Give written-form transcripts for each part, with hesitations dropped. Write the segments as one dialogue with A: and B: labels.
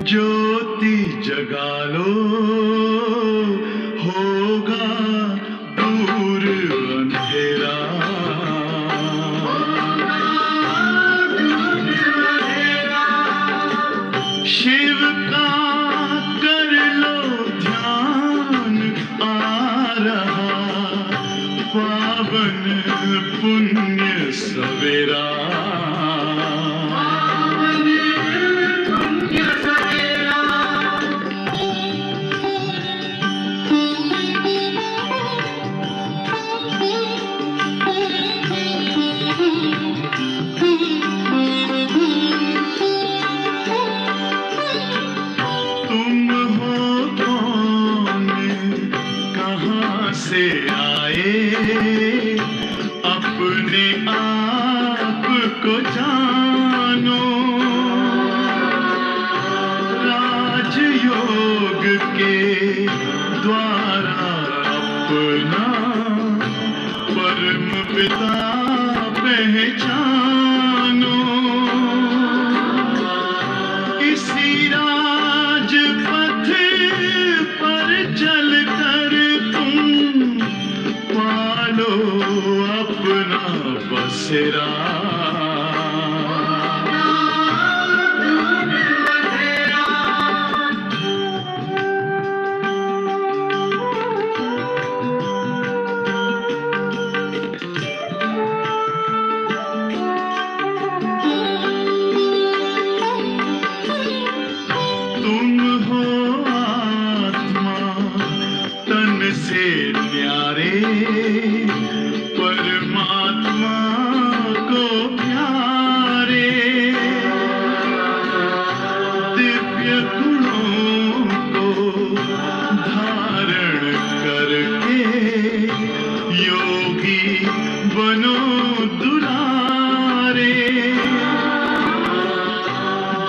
A: ज्योति जगा लो, होगा दूर अंधेरा। शिव का कर लो ध्यान, आ रहा पावन पुण्य सवेरा। तुम हो कौन, कहाँ से आए, अपने आप को जानो। राजयोग के द्वारा अपना परम पिता पहचानो। इसी राजपथ पर चलकर तुम पालो अपना बसेरा। तुम हो आत्मा तन से न्यारे, परमात्मा को प्यारे। दिव्य गुणों को धारण करके योगी बनो दुलारे।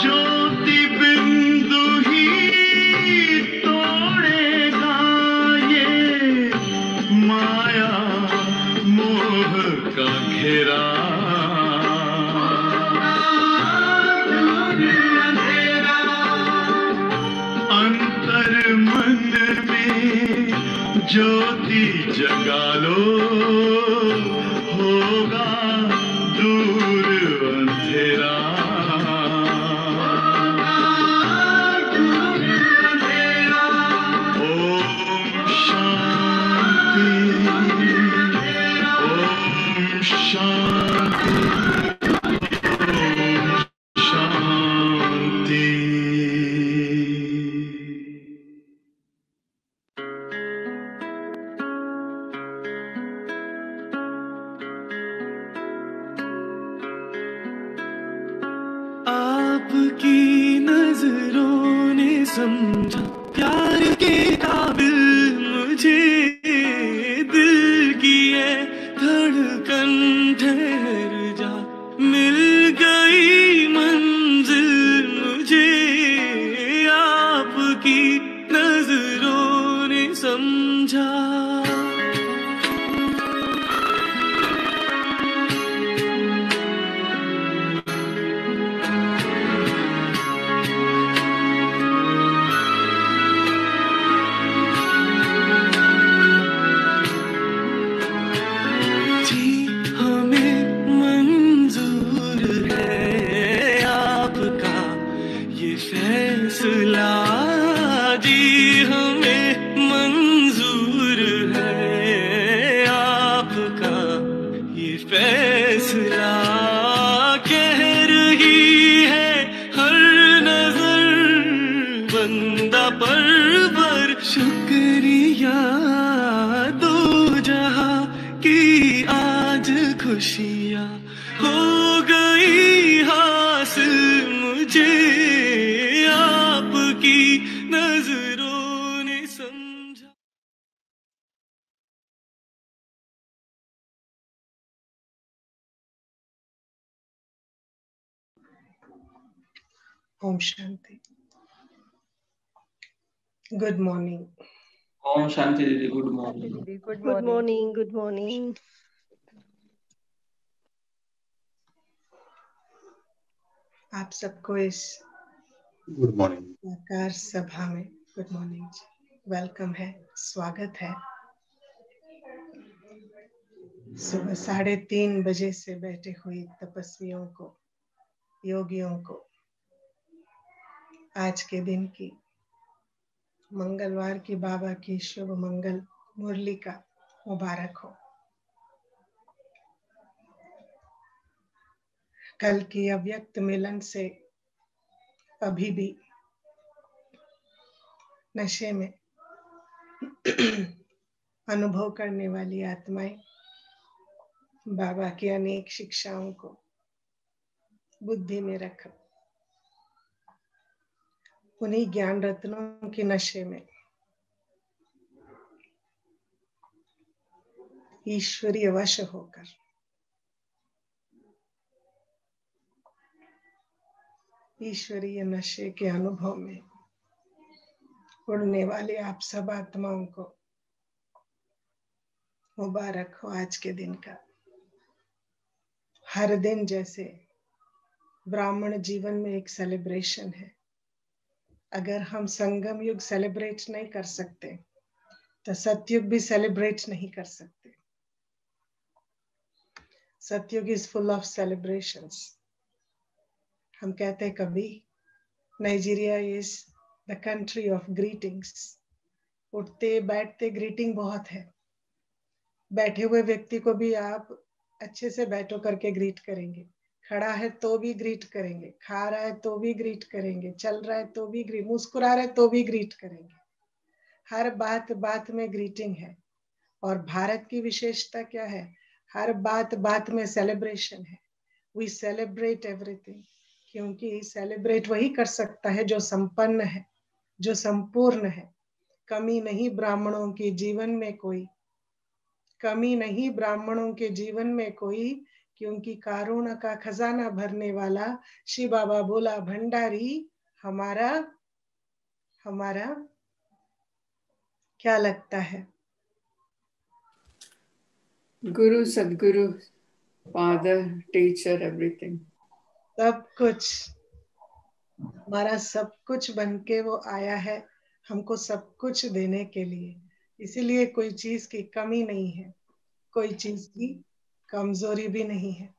A: ज्योति बिंदु ही तोड़ेगा ये माया मोह का घेरा। अंतर मन में ज्योति जगा लो, होगा दूर अंधेरा। ओम शांति, ओम शांति, ओम शांति।
B: आपकी नजरों ने समझा प्यार के काबिल मुझे। दिल की ये धड़कन ठहर जा, मिल गई मंजिल मुझे। आपकी नजरों ने समझा। फैसला जी हमें मंजूर है, आपका ये फैसला। कह रही है हर नजर बंदा परवर, शुक्रिया दो जहां की आज खुशियां हो गई हासिल मुझे। आपकी नजरों ने समझा।
C: ओम शांति। Good morning.
D: ओम शांति दीदी, good morning.
E: Good morning. Good morning.
C: आप सबको इस
F: गुड मॉर्निंग।
C: आकार सभा में गुड मॉर्निंग जी, वेलकम है, स्वागत है। सुबह 3:30 बजे से बैठे हुई तपस्वियों को, योगियों को आज के दिन की, मंगलवार की बाबा की शुभ मंगल मुरली का मुबारक हो। कल की अव्यक्त मिलन से अभी भी नशे में अनुभव करने वाली आत्माएं बाबा की अनेक शिक्षाओं को बुद्धि में रख उन्हीं ज्ञान रत्नों के नशे में ईश्वरीय वश होकर ईश्वरीय नशे के अनुभव में उड़ने वाले आप सब आत्माओं को मुबारक हो आज के दिन का। हर दिन जैसे ब्राह्मण जीवन में एक सेलिब्रेशन है, अगर हम संगम युग सेलिब्रेट नहीं कर सकते तो सतयुग भी सेलिब्रेट नहीं कर सकते। सतयुग इज फुल ऑफ सेलिब्रेशंस। हम कहते हैं कभी Nigeria is the country of greetings. उठते बैठते ग्रीटिंग बहुत है। बैठे हुए व्यक्ति को भी आप अच्छे से बैठो करके ग्रीट करेंगे, खड़ा है तो भी ग्रीट करेंगे, खा रहा है तो भी ग्रीट करेंगे, चल रहा है तो भी ग्रीट, मुस्कुरा रहा है तो भी ग्रीट करेंगे। हर बात बात में ग्रीटिंग है। और भारत की विशेषता क्या है? हर बात बात में सेलिब्रेशन है। वी सेलिब्रेट एवरीथिंग, क्योंकि सेलिब्रेट वही कर सकता है जो संपन्न है, जो संपूर्ण है। कमी नहीं ब्राह्मणों के जीवन में कोई, कमी नहीं ब्राह्मणों के जीवन में कोई, क्योंकि कारुण्य का खजाना भरने वाला शिव बाबा बोला भंडारी हमारा हमारा क्या लगता है?
G: गुरु, सदगुरु, फादर, टीचर, एवरीथिंग,
C: सब कुछ हमारा, सब कुछ बन के वो आया है हमको सब कुछ देने के लिए। इसीलिए कोई चीज की कमी नहीं है, कोई चीज की कमजोरी भी नहीं है।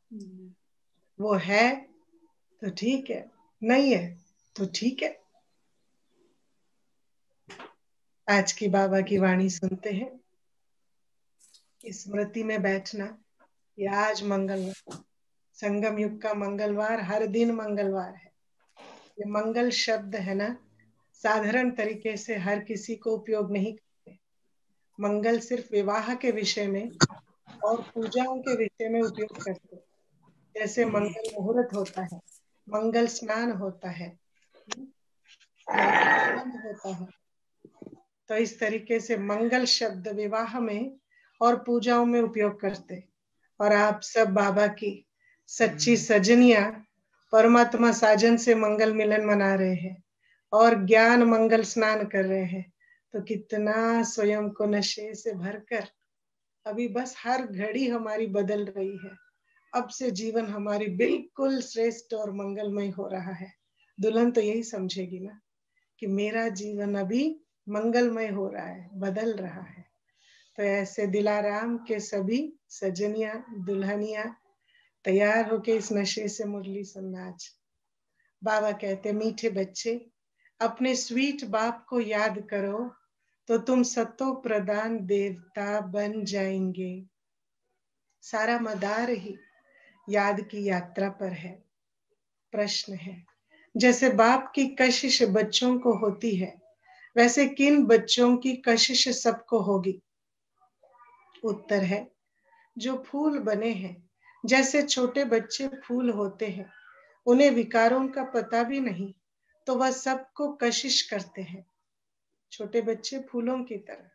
C: वो है तो ठीक है, नहीं है तो ठीक है। आज की बाबा की वाणी सुनते हैं। स्मृति में बैठना, ये आज मंगलवार, संगम युग का मंगलवार, हर दिन मंगलवार है। ये मंगल शब्द है ना, साधारण तरीके से हर किसी को उपयोग नहीं करते। मंगल सिर्फ विवाह के विषय में और पूजाओं के विषय में उपयोग करते। जैसे मंगल मुहूर्त होता है, मंगल स्नान होता है, मंगल होता है, तो इस तरीके से मंगल शब्द विवाह में और पूजाओं में उपयोग करते। और आप सब बाबा की सच्ची सजनिया परमात्मा साजन से मंगल मिलन मना रहे हैं और ज्ञान मंगल स्नान कर रहे हैं। तो कितना स्वयं को नशे से भरकर अभी बस हर घड़ी हमारी बदल रही है। अब से जीवन हमारी बिल्कुल श्रेष्ठ और मंगलमय हो रहा है। दुल्हन तो यही समझेगी ना कि मेरा जीवन अभी मंगलमय हो रहा है, बदल रहा है। तो ऐसे दिलाराम के सभी सजनिया दुल्हनिया तैयार होके इस नशे से मुरली सुनना। आज बाबा कहते मीठे बच्चे अपने स्वीट बाप को याद करो तो तुम सतो प्रदान देवता बन जाएंगे। सारा मदार ही याद की यात्रा पर है। प्रश्न है, जैसे बाप की कशिश बच्चों को होती है, वैसे किन बच्चों की कशिश सबको होगी? उत्तर है, जो फूल बने हैं। जैसे छोटे बच्चे फूल होते हैं, उन्हें विकारों का पता भी नहीं, तो वह सबको कशिश करते हैं। छोटे बच्चे फूलों की तरह,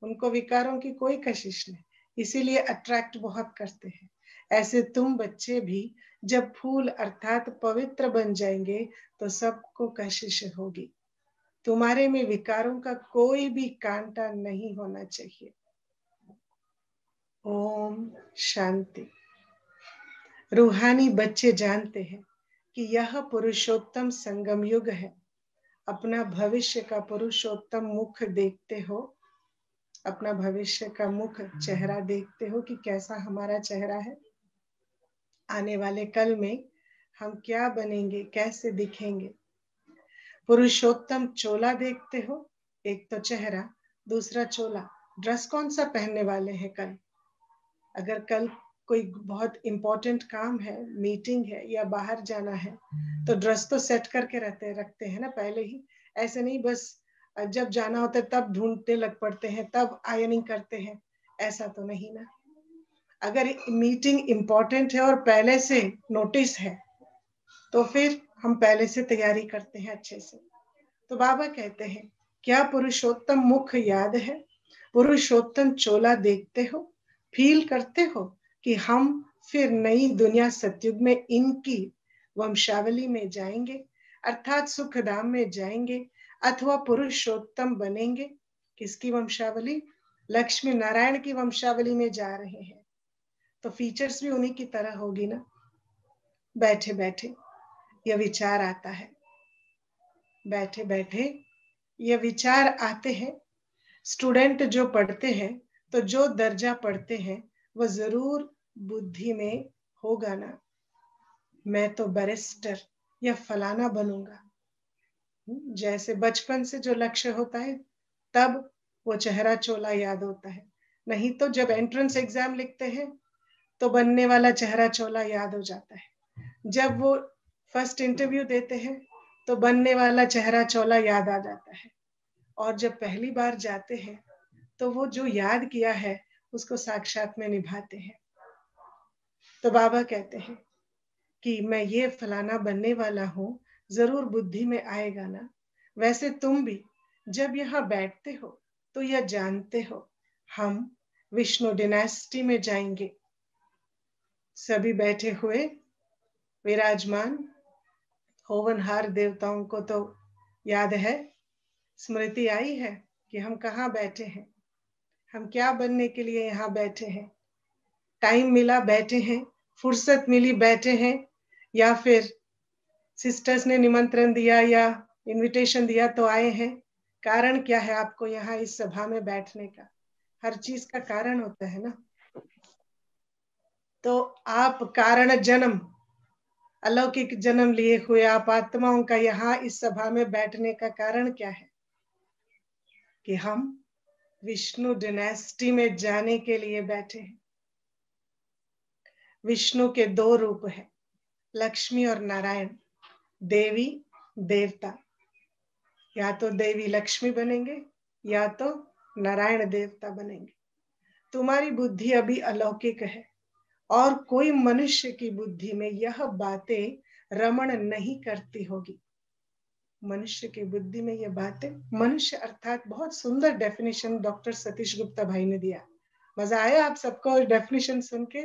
C: उनको विकारों की कोई कशिश नहीं, इसीलिए अट्रैक्ट बहुत करते हैं। ऐसे तुम बच्चे भी जब फूल अर्थात पवित्र बन जाएंगे तो सबको कशिश होगी। तुम्हारे में विकारों का कोई भी कांटा नहीं होना चाहिए। ओम शांति। रूहानी बच्चे जानते हैं कि यह पुरुषोत्तम संगम युग है। अपना भविष्य का पुरुषोत्तम मुख देखते हो, अपना भविष्य का मुख चेहरा देखते हो कि कैसा हमारा चेहरा है, आने वाले कल में हम क्या बनेंगे, कैसे दिखेंगे। पुरुषोत्तम चोला देखते हो, एक तो चेहरा, दूसरा चोला। ड्रेस कौन सा पहनने वाले हैं कल? अगर कल कोई बहुत इंपॉर्टेंट काम है, मीटिंग है या बाहर जाना है, तो ड्रेस तो सेट करके रखते हैं ना पहले ही। ऐसे नहीं बस जब जाना होता है तब ढूंढते लग पड़ते हैं, तब आयनिंग करते हैं, ऐसा तो नहीं ना। अगर मीटिंग इंपॉर्टेंट है और पहले से नोटिस है, तो फिर हम पहले से तैयारी करते हैं अच्छे से। तो बाबा कहते हैं, क्या पुरुषोत्तम मुख याद है? पुरुषोत्तम चोला देखते हो, फील करते हो कि हम फिर नई दुनिया सतयुग में इनकी वंशावली में जाएंगे, अर्थात सुखधाम में जाएंगे, अथवा पुरुषोत्तम बनेंगे। किसकी वंशावली? लक्ष्मी नारायण की वंशावली में जा रहे हैं, तो फीचर्स भी उन्हीं की तरह होगी ना। बैठे बैठे यह विचार आता है, बैठे बैठे ये विचार आते हैं। स्टूडेंट जो पढ़ते हैं, तो जो दर्जा पढ़ते हैं वो जरूर बुद्धि में होगा ना, मैं तो बैरिस्टर या फलाना बनूंगा। जैसे बचपन से जो लक्ष्य होता है तब वो चेहरा चोला याद होता है, नहीं तो जब एंट्रेंस एग्जाम लिखते हैं तो बनने वाला चेहरा चोला याद हो जाता है। जब वो फर्स्ट इंटरव्यू देते हैं तो बनने वाला चेहरा चोला याद आ जाता है। और जब पहली बार जाते हैं तो वो जो याद किया है उसको साक्षात में निभाते हैं। तो बाबा कहते हैं कि मैं ये फलाना बनने वाला हूँ, जरूर बुद्धि में आएगा ना। वैसे तुम भी जब यहाँ बैठते हो तो यह जानते हो हम विष्णु डिनेस्टी में जाएंगे। सभी बैठे हुए विराजमान होवनहार देवताओं को तो याद है, स्मृति आई है कि हम कहाँ बैठे हैं, हम क्या बनने के लिए यहाँ बैठे हैं। टाइम मिला बैठे हैं, फुर्सत मिली बैठे हैं, या फिर सिस्टर्स ने निमंत्रण दिया या इनविटेशन दिया तो आए हैं। कारण क्या है आपको यहाँ इस सभा में बैठने का? हर चीज का कारण होता है ना। तो आप कारण जन्म, अलौकिक जन्म लिए हुए आप आत्माओं का यहाँ इस सभा में बैठने का कारण क्या है? कि हम विष्णु डिनेस्टी में जाने के लिए बैठे हैं। विष्णु के दो रूप हैं, लक्ष्मी और नारायण, देवी देवता। या तो देवी लक्ष्मी बनेंगे या तो नारायण देवता बनेंगे। तुम्हारी बुद्धि अभी अलौकिक है और कोई मनुष्य की बुद्धि में यह बातें रमण नहीं करती होगी। मनुष्य की बुद्धि में यह बातें, मनुष्य अर्थात बहुत सुंदर डेफिनेशन डॉक्टर सतीश गुप्ता भाई ने दिया। मजा आया आप सबको डेफिनेशन सुन के?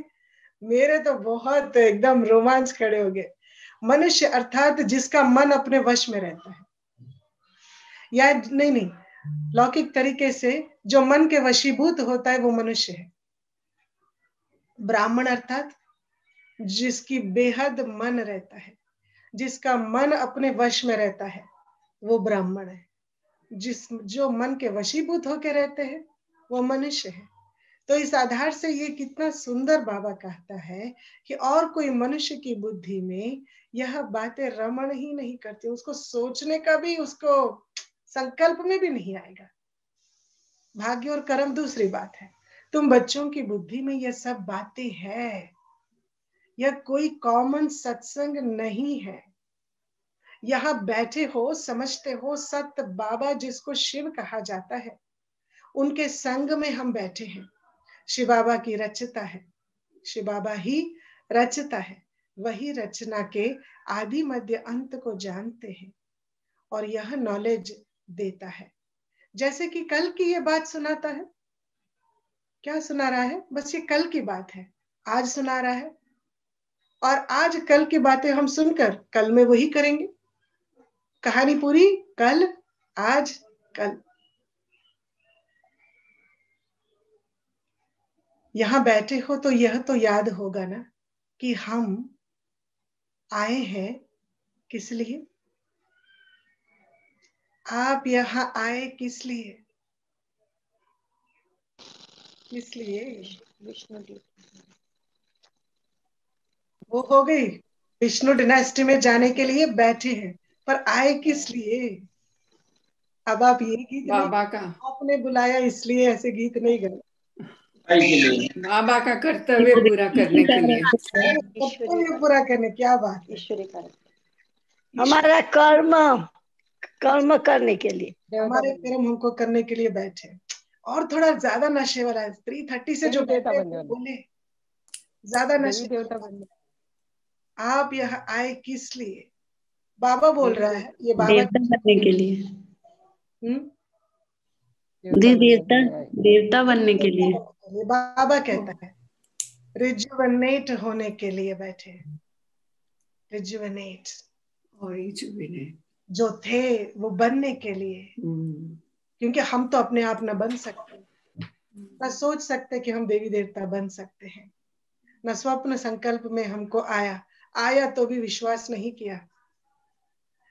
C: मेरे तो बहुत एकदम रोमांच खड़े हो गए। मनुष्य अर्थात जिसका मन अपने वश में रहता है, या नहीं, लौकिक तरीके से जो मन के वशीभूत होता है वो मनुष्य है। ब्राह्मण अर्थात जिसकी बेहद मन रहता है, जिसका मन अपने वश में रहता है, वो ब्राह्मण है। जो मन के वशीभूत होके रहते हैं वो मनुष्य है। तो इस आधार से ये कितना सुंदर बाबा कहता है कि और कोई मनुष्य की बुद्धि में यह बातें रमण ही नहीं करती, उसको सोचने का भी, उसको संकल्प में भी नहीं आएगा। भाग्य और कर्म दूसरी बात है, तुम बच्चों की बुद्धि में यह सब बातें है। यह कोई कॉमन सत्संग नहीं है। यहाँ बैठे हो, समझते हो सत्य बाबा जिसको शिव कहा जाता है, उनके संग में हम बैठे हैं। शिव बाबा की रचता है, शिव बाबा ही रचता है, वही रचना के आदि मध्य अंत को जानते हैं और यह नॉलेज देता है। जैसे कि कल की ये बात सुनाता है। क्या सुना रहा है? बस ये कल की बात है, आज सुना रहा है। और आज कल की बातें हम सुनकर कल में वही करेंगे। कहानी पूरी कल, आज, कल। यहां बैठे हो तो यह तो याद होगा ना कि हम आए हैं किस लिए। आप यहाँ आए किस लिए? किस लिए?
E: विष्णु जी।
C: वो हो गई, विष्णु डिनास्टी में जाने के लिए बैठे हैं, पर आए किस लिए? अब आप ये गीत नहीं,
G: बाबा का
C: आपने बुलाया इसलिए ऐसे गीत नहीं गाए।
D: भाई के लिए
G: बाबा का कर्तव्य पूरा करने के लिए।
C: कर्तव्य पूरा करने, क्या बात है।
E: ईश्वरी कार्य, हमारा कर्म कर्म करने के लिए।
C: हमारे कर्म हमको करने के लिए बैठे। और थोड़ा ज्यादा नशे वाला है, 3:30 से जो बैठे हैं, वो बोले ज्यादा नशे वाला। आप यहाँ आए किस लिए? बाबा बोल रहा है, ये बाबा
F: देवता बनने के लिए।
C: हम्म,
F: देवता बनने के लिए।
C: ये बाबा कहता है रिजुवनेट होने के लिए बैठे। रिजुवनेट,
G: और रिजुविनेट,
C: जो थे वो बनने के लिए, क्योंकि हम तो अपने आप न बन सकते, न सोच सकते कि हम देवी देवता बन सकते हैं, न स्वप्न संकल्प में हमको आया तो भी विश्वास नहीं किया,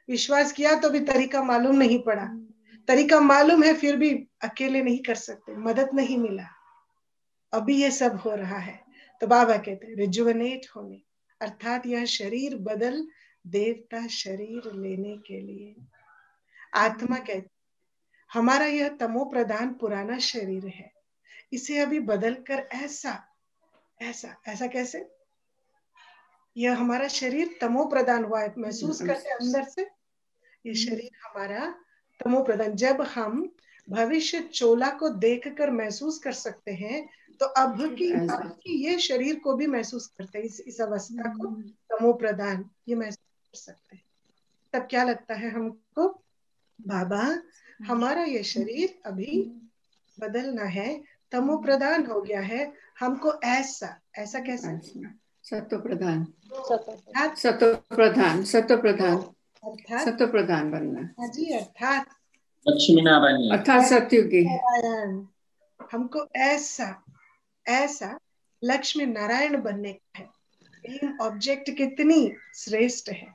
C: विश्वास किया तो भी तरीका मालूम नहीं पड़ा, तरीका मालूम है फिर भी अकेले नहीं कर सकते, मदद नहीं मिला, अभी ये सब हो रहा है। तो बाबा कहते हैं रिजुवनेट होने, अर्थात यह शरीर बदल देवता शरीर लेने के लिए। आत्मा कहते हमारा यह तमो प्रधान पुराना शरीर है, इसे अभी बदलकर ऐसा ऐसा ऐसा कैसे? यह हमारा शरीर तमो प्रधान हुआ है, महसूस करते अंदर से ये शरीर हमारा तमो प्रधान। जब हम भविष्य चोला को देखकर महसूस कर सकते हैं, तो अब की ये शरीर को भी महसूस करते हैं, इस अवस्था को तमो प्रधान ये महसूस कर सकते हैं। तब क्या लगता है हमको? बाबा हमारा ये शरीर अभी बदलना है, तमो प्रधान हो गया है, हमको ऐसा ऐसा कैसे?
G: सत्व प्रधान,
C: अर्थात
G: सत्व प्रधान बनना।
C: हाँ जी, अर्थात
D: लक्ष्मी नारायण,
G: अर्थात सत्युगी।
C: हमको ऐसा ऐसा लक्ष्मी नारायण बनने का है। एम ऑब्जेक्ट कितनी श्रेष्ठ है।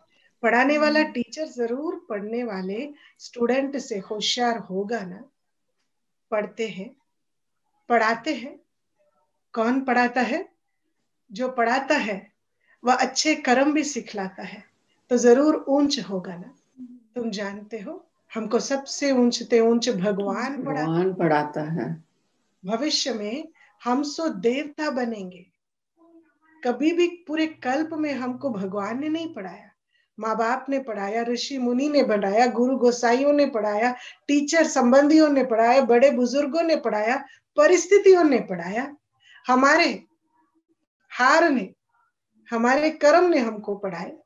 C: पढ़ाने वाला टीचर जरूर पढ़ने वाले स्टूडेंट से होशियार होगा ना। पढ़ते हैं, पढ़ाते हैं। कौन पढ़ाता है? जो पढ़ाता है वह अच्छे कर्म भी सिखलाता है, तो जरूर ऊंच होगा ना। तुम जानते हो हमको सबसे ऊंचते ऊंच भगवान
G: पढ़ाता है।
C: भविष्य में हम सो देवता बनेंगे। कभी भी पूरे कल्प में हमको भगवान ने नहीं पढ़ाया, माँ बाप ने पढ़ाया, ऋषि मुनि ने पढ़ाया, गुरु गोसाइयों ने पढ़ाया, टीचर संबंधियों ने पढ़ाया, बड़े बुजुर्गों ने पढ़ाया, परिस्थितियों ने पढ़ाया, हमारे हार ने, हमारे कर्म ने हमको पढ़ाए,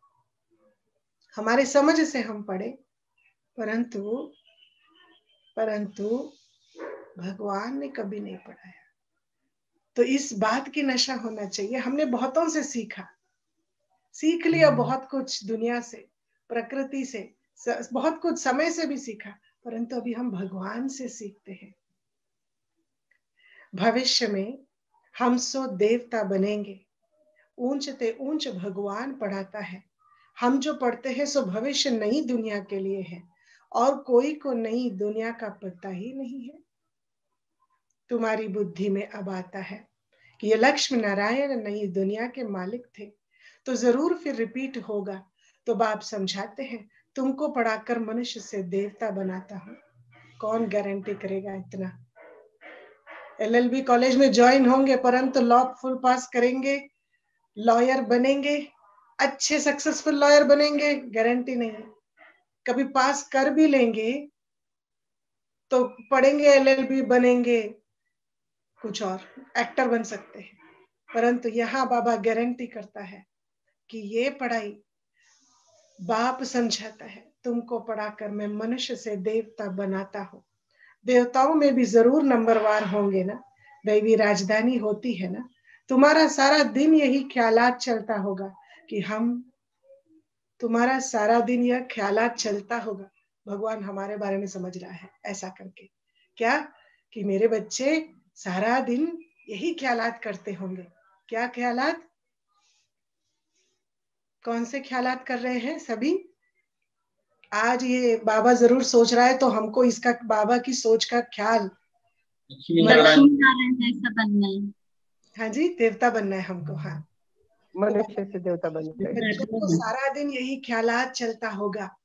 C: हमारे समझ से हम पढ़े, परंतु भगवान ने कभी नहीं पढ़ाया। तो इस बात की नशा होना चाहिए। हमने बहुतों से सीख लिया, बहुत कुछ दुनिया से, प्रकृति से, बहुत कुछ समय से भी सीखा, परंतु अभी हम भगवान से सीखते हैं। भविष्य में हम सो देवता बनेंगे। ऊंचते ऊंच भगवान पढ़ाता है। हम जो पढ़ते हैं सो भविष्य नई दुनिया के लिए है, और कोई को नई दुनिया का पता ही नहीं है। तुम्हारी बुद्धि में अब आता है कि ये लक्ष्मी नारायण नई दुनिया के मालिक थे, तो जरूर फिर रिपीट होगा। तो बाप समझाते हैं तुमको पढ़ाकर मनुष्य से देवता बनाता हूं। कौन गारंटी करेगा इतना? LLB कॉलेज में ज्वाइन होंगे, परंतु लॉ फुल पास करेंगे, लॉयर बनेंगे, अच्छे सक्सेसफुल लॉयर बनेंगे, गारंटी नहीं है। कभी पास कर भी लेंगे तो पढ़ेंगे LLB, बनेंगे कुछ और, एक्टर बन सकते हैं, परंतु यहाँ बाबा गारंटी करता है कि ये पढ़ाई बाप समझाता है, तुमको पढ़ाकर मैं मनुष्य से देवता बनाता हूँ। देवताओं में भी जरूर नंबरवार होंगे ना, दैवी राजधानी होती है ना। तुम्हारा सारा दिन यही ख्यालात चलता होगा कि तुम्हारा सारा दिन यह ख्यालात चलता होगा, भगवान हमारे बारे में समझ रहा है ऐसा करके, क्या कि मेरे बच्चे सारा दिन यही ख्यालात करते होंगे। क्या ख्यालात? कौन से ख्यालात कर रहे हैं सभी? आज ये बाबा जरूर सोच रहा है, तो हमको इसका बाबा की सोच का ख्याल,
D: लक्ष्मी नारायण
H: लक्ष्मी नारायण जैसा बनना है।
C: हाँ जी, देवता बनना है हमको। हाँ,
I: मनुष्य से देवता बन गए।
C: बच्चों को सारा दिन यही ख्यालात चलता होगा,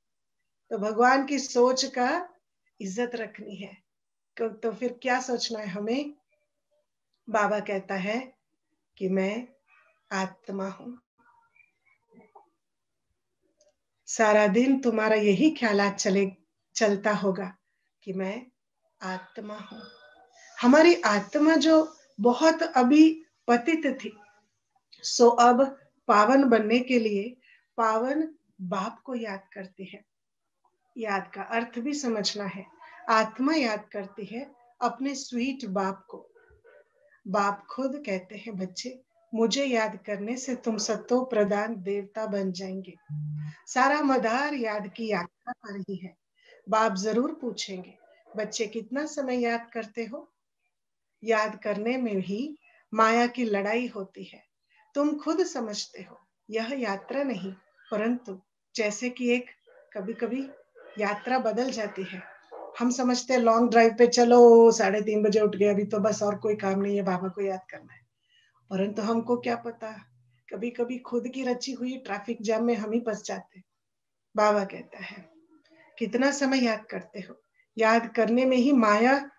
C: तो भगवान की सोच का इज्जत रखनी है। तो फिर क्या सोचना है हमें? बाबा कहता है कि मैं आत्मा हूं। सारा दिन तुम्हारा यही ख्यालात चलता होगा कि मैं आत्मा हूं। हमारी आत्मा जो बहुत अभी पतित थी, सो अब पावन बनने के लिए पावन बाप को याद करती है। याद का अर्थ भी समझना है। आत्मा याद करती है अपने स्वीट बाप को। बाप खुद कहते हैं, बच्चे मुझे याद करने से तुम सत्तो प्रदान देवता बन जाएंगे। सारा मदार याद की यात्रा पर ही है। बाप जरूर पूछेंगे, बच्चे कितना समय याद करते हो? याद करने में ही माया की लड़ाई होती है। तुम खुद समझते हो यह यात्रा नहीं, परंतु जैसे कि एक कभी कभी यात्रा बदल जाती है। हम समझते हैं लॉन्ग ड्राइव पे चलो, 3:30 बजे उठ गए, अभी तो बस और कोई काम नहीं है, बाबा को याद करना है। परंतु हमको क्या पता, कभी कभी खुद की रची हुई ट्रैफिक जाम में हम ही फंस जाते। बाबा कहता है, कितना समय याद करते हो? याद करने में ही माया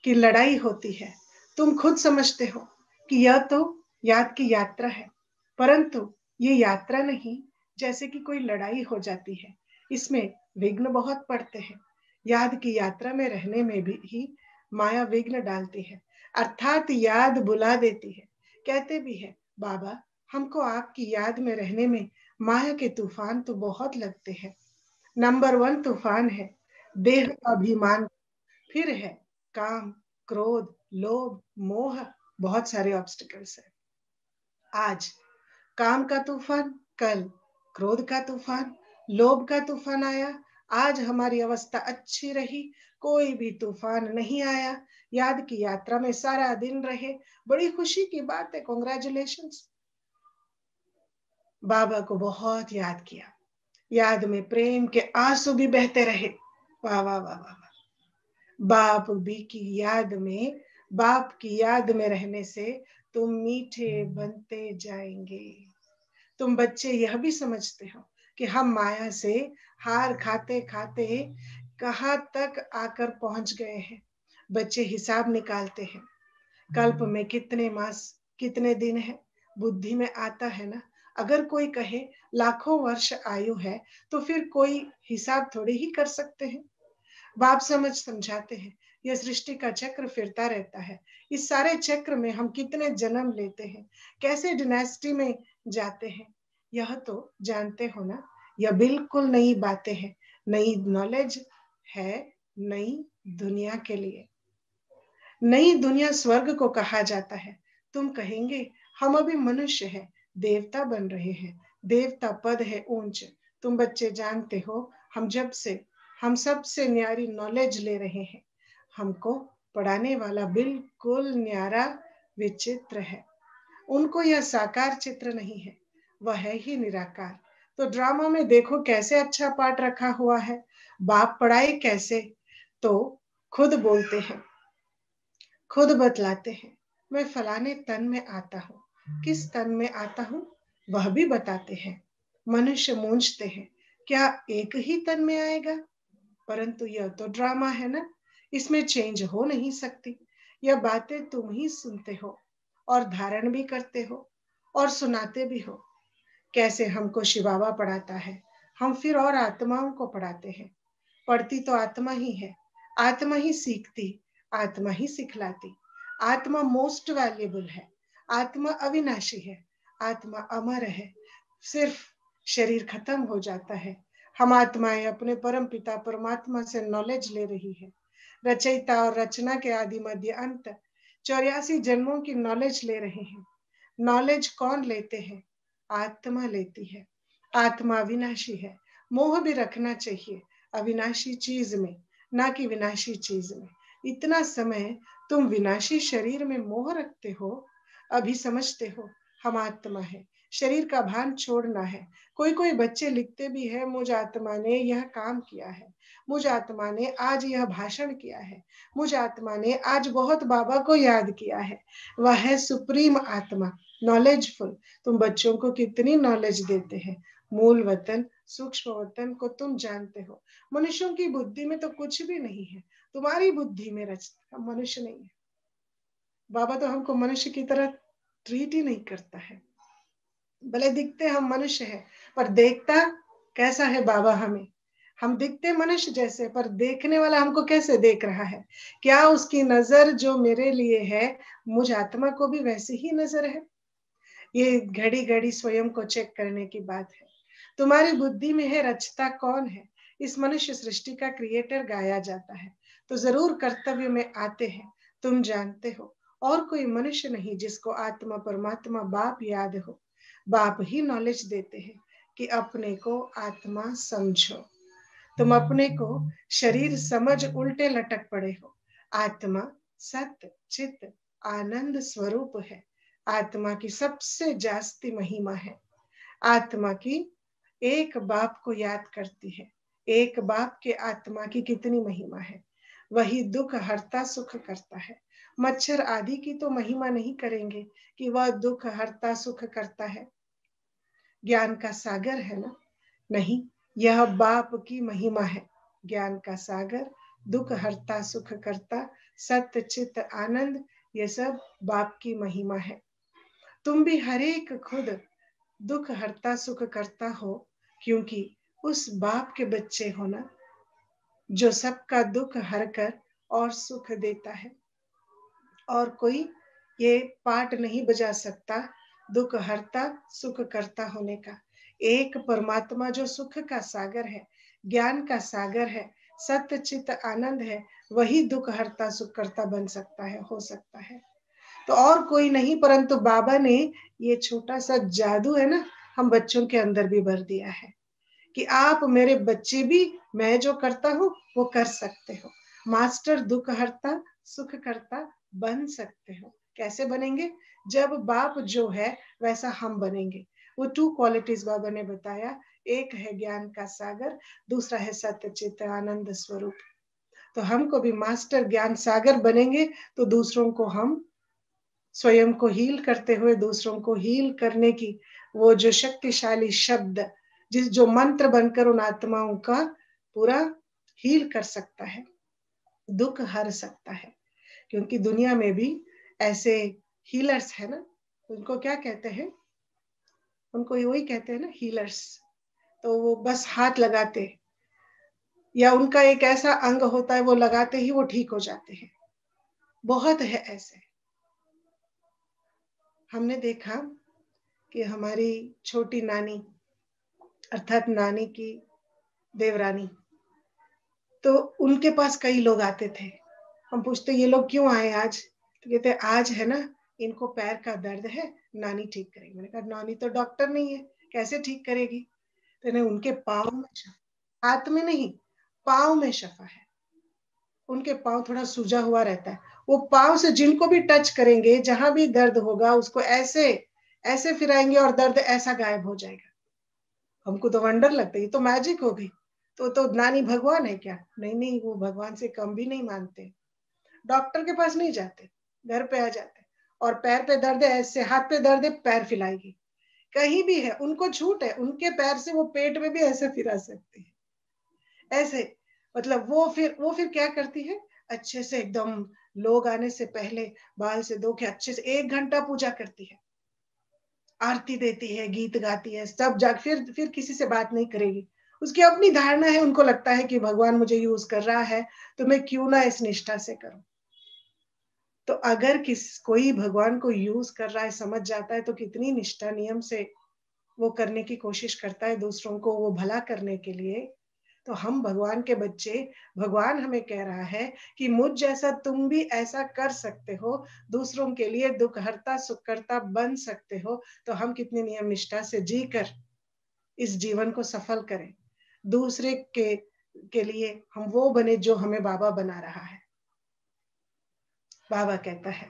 C: की लड़ाई होती है। तुम खुद समझते हो कि यह तो याद की यात्रा है, परंतु ये यात्रा नहीं, जैसे कि कोई लड़ाई हो जाती है। इसमें विघ्न बहुत पड़ते हैं। याद की यात्रा में रहने में भी ही माया विघ्न डालती है, अर्थात याद बुला देती है। कहते भी है बाबा, हमको आपकी याद में रहने में माया के तूफान तो बहुत लगते हैं। नंबर 1 तूफान है देह अभिमान, फिर है काम, क्रोध, लोभ, मोह, बहुत सारे ऑब्स्टिकल्स है। आज काम का तूफान, कल क्रोध का तूफान, लोभ का तूफान आया। आज हमारी अवस्था अच्छी रही, कोई भी तूफान नहीं आया। याद की यात्रा में सारा दिन रहे, बड़ी खुशी की बात है, कांग्रेचुलेशंस। बाबा को बहुत याद किया, याद में प्रेम के आंसू भी बहते रहे। वाह वाह वाह वाह। बाप की याद में रहने से तुम मीठे बनते जाएंगे। तुम बच्चे यह भी समझते हो कि हम माया से हार खाते खाते कहाँ तक आकर पहुंच गए हैं। बच्चे हिसाब निकालते हैं, कल्प में कितने मास कितने दिन है, बुद्धि में आता है ना। अगर कोई कहे लाखों वर्ष आयु है, तो फिर कोई हिसाब थोड़ी ही कर सकते हैं। बाप समझाते हैं, यह सृष्टि का चक्र फिरता रहता है। इस सारे चक्र में हम कितने जन्म लेते हैं, कैसे डिनेस्टी में जाते हैं, यह तो जानते हो ना। यह बिल्कुल नई बातें हैं, नई नॉलेज है नई दुनिया के लिए। नई दुनिया स्वर्ग को कहा जाता है। तुम कहेंगे हम अभी मनुष्य हैं, देवता बन रहे हैं, देवता पद है ऊंच। तुम बच्चे जानते हो, हम सबसे न्यारी नॉलेज ले रहे हैं। हमको पढ़ाने वाला बिल्कुल न्यारा विचित्र है। उनको यह साकार चित्र नहीं है, वह है ही निराकार। तो ड्रामा में देखो कैसे अच्छा पाठ रखा हुआ है। बाप पढ़ाए कैसे, तो खुद बोलते हैं, खुद बतलाते हैं, मैं फलाने तन में आता हूँ। किस तन में आता हूँ वह भी बताते हैं। मनुष्य मूंझते हैं, क्या एक ही तन में आएगा? परंतु यह तो ड्रामा है ना, इसमें चेंज हो नहीं सकती। यह बातें तुम ही सुनते हो और धारण भी करते हो और सुनाते भी हो। कैसे हमको शिव बाबा पढ़ाता है, हम फिर और आत्माओं को पढ़ाते हैं। पढ़ती तो आत्मा ही है, आत्मा ही सीखती, आत्मा ही सिखलाती। आत्मा मोस्ट वैल्यूएबल है, आत्मा अविनाशी है, आत्मा अमर है। सिर्फ शरीर खत्म हो जाता है। हम आत्माएं अपने परम पिता परमात्मा से नॉलेज ले रही है। रचयिता और रचना के आदि मध्य अंत 84 जन्मों की नॉलेज ले रहे हैं। नॉलेज कौन लेते हैं? आत्मा लेती है। आत्मा अविनाशी है। मोह भी रखना चाहिए अविनाशी चीज में, ना कि विनाशी चीज में। इतना समय तुम विनाशी शरीर में मोह रखते हो, अभी समझते हो हम आत्मा है। शरीर का भान छोड़ना है। कोई कोई बच्चे लिखते भी है, मुझ आत्मा ने यह काम किया है, मुझ आत्मा ने आज यह भाषण किया है, मुझ आत्मा ने आज बहुत बाबा को याद किया है। वह है सुप्रीम आत्मा, नॉलेजफुल। तुम बच्चों को कितनी नॉलेज देते हैं। मूल वतन, सूक्ष्म वतन को तुम जानते हो। मनुष्यों की बुद्धि में तो कुछ भी नहीं है, तुम्हारी बुद्धि में रचता मनुष्य नहीं है। बाबा तो हमको मनुष्य की तरह ट्रीट ही नहीं करता है। भले दिखते हम मनुष्य है, पर देखता कैसा है बाबा हमें। हम दिखते मनुष्य जैसे, पर देखने वाला हमको कैसे देख रहा है। क्या उसकी नजर जो मेरे लिए है, मुझ आत्मा को भी वैसी ही नजर है। ये घड़ी घड़ी स्वयं को चेक करने की बात है। तुम्हारी बुद्धि में है रचता कौन है। इस मनुष्य सृष्टि का क्रिएटर गाया जाता है, तो जरूर कर्तव्य में आते हैं। तुम जानते हो और कोई मनुष्य नहीं जिसको आत्मा परमात्मा बाप याद हो। बाप ही नॉलेज देते हैं कि अपने को आत्मा समझो। तुम अपने को शरीर समझ उल्टे लटक पड़े हो। आत्मा सत्य चित्त आनंद स्वरूप है। आत्मा की सबसे जास्ती महिमा है। आत्मा की एक बाप को याद करती है। एक बाप के आत्मा की कितनी महिमा है। वही दुख हरता सुख करता है। मच्छर आदि की तो महिमा नहीं करेंगे कि वह दुख हरता सुख करता है। ज्ञान का सागर है ना, नहीं, यह बाप की महिमा है। ज्ञान का सागर, दुख हरता सुख करता, सत्य चित्त आनंद, ये सब बाप की महिमा है। तुम भी हर एक खुद दुख हरता सुख करता हो, क्योंकि उस बाप के बच्चे हो ना, जो सबका दुख हर कर और सुख देता है। और कोई ये पार्ट नहीं बजा सकता दुख हरता सुख करता होने का। एक परमात्मा जो सुख का सागर है, ज्ञान का सागर है, सत्य चित्त आनंद है, वही दुख हरता सुख करता बन सकता है, हो सकता है। तो और कोई नहीं, परंतु बाबा ने ये छोटा सा जादू है ना, हम बच्चों के अंदर भी भर दिया है कि आप मेरे बच्चे भी मैं जो करता हूँ वो कर सकते हो। मास्टर दुख हरता सुख करता बन सकते हो। कैसे बनेंगे? जब बाप जो है वैसा हम बनेंगे। वो 2 क्वालिटीज बाबा ने बताया, एक है ज्ञान का सागर, दूसरा है सत्य चित्त आनंद स्वरूप। तो हमको भी मास्टर ज्ञान सागर बनेंगे तो दूसरों को हम स्वयं को हील करते हुए दूसरों को हील करने की वो जो शक्तिशाली शब्द, जो मंत्र बनकर उन आत्माओं का पूरा हील कर सकता है, दुख हर सकता है। क्योंकि दुनिया में भी ऐसे हीलर्स है ना, उनको क्या कहते हैं, उनको वही कहते हैं ना हीलर्स। तो वो बस हाथ लगाते या उनका एक ऐसा अंग होता है वो लगाते ही वो ठीक हो जाते हैं। बहुत है ऐसे। हमने देखा कि हमारी छोटी नानी अर्थात नानी की देवरानी, तो उनके पास कई लोग आते थे। हम पूछते ये लोग क्यों आए आज, तो कहते आज है ना इनको पैर का दर्द है, नानी ठीक करेगी। मैंने कहा नानी तो डॉक्टर नहीं है, कैसे ठीक करेगी। तो उनके पाँव में, हाथ में नहीं, पाँव में शफा है। उनके पाँव थोड़ा सूजा हुआ रहता है, वो पाँव से जिनको भी टच करेंगे, जहां भी दर्द होगा उसको ऐसे ऐसे फिराएंगे और दर्द ऐसा गायब हो जाएगा। हमको तो वंडर लगता है, ये तो मैजिक हो गई। तो नानी भगवान है क्या? नहीं नहीं, वो भगवान से कम भी नहीं मानते। डॉक्टर के पास नहीं जाते, घर पे आ जाते। और पैर पे दर्द है, ऐसे हाथ पे दर्द है, पैर फिलाएगी। कहीं भी है, उनको छूट है, उनके पैर से वो पेट में भी ऐसे फिरा सकती है। ऐसे मतलब वो फिर क्या करती है, अच्छे से एकदम लोग आने से पहले बाल से धो के अच्छे से 1 घंटा पूजा करती है, आरती देती है, गीत गाती है, सब जा फिर किसी से बात नहीं करेगी। उसकी अपनी धारणा है, उनको लगता है कि भगवान मुझे यूज कर रहा है तो मैं क्यों ना इस निष्ठा से करूं। तो अगर कोई भगवान को यूज कर रहा है, समझ जाता है, तो कितनी निष्ठा नियम से वो करने की कोशिश करता है दूसरों को वो भला करने के लिए। तो हम भगवान के बच्चे, भगवान हमें कह रहा है कि मुझ जैसा तुम भी ऐसा कर सकते हो, दूसरों के लिए दुख हरता सुख करता बन सकते हो। तो हम कितनी नियम निष्ठा से जी कर इस जीवन को सफल करें, दूसरे के लिए हम वो बने जो हमें बाबा बना रहा है। बाबा कहता है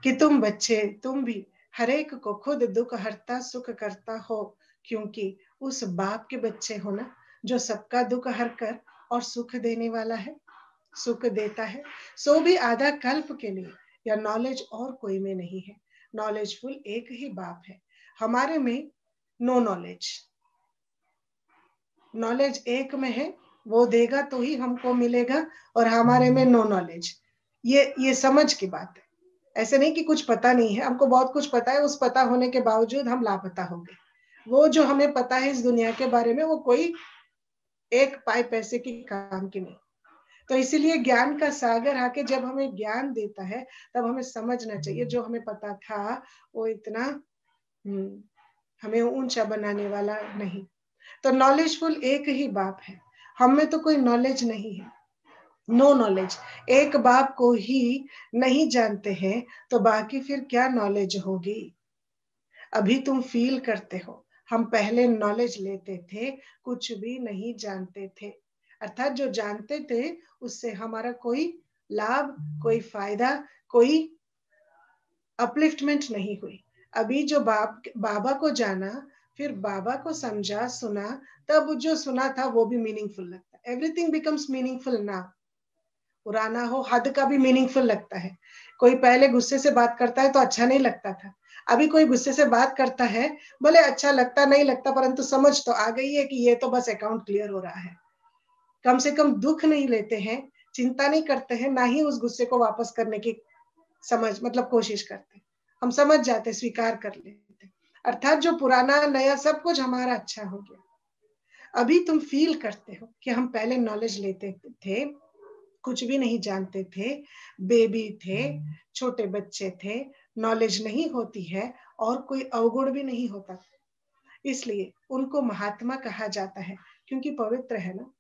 C: कि तुम बच्चे, तुम भी हर एक को खुद दुख हरता सुख करता हो, क्योंकि उस बाप के बच्चे हो ना जो सबका दुख हर कर और सुख देने वाला है, सुख देता है। सो भी आधा कल्प के लिए या नॉलेज और कोई में नहीं है। नॉलेजफुल एक ही बाप है, हमारे में नो नॉलेज। नॉलेज एक में है, वो देगा तो ही हमको मिलेगा, और हमारे में नो नॉलेज। ये समझ की बात है। ऐसे नहीं कि कुछ पता नहीं है, हमको बहुत कुछ पता है, उस पता होने के बावजूद हम लापता हो गए। वो जो हमें पता है इस दुनिया के बारे में, वो कोई एक पाई पैसे की काम की नहीं। तो इसीलिए ज्ञान का सागर आके जब हमें ज्ञान देता है, तब हमें समझना चाहिए जो हमें पता था वो इतना हमें ऊंचा बनाने वाला नहीं। तो नॉलेजफुल एक ही बाप है, हम में तो कोई नॉलेज नहीं है, नो नॉलेज। एक बाप को ही नहीं जानते हैं तो बाकी फिर क्या नॉलेज होगी। अभी तुम फील करते हो, हम पहले नॉलेज लेते थे, कुछ भी नहीं जानते थे। अर्थात जो जानते थे उससे हमारा कोई लाभ, कोई फायदा, कोई अपलिफ्टमेंट नहीं हुई। अभी जो बाबा को जाना, फिर बाबा को समझा सुना, तब जो सुना था वो भी मीनिंगफुल लगता है। Everything becomes meaningful now. पुराना हो हद का भी मीनिंगफुल लगता है। कोई पहले गुस्से से बात करता है तो अच्छा नहीं लगता था, अभी कोई गुस्से से बात करता है, भले अच्छा लगता नहीं लगता, परंतु समझ तो आ गई है कि ये तो बस अकाउंट क्लियर हो रहा है। कम से कम दुख नहीं लेते हैं, चिंता नहीं करते हैं, ना ही उस गुस्से को वापस करने की कोशिश करते हैं। हम समझ जाते, स्वीकार कर लेते। अर्थात जो पुराना नया सब कुछ हमारा अच्छा हो गया। अभी तुम फील करते हो कि हम पहले नॉलेज लेते थे, कुछ भी नहीं जानते थे, बेबी थे, छोटे बच्चे थे, नॉलेज नहीं होती है और कोई अवगुण भी नहीं होता। इसलिए उनको महात्मा कहा जाता है क्योंकि पवित्र है ना।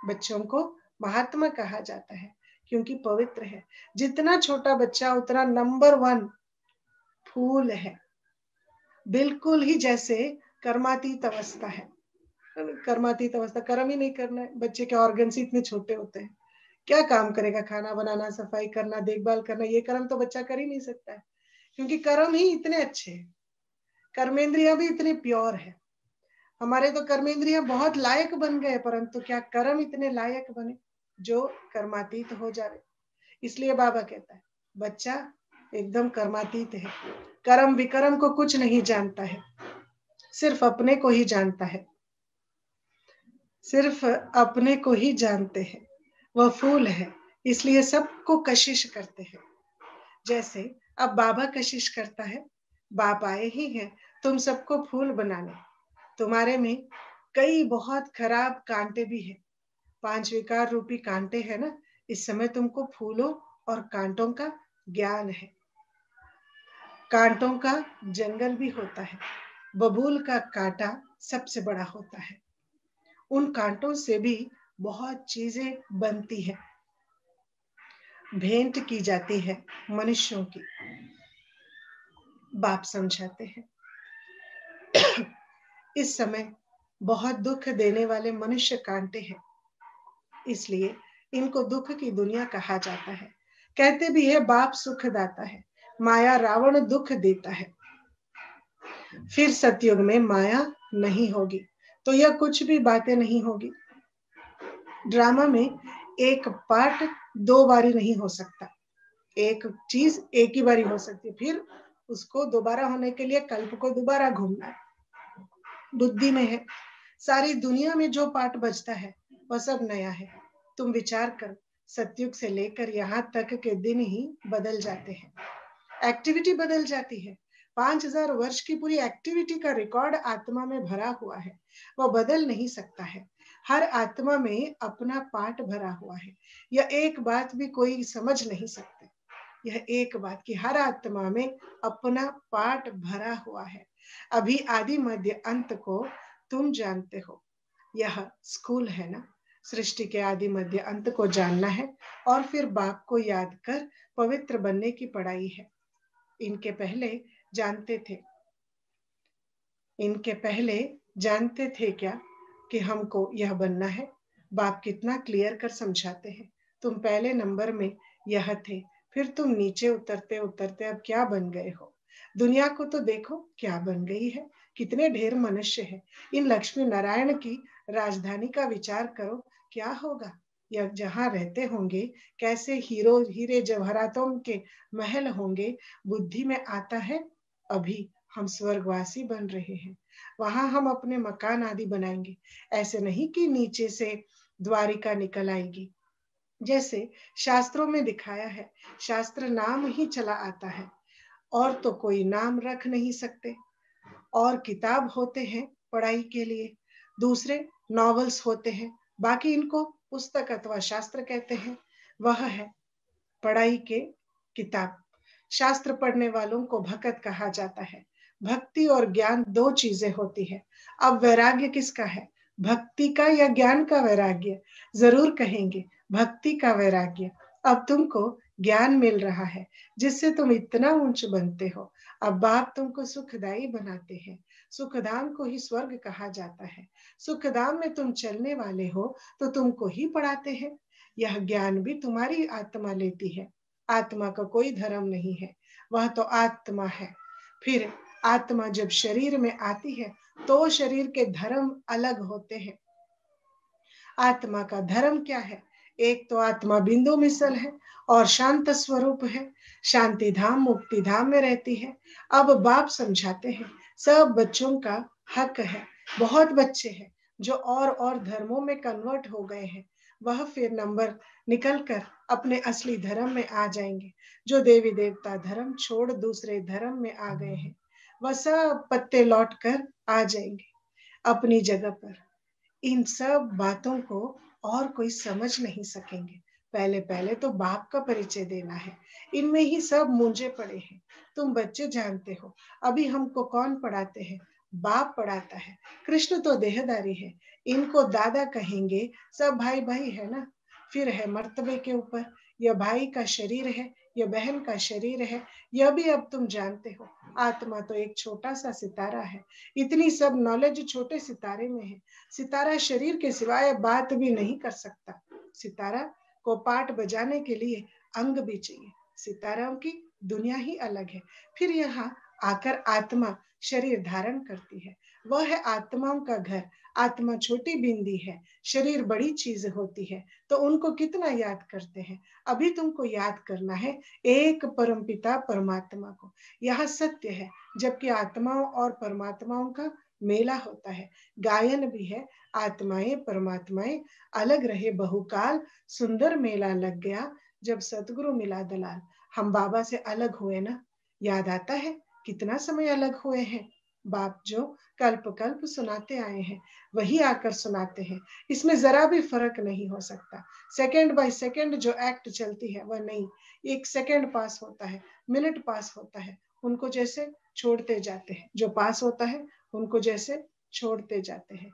C: बच्चों को महात्मा कहा जाता है क्योंकि पवित्र है। जितना छोटा बच्चा उतना नंबर 1 फूल है, बिल्कुल ही जैसे कर्मातीत अवस्था है। कर्मातीत अवस्था, कर्म ही नहीं करना है। बच्चे के ऑर्गन्स इतने छोटे होते हैं, क्या काम करेगा? खाना बनाना, सफाई करना, देखभाल करना, ये कर्म तो बच्चा कर ही नहीं सकता है, क्योंकि कर्म ही इतने अच्छे हैं। कर्मेंद्रियां भी इतने प्योर है। हमारे तो कर्मेंद्रियां बहुत लायक बन गए, परंतु क्या कर्म इतने लायक बने जो कर्मातीत हो जाए। इसलिए बाबा कहता है बच्चा एकदम कर्मातीत है, कर्म विकर्म को कुछ नहीं जानता है, सिर्फ अपने को ही जानता है, सिर्फ अपने को ही जानते हैं। वह फूल है, इसलिए सबको कशिश करते हैं। जैसे अब बाबा कशिश करता है, बाप आए ही हैं तुम सबको फूल बनाने। तुम्हारे में कई बहुत खराब कांटे भी हैं, 5 विकार रूपी कांटे हैं ना। इस समय तुमको फूलों और कांटों का ज्ञान है। कांटों का जंगल भी होता है, बबूल का कांटा सबसे बड़ा होता है। उन कांटों से भी बहुत चीजें बनती है, भेंट की जाती है मनुष्यों की। बाप समझाते हैं इस समय बहुत दुख देने वाले मनुष्य कांटे हैं, इसलिए इनको दुख की दुनिया कहा जाता है। कहते भी है बाप सुख दाता है, माया रावण दुख देता है। फिर सतयुग में माया नहीं होगी तो यह कुछ भी बातें नहीं होगी। ड्रामा में एक पार्ट 2 बारी नहीं हो सकता, एक चीज एक ही बारी हो सकती है, फिर उसको दोबारा होने के लिए कल्प को दोबारा घूमना है। बुद्धि में है, सारी दुनिया में जो पार्ट बचता है वह सब नया है। तुम विचार कर, सतयुग से लेकर यहाँ तक के दिन ही बदल जाते हैं, एक्टिविटी बदल जाती है। 5000 वर्ष की पूरी एक्टिविटी का रिकॉर्ड आत्मा में भरा हुआ है, वह बदल नहीं सकता है। हर आत्मा में अपना पार्ट भरा हुआ है। यह एक बात भी कोई समझ नहीं सकते, यह एक बात कि हर आत्मा में अपना पार्ट भरा हुआ है। अभी आदि मध्य अंत को तुम जानते हो, यह स्कूल है ना। सृष्टि के आदि मध्य अंत को जानना है और फिर बाप को याद कर पवित्र बनने की पढ़ाई है। इनके पहले जानते थे क्या कि हमको यह बनना है? बाप कितना क्लियर कर समझाते हैं। तुम पहले नंबर में यह थे, फिर तुम नीचे उतरते उतरते अब क्या बन गए हो? दुनिया को तो देखो क्या बन गई है, कितने ढेर मनुष्य है। इन लक्ष्मी नारायण की राजधानी का विचार करो, क्या होगा। यह जहाँ रहते होंगे कैसे हीरे जवाहरातों के महल होंगे। बुद्धि में आता है अभी हम स्वर्गवासी बन रहे हैं, वहां हम अपने मकान आदि बनाएंगे। ऐसे नहीं कि नीचे से द्वारिका निकल आएगी, जैसे शास्त्रों में दिखाया है। शास्त्र नाम ही चला आता है और तो कोई नाम रख नहीं सकते। और किताब होते हैं पढ़ाई के लिए, दूसरे नॉवेल्स होते हैं, बाकी इनको पुस्तक अथवा शास्त्र कहते हैं। वह है पढ़ाई के किताब। शास्त्र पढ़ने वालों को भगत कहा जाता है। भक्ति और ज्ञान दो चीजें होती है। अब वैराग्य किसका है, भक्ति का या ज्ञान का वैराग्य। जरूर कहेंगे भक्ति का वैराग्य। अब तुमको ज्ञान मिल रहा है जिससे तुम इतना ऊंच बनते हो। अब बाप तुमको सुखदाई बनाते हैं। सुखधाम को ही स्वर्ग कहा जाता है। सुखधाम में तुम चलने वाले हो तो तुमको ही पढ़ाते हैं। यह ज्ञान भी तुम्हारी आत्मा लेती है। आत्मा का कोई धर्म नहीं है, वह तो आत्मा है। फिर आत्मा जब शरीर में आती है तो शरीर के धर्म अलग होते हैं। आत्मा का धर्म क्या है, एक तो आत्मा बिंदु मिसल है और शांत स्वरूप है, शांति धाम मुक्ति धाम में रहती है। अब बाप समझाते हैं सब बच्चों का हक है। बहुत बच्चे हैं जो और धर्मों में कन्वर्ट हो गए हैं, वह फिर नंबर निकल कर अपने असली धर्म में आ जाएंगे। जो देवी देवता धर्म छोड़ दूसरे धर्म में आ गए हैं वह सब पत्ते लौट कर आ जाएंगे अपनी जगह पर। इन सब बातों को और कोई समझ नहीं सकेंगे। पहले पहले तो बाप का परिचय देना है। इनमें ही सब मूंझे पड़े हैं। तुम बच्चे जानते हो अभी हमको कौन पढ़ाते हैं, बाप पढ़ाता है। कृष्ण तो देहदारी है, इनको दादा कहेंगे। सब भाई भाई है ना। फिर है मर्तबे के ऊपर, यह भाई का शरीर है, यह बहन का शरीर है। यह भी अब तुम जानते हो। आत्मा तो एक छोटा सा सितारा है। इतनी सब नॉलेज छोटे सितारे में है। सितारा शरीर के सिवाय बात भी नहीं कर सकता। सितारा को पाठ बजाने के लिए अंग भी चाहिए। सितारों की दुनिया ही अलग है। फिर यहाँ आकर आत्मा शरीर धारण करती है, वह है आत्माओं का घर। आत्मा छोटी बिंदी है, शरीर बड़ी चीज होती है, तो उनको कितना याद करते हैं। अभी तुमको याद करना है एक परमपिता परमात्मा को। यह सत्य है, जबकि आत्माओं और परमात्माओं का मेला होता है। गायन भी है, आत्माएं परमात्माएं अलग रहे बहुकाल, सुंदर मेला लग गया जब सतगुरु मिला दलाल। हम बाबा से अलग हुए ना, याद आता है कितना समय अलग हुए हैं। बाप जो कल्प कल्प सुनाते आए हैं वही आकर सुनाते हैं। इसमें जरा भी फर्क नहीं हो सकता। सेकंड बाय सेकंड जो एक्ट चलती है वह नहीं। एक सेकंड पास होता है, मिनट पास होता है, उनको जैसे छोड़ते जाते हैं। जो पास होता है उनको जैसे छोड़ते जाते हैं।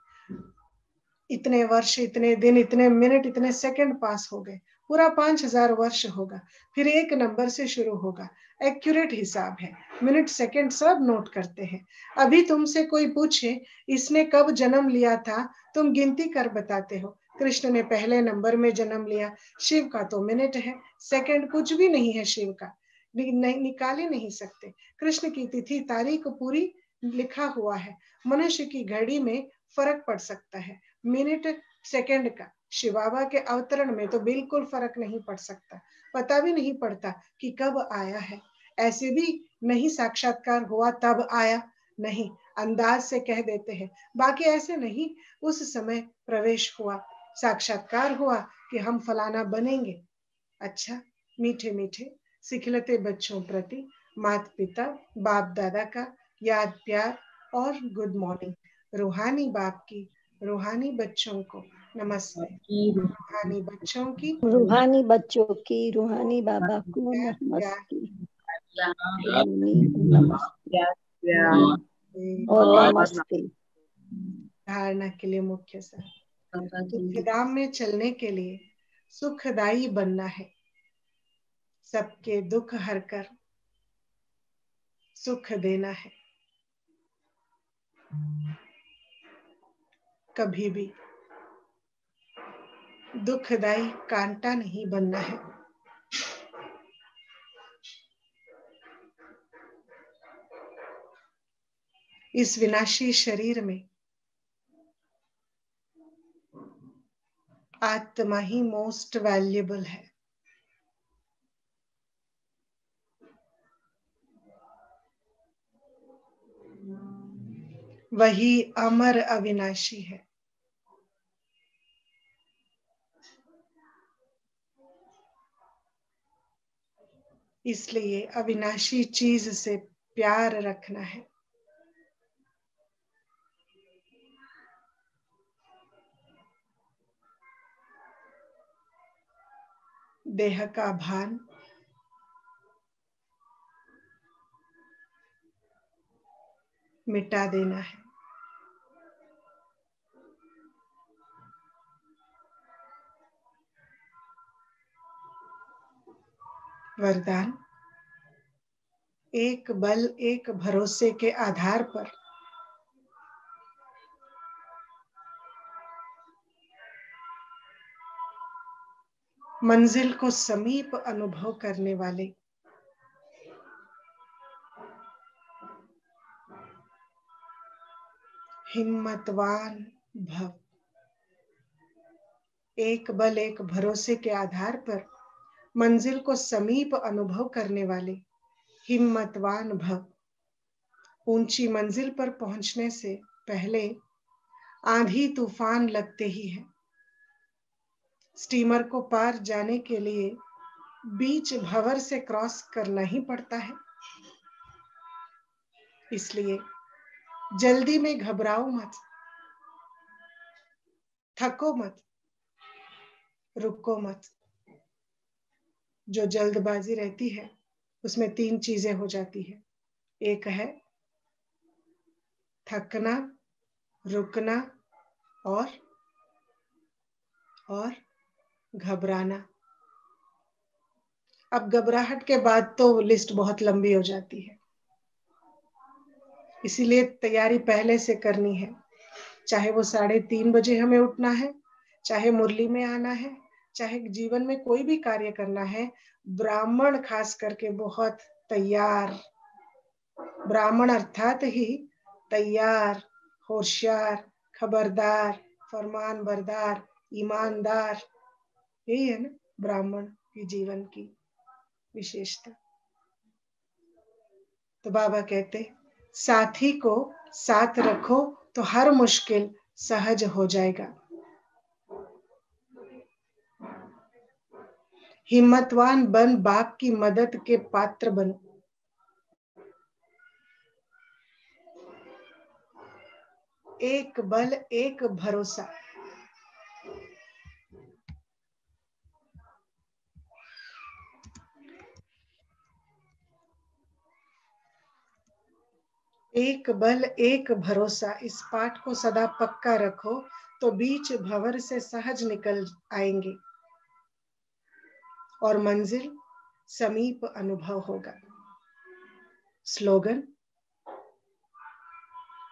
C: इतने वर्ष, इतने दिन, इतने मिनट, इतने सेकंड पास हो गए। पूरा 5000 वर्ष होगा, फिर एक नंबर से शुरू होगा। एक्यूरेट हिसाब है, मिनट सेकंड सब नोट करते हैं। अभी तुमसे कोई पूछे इसने कब जन्म लिया था, तुम गिनती कर बताते हो। कृष्ण ने पहले नंबर में जन्म लिया। शिव का तो मिनट है, सेकंड कुछ भी नहीं है। शिव का निकाल ही नहीं सकते। कृष्ण की तिथि तारीख पूरी लिखा हुआ है। मनुष्य की घड़ी में फर्क पड़ सकता है मिनट सेकंड का। शिव बाबा के अवतरण में तो बिल्कुल फर्क नहीं पड़ सकता। पता भी नहीं पड़ता कि कब आया है। ऐसे भी नहीं साक्षात्कार हुआ तब आया, नहीं, अंदाज से कह देते हैं। बाकी ऐसे नहीं, उस समय प्रवेश हुआ, साक्षात्कार हुआ कि हम फलाना बनेंगे। अच्छा, मीठे मीठे सिखलते बच्चों प्रति माता पिता बाप दादा का याद प्यार और गुड मॉर्निंग। रूहानी बाप की रूहानी बच्चों को नमस्ते। रूहानी बच्चों की
E: रूहानी बच्चों की रूहानी बाबा को
C: प्यार
E: नमस्ते।
C: प्यार
E: नमस्ते और नमस्ते।
C: धारणा के लिए मुख्य सार, सुखधाम में चलने के लिए सुखदाई बनना है। सबके दुख हरकर सुख देना है। कभी भी दुखदाई कांटा नहीं बनना है। इस विनाशी शरीर में आत्मा ही मोस्ट वैल्यूएबल है। वही अमर अविनाशी है। इसलिए अविनाशी चीज से प्यार रखना है। देह का भान मिटा देना है। वरदान, एक बल एक भरोसे के आधार पर मंजिल को समीप अनुभव करने वाले हिम्मतवान भव। एक बल एक भरोसे के आधार पर मंजिल को समीप अनुभव करने वाले हिम्मतवान भव। ऊंची मंजिल पर पहुंचने से पहले आंधी तूफान लगते ही है। स्टीमर को पार जाने के लिए बीच भंवर से क्रॉस करना ही पड़ता है। इसलिए जल्दी में घबराओ मत, थको मत, रुको मत। जो जल्दबाजी रहती है उसमें 3 चीजें हो जाती है। एक है थकना, रुकना और घबराना। अब घबराहट के बाद तो लिस्ट बहुत लंबी हो जाती है। इसीलिए तैयारी पहले से करनी है। चाहे वो 3:30 बजे हमें उठना है, चाहे मुरली में आना है, चाहे जीवन में कोई भी कार्य करना है। ब्राह्मण खास करके बहुत तैयार, ब्राह्मण अर्थात ही तैयार, होशियार, खबरदार, फरमान बरदार, ईमानदार। यही है ना ब्राह्मण की जीवन की विशेषता। तो बाबा कहते साथी को साथ रखो तो हर मुश्किल सहज हो जाएगा। हिम्मतवान बन बाप की मदद के पात्र बनो। एक बल एक भरोसा। एक बल एक भरोसा, इस पाठ को सदा पक्का रखो तो बीच भंवर से सहज निकल आएंगे और मंजिल समीप अनुभव होगा। स्लोगन,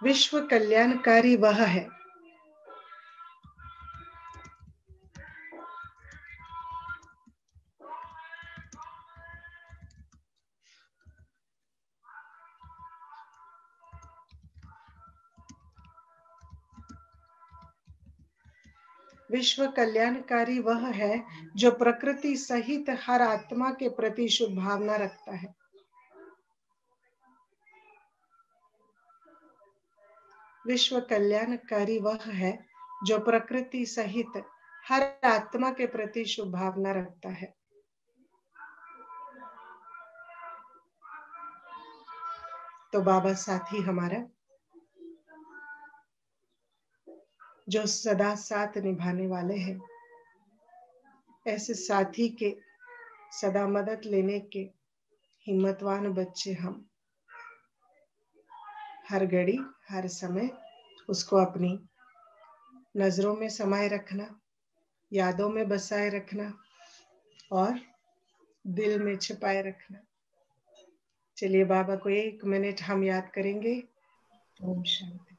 C: विश्व कल्याणकारी वह है विश्व कल्याणकारी वह है जो प्रकृति सहित हर आत्मा के प्रति शुभ भावना रखता है। विश्व कल्याणकारी वह है जो प्रकृति सहित हर आत्मा के प्रति शुभ भावना रखता है। तो बाबा साथी हमारा जो सदा साथ निभाने वाले हैं, ऐसे साथी के सदा मदद लेने के हिम्मतवान बच्चे हम। हर घड़ी हर समय उसको अपनी नजरों में समाये रखना, यादों में बसाए रखना और दिल में छिपाए रखना। चलिए बाबा को 1 मिनट हम याद करेंगे। ओम शांति।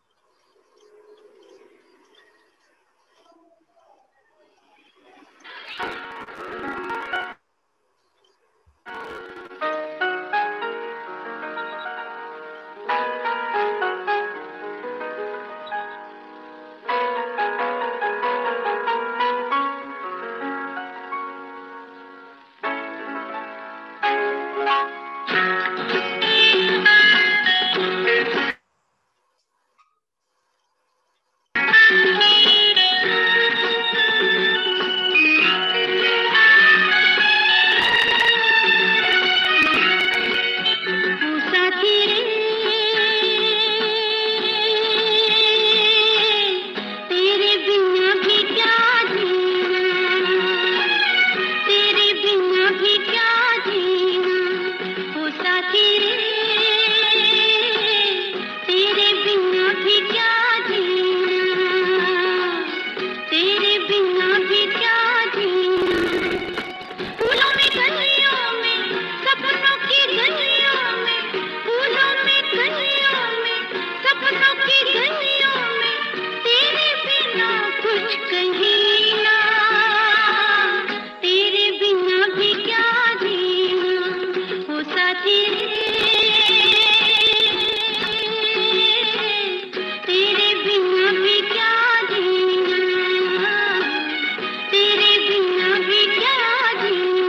H: कहीं ना, तेरे बिना भी क्या जीना हो साथी रे, तेरे बिना भी क्या जीना, तेरे बिना भी क्या जीना।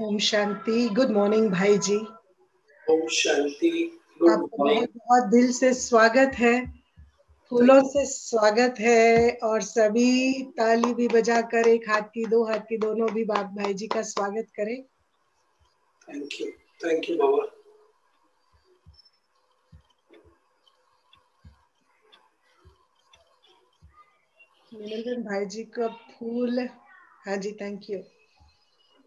C: ओम शांति। गुड मॉर्निंग भाई जी।
J: ओम शांति। गुड
C: आपको
J: मॉर्निंग।
C: बहुत बहुत दिल से स्वागत है, फूलों से स्वागत है, और सभी ताली भी बजाकर एक हाथ की, दो हाथ की, दोनों भी बाप भाई जी का स्वागत करें।
J: थैंक यू बाबा।
C: निरंजन भाई जी का फूल, हाँ जी थैंक यू।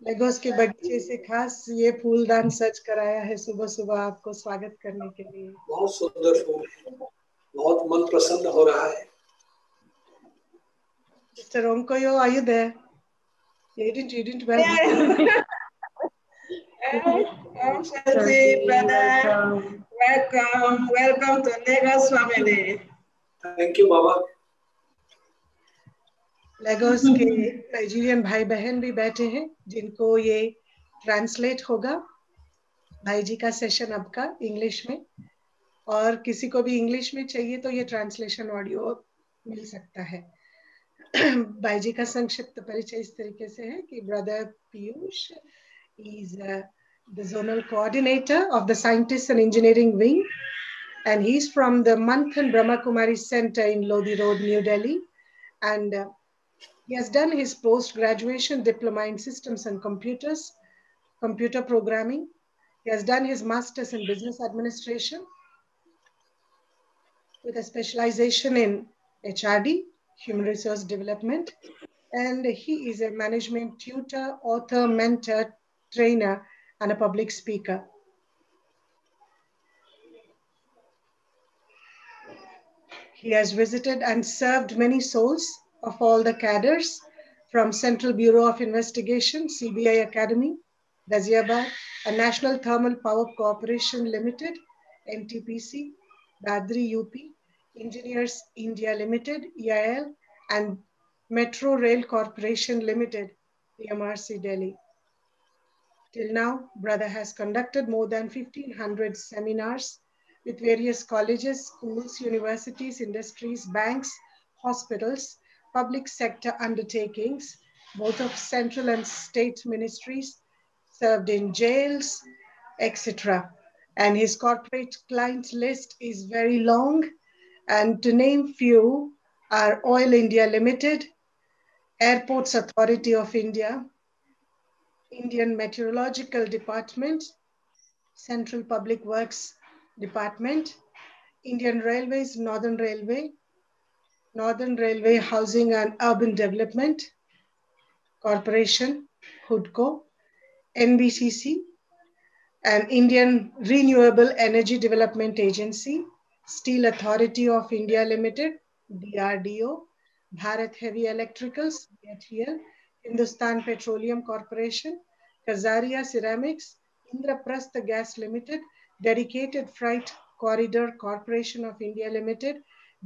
C: लेगोस के बगीचे से खास ये फूलदान सज कराया है सुबह सुबह आपको स्वागत करने के लिए।
J: बहुत सुंदर फूल है, बहुत मन प्रसन्न हो रहा है।
C: Mr. Ronkoyo, are you there? You didn't welcome.
K: Om Shanti, brother. Welcome to Lagos family.
J: Thank you बाबा।
C: लेगोस के नाइजीरियन भाई बहन भी बैठे हैं जिनको ये ट्रांसलेट होगा। भाई जी का सेशन आपका इंग्लिश में, और किसी को भी इंग्लिश में चाहिए तो ये ट्रांसलेशन ऑडियो मिल सकता है। भाई जी का संक्षिप्त परिचय इस तरीके से है कि brother Piyush is the zonal coordinator of the Scientists and Engineering Wing, and he's from the Manthan Brahma Kumari Center in Lodi Road, New Delhi, and he has done his post-graduation diploma in systems and computers, computer programming. He has done his master's in business administration with a specialization in HRD, human resource development, and he is a management tutor, author, mentor, trainer, and a public speaker. He has visited and served many souls of all the cadres from Central Bureau of Investigation, CBI Academy, Ghaziabad, and National Thermal Power Corporation Limited, NTPC, Dadri UP, Engineers India Limited, EIL, and Metro Rail Corporation Limited, PMRC Delhi. Till now, brother has conducted more than 1,500 seminars with various colleges, schools, universities, industries, banks, hospitals, public sector undertakings, both of central and state ministries, served in jails, etc. And his corporate client list is very long, and to name few are Oil India Limited, Airports Authority of India, Indian Meteorological Department, Central Public Works Department, Indian Railways, Northern Railway Housing and Urban Development Corporation, HUDCO, NBCC, and Indian Renewable Energy Development Agency, Steel Authority of India Limited, DRDO, Bharat Heavy Electricals, BHEL, Hindustan Petroleum Corporation, Kazaria Ceramics, Indraprastha Gas Limited, Dedicated Freight Corridor Corporation of India Limited,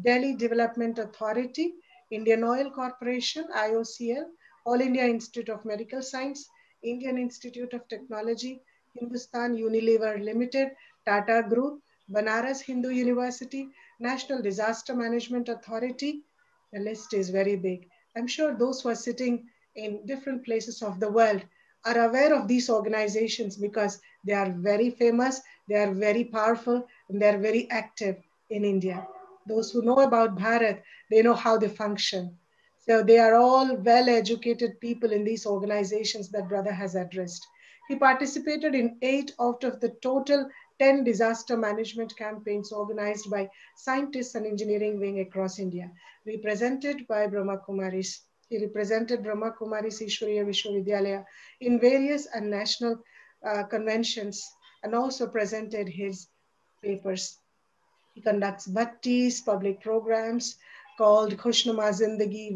C: Delhi Development Authority, Indian Oil Corporation, IOCL, All India Institute of Medical Science, Indian Institute of Technology, Hindustan Unilever Limited, Tata Group, Banaras Hindu University, National Disaster Management Authority. The list is very big. I'm sure those who are sitting in different places of the world are aware of these organizations because they are very famous, they are very powerful, and they are very active in India. Those who know about Bharat, they know how they function. So they are all well-educated people in these organizations that brother has addressed. He participated in 8 out of the total 10 disaster management campaigns organized by scientists and engineering wing across India, represented by Brahma Kumaris. He represented Brahma Kumaris Ishwariya Vishwavidyalaya in various and national conventions and also presented his papers. He conducts bhattis, public programs called Khushnuma Zindagi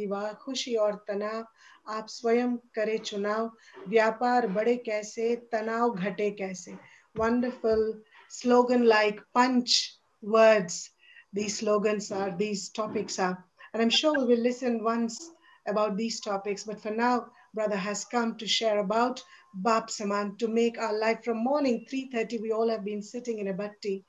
C: Wa, Khushi aur Tanav, Aap Swayam Kare Chunav, Vyapar Bade Kaise, Tanav Ghate Kaise. Wonderful slogan like punch words. These slogans are, these topics are. And I'm sure we will listen once about these topics. But for now, brother has come to share about Bap Saman, to make our life from morning 3:30. We all have been sitting in a bhatti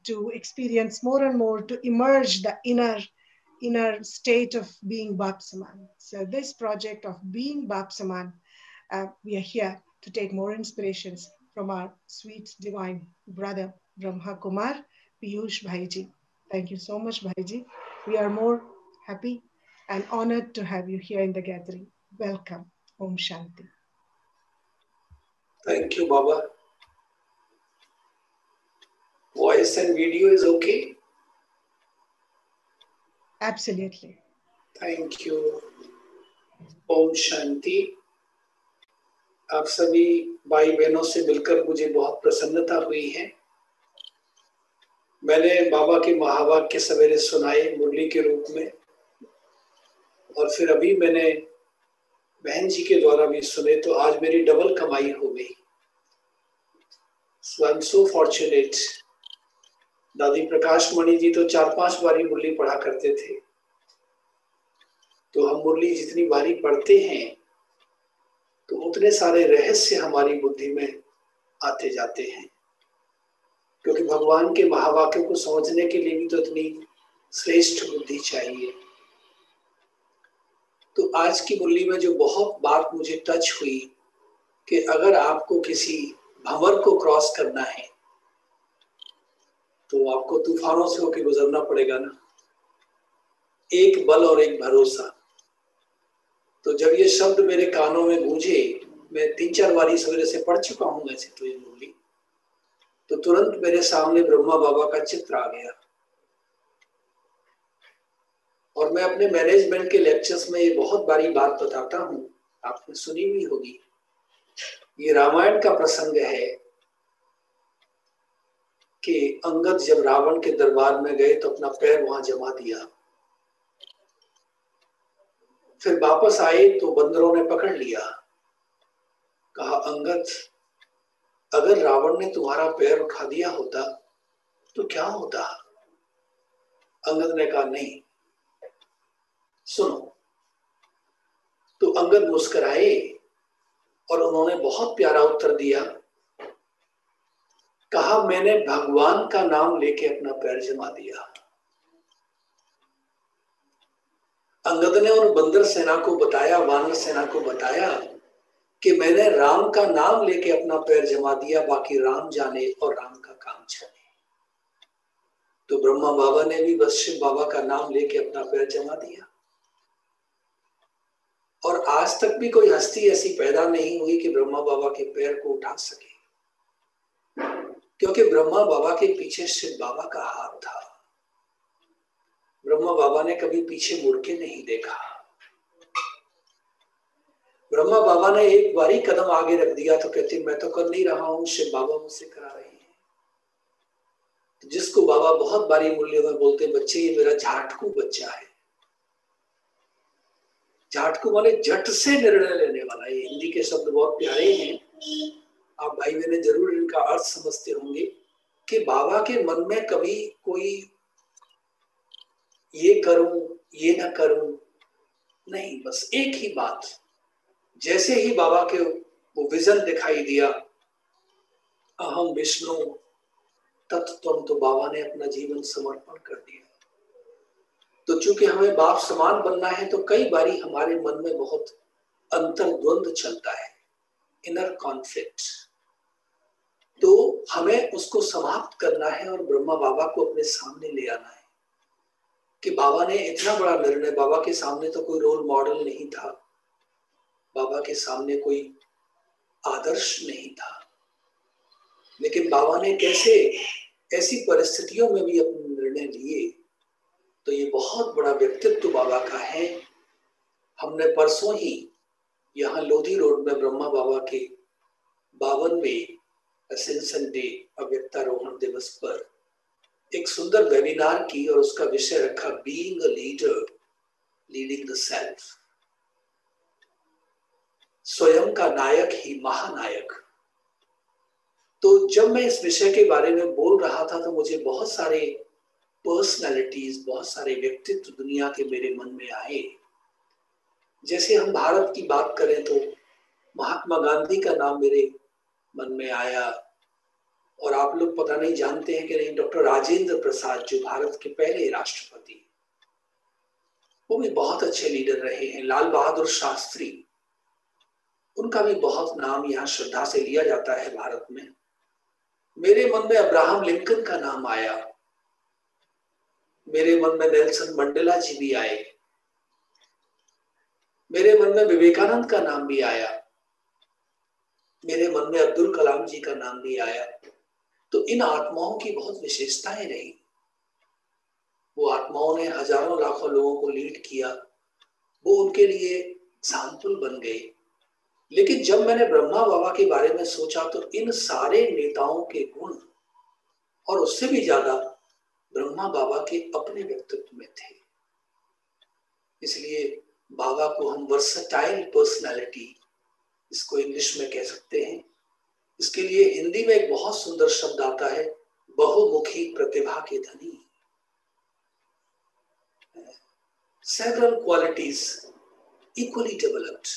C: to experience more and more, to emerge the inner state of being Bap Saman. So this project of being Bap Saman, we are here to take more inspirations from our sweet divine brother Brahma Kumar Piyush Bhaiji. Thank you so much, Bhaiji. We are more happy and honored to have you here in the gathering. Welcome. Om Shanti.
J: Thank you, Baba. Voice and video is okay?
C: Absolutely.
J: Thank you. Om Shanti. आप सभी भाई बहनों से मिलकर मुझे बहुत प्रसन्नता हुई है। मैंने बाबा के महावाक्य सवेरे सुनाए मुरली के रूप में, और फिर अभी मैंने बहन जी के द्वारा भी सुने, तो आज मेरी डबल कमाई हो गई। So I'm so fortunate. दादी प्रकाश मणि जी तो 4-5 बारी मुरली पढ़ा करते थे, तो हम मुरली जितनी बारी पढ़ते हैं तो उतने सारे रहस्य हमारी बुद्धि में आते जाते हैं, क्योंकि भगवान के महावाक्यों को समझने के लिए भी तो इतनी श्रेष्ठ बुद्धि चाहिए। तो आज की मुरली में जो बहुत बात मुझे टच हुई कि अगर आपको किसी भंवर को क्रॉस करना है तो आपको तूफानों से होकर गुजरना पड़ेगा ना, एक बल और एक भरोसा। तो जब ये शब्द मेरे कानों में गूंजे, मैं 3-4 बारी सवेरे से पढ़ चुका हूं ऐसे तो ये मुरली, तो तुरंत मेरे सामने ब्रह्मा बाबा का चित्र आ गया। और मैं अपने मैनेजमेंट के लेक्चर्स में ये बहुत बारी बात बताता हूं, आपने सुनी भी होगी। ये रामायण का प्रसंग है कि अंगद जब रावण के दरबार में गए तो अपना पैर वहां जमा दिया, फिर वापस आए तो बंदरों ने पकड़ लिया। कहा, अंगद अगर रावण ने तुम्हारा पैर उठा दिया होता तो क्या होता? अंगद ने कहा, नहीं, सुनो। तो अंगद मुस्कुराए और उन्होंने बहुत प्यारा उत्तर दिया। कहा, मैंने भगवान का नाम लेके अपना पैर जमा दिया। अंगद ने उन बंदर सेना को बताया, वानर सेना को बताया कि मैंने राम का नाम लेके अपना पैर जमा दिया, बाकी राम जाने और राम का काम जाने। तो ब्रह्मा बाबा ने भी बस शिव बाबा का नाम लेके अपना पैर जमा दिया। और आज तक भी कोई हस्ती ऐसी पैदा नहीं हुई कि ब्रह्मा बाबा के पैर को उठा सके, क्योंकि ब्रह्मा बाबा के पीछे शिव बाबा का हाथ था। ब्रह्मा बाबा ने कभी पीछे मुड़ के नहीं देखा। ब्रह्मा बाबा ने एक बारी कदम आगे रख दिया तो कहते, मैं तो कर नहीं रहा हूं, शिव बाबा मुझसे करा रहे हैं। तो जिसको बाबा बहुत बारी मुरली में बोलते, बच्चे ये मेरा झाटकू बच्चा है। झाटकू माने झट से निर्णय लेने वाला। ये हिंदी के शब्द बहुत प्यारे हैं, आप भाई बहने जरूर इनका अर्थ समझते होंगे कि बाबा के मन में कभी कोई ये करूं ये ना करूं नहीं, बस एक ही बात। जैसे ही बाबा के वो विजन दिखाई दिया, अहम विष्णु तत्त्वम, तो बाबा ने अपना जीवन समर्पण कर दिया। तो चूंकि हमें बाप समान बनना है तो कई बारी हमारे मन में बहुत अंतर्द्वंद चलता है, इनर कॉन्फ्लिक्ट। तो हमें उसको समाप्त करना है और ब्रह्मा बाबा को अपने सामने ले आना है कि बाबा ने इतना बड़ा निर्णय। बाबा के सामने तो कोई रोल मॉडल नहीं था, बाबा के सामने कोई आदर्श नहीं था, लेकिन बाबा ने कैसे ऐसी परिस्थितियों में भी अपने निर्णय लिए। तो ये बहुत बड़ा व्यक्तित्व बाबा का है। हमने परसों ही यहाँ लोधी रोड में ब्रह्मा बाबा के 52वें असेंशन डे, अव्यक्तारोहण दिवस पर एक सुंदर वेबिनार की और उसका विषय रखा being a leader, leading the self. स्वयं का नायक ही महानायक। तो जब मैं इस विषय के बारे में बोल रहा था तो मुझे बहुत सारे पर्सनैलिटीज, बहुत सारे व्यक्तित्व दुनिया के मेरे मन में आए। जैसे हम भारत की बात करें तो महात्मा गांधी का नाम मेरे मन में आया, और आप लोग पता नहीं जानते हैं कि नहीं, डॉक्टर राजेंद्र प्रसाद जो भारत के पहले राष्ट्रपति, वो भी बहुत अच्छे लीडर रहे हैं। लाल बहादुर शास्त्री, उनका भी बहुत नाम यहाँ श्रद्धा से लिया जाता है भारत में। मेरे मन में अब्राहम लिंकन का नाम आया, मेरे मन में नेल्सन मंडेला जी भी आए, मेरे मन में विवेकानंद का नाम भी आया, मेरे मन में अब्दुल कलाम जी का नाम भी आया। तो इन आत्माओं की बहुत विशेषताएं रही। वो आत्माओं ने हजारों लाखों लोगों को लीड किया, वो उनके लिए एग्जाम्पल बन गए। लेकिन जब मैंने ब्रह्मा बाबा के बारे में सोचा तो इन सारे नेताओं के गुण और उससे भी ज्यादा ब्रह्मा बाबा के अपने व्यक्तित्व में थे। इसलिए बाबा को हम वर्सेटाइल पर्सनालिटी, इसको इंग्लिश में कह सकते हैं। इसके लिए हिंदी में एक बहुत सुंदर शब्द आता है, बहुमुखी प्रतिभा के धनी। सेवरल क्वालिटीज इक्वली डेवलप्ड,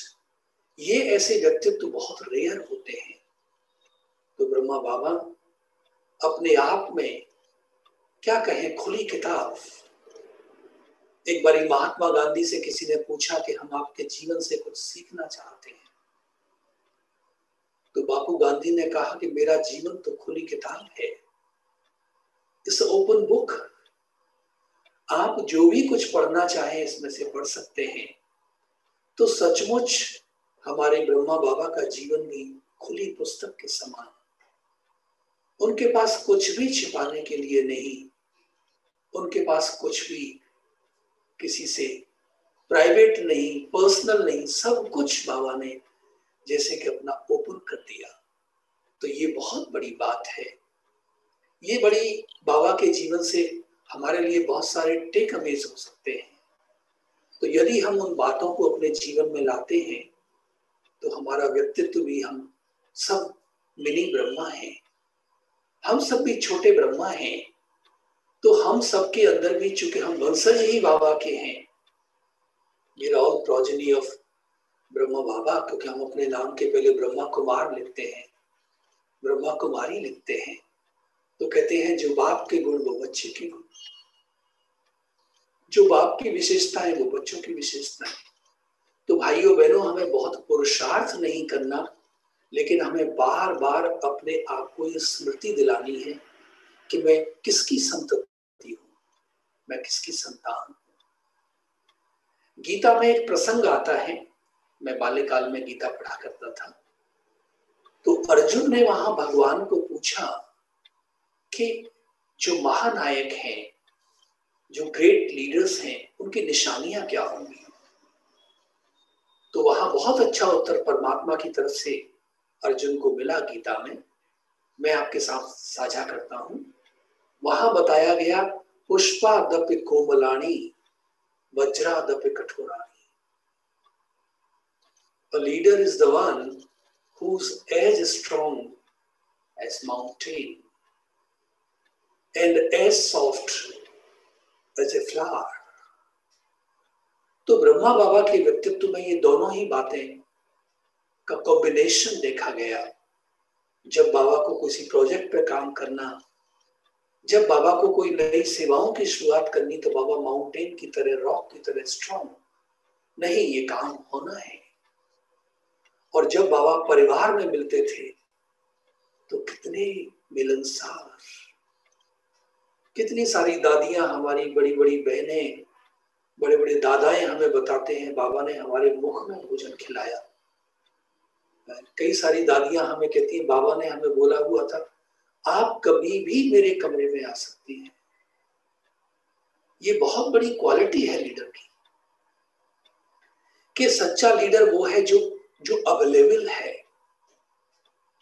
J: ये ऐसे व्यक्तित्व बहुत रेयर होते हैं। तो ब्रह्मा बाबा अपने आप में क्या कहें, खुली किताब। एक बारी महात्मा गांधी से किसी ने पूछा कि हम आपके जीवन से कुछ सीखना चाहते हैं, तो बापू गांधी ने कहा कि मेरा जीवन तो खुली किताब है, इट्स ओपन बुक। आप जो भी कुछ पढ़ना चाहें इसमें से पढ़ सकते हैं। तो सचमुच हमारे ब्रह्मा बाबा का जीवन भी खुली पुस्तक के समान। उनके पास कुछ भी छिपाने के लिए नहीं, उनके पास कुछ भी किसी से प्राइवेट नहीं, पर्सनल नहीं, सब कुछ बाबा ने जैसे कि अपना ओपन कर दिया। तो ये बहुत बड़ी बात है। ये बड़ी बाबा के जीवन से हमारे लिए बहुत सारे टेक अवेज हो सकते हैं। तो यदि हम उन बातों को अपने जीवन में लाते हैं तो हमारा व्यक्तित्व भी, हम सब मिनी ब्रह्मा हैं, हम सब भी छोटे ब्रह्मा हैं। तो हम सबके अंदर भी, चूंकि हम वंशज ही बाबा के हैं, we are all progeny of Brahma Baba, क्योंकि हम अपने नाम के पहले ब्रह्मा कुमार लिखते हैं, ब्रह्मा कुमारी लिखते हैं। तो कहते हैं जो बाप के गुण वो बच्चे के गुण, जो बाप की विशेषता है वो बच्चों की विशेषता है। तो भाइयों बहनों, हमें बहुत पुरुषार्थ नहीं करना, लेकिन हमें बार बार अपने आप को ये स्मृति दिलानी है कि मैं किसकी संतति हूं, मैं किसकी संतान हूं। गीता में एक प्रसंग आता है, मैं बाल्यकाल में गीता पढ़ा करता था। तो अर्जुन ने वहां भगवान को पूछा कि जो महानायक हैं, जो ग्रेट लीडर्स हैं, उनकी निशानियां क्या होंगी। तो वहां बहुत अच्छा उत्तर परमात्मा की तरफ से अर्जुन को मिला गीता में, मैं आपके साथ साझा करता हूं। वहां बताया गया, पुष्पादपि कोमलानी वज्रादपि कठोरानी। A leader is the one who's as strong as mountain and as soft as a flower. तो ब्रह्मा बाबा के व्यक्तित्व में ये दोनों ही बातें का कॉम्बिनेशन देखा गया। जब बाबा को किसी प्रोजेक्ट पे काम करना, जब बाबा को कोई नई सेवाओं की शुरुआत करनी, तो बाबा माउंटेन की तरह, रॉक की तरह स्ट्रॉन्ग, नहीं ये काम होना है। और जब बाबा परिवार में मिलते थे तो कितने मिलनसार, कितनी सारी दादियां, हमारी बड़ी बड़ी बहनें, बड़े बड़े दादाएं हमें बताते हैं, बाबा ने हमारे मुख में भोजन खिलाया। कई सारी दादियां हमें कहती हैं, बाबा ने हमें बोला हुआ था आप कभी भी मेरे कमरे में आ सकती हैं। ये बहुत बड़ी क्वालिटी है लीडर की, कि सच्चा लीडर वो है जो अवेलेबल है,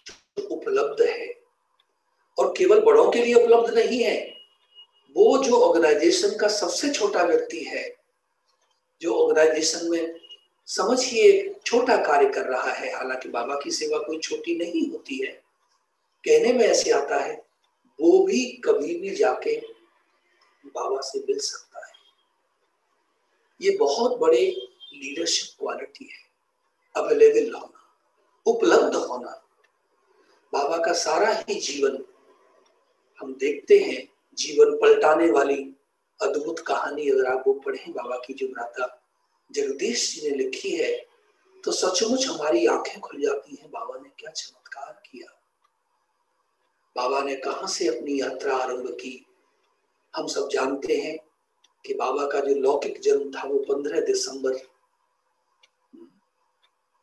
J: जो उपलब्ध है, केवल बड़ों के लिए उपलब्ध नहीं है। वो जो ऑर्गेनाइजेशन का सबसे छोटा व्यक्ति है, जो ऑर्गेनाइजेशन में समझिए एक छोटा कार्य कर रहा है, हालांकि बाबा की सेवा कोई छोटी नहीं होती है, कहने में ऐसे आता है, वो भी कभी भी जाके बाबा से मिल सकता है। ये बहुत बड़े लीडरशिप क्वालिटी है, अवेलेबल होना, उपलब्ध होना। बाबा का सारा ही जीवन हम देखते हैं, जीवन पलटाने वाली अद्भुत कहानी अगर आप वो पढ़ें, बाबा की जो भ्राता जगदीश जी ने लिखी है, तो सचमुच हमारी आंखें खुल जाती हैं। बाबा ने क्या चमत्कार किया, बाबा ने कहां से अपनी यात्रा आरंभ की। हम सब जानते हैं कि बाबा का जो लौकिक जन्म था वो 15 दिसंबर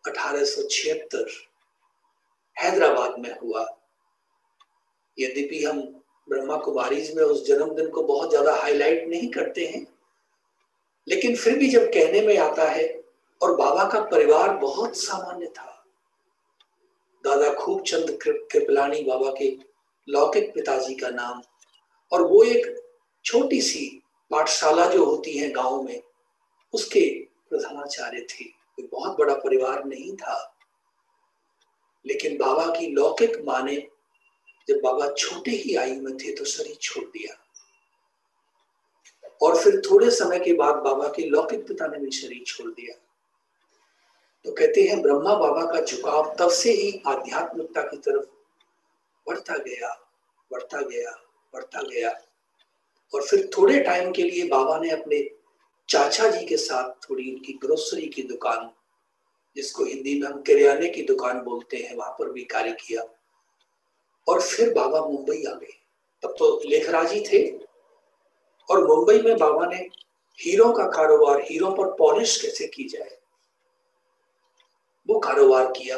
J: 1876 हैदराबाद में हुआ। यद्यपि हम ब्रह्मा कुमारीज में उस जन्मदिन को बहुत ज्यादा हाईलाइट नहीं करते हैं, लेकिन फिर भी जब कहने में आता है, और बाबा का परिवार बहुत सामान्य था। दादा खूबचंद कृपलानी बाबा के लौकिक पिताजी का नाम, और वो एक छोटी सी पाठशाला जो होती है गांव में, उसके प्रधानाचार्य थे। कोई बहुत बड़ा परिवार नहीं था, लेकिन बाबा की लौकिक मां ने जब बाबा छोटे ही आयु में थे तो शरीर छोड़ दिया, और फिर थोड़े समय के बाद बाबा के लौकिक पिता ने भी शरीर छोड़ दिया। तो कहते हैं ब्रह्मा बाबा का झुकाव तब से ही आध्यात्मिकता की तरफ बढ़ता गया, बढ़ता गया, बढ़ता गया। और फिर थोड़े टाइम के लिए बाबा ने अपने चाचा जी के साथ थोड़ी उनकी ग्रोसरी की दुकान, जिसको हिंदी में हम किराने की दुकान बोलते हैं, वहां पर भी कार्य किया। और फिर बाबा मुंबई आ गए, तब तो लेखराजी थे, और मुंबई में बाबा ने हीरों का कारोबार, हीरों पर पॉलिश कैसे की जाए, वो कारोबार किया।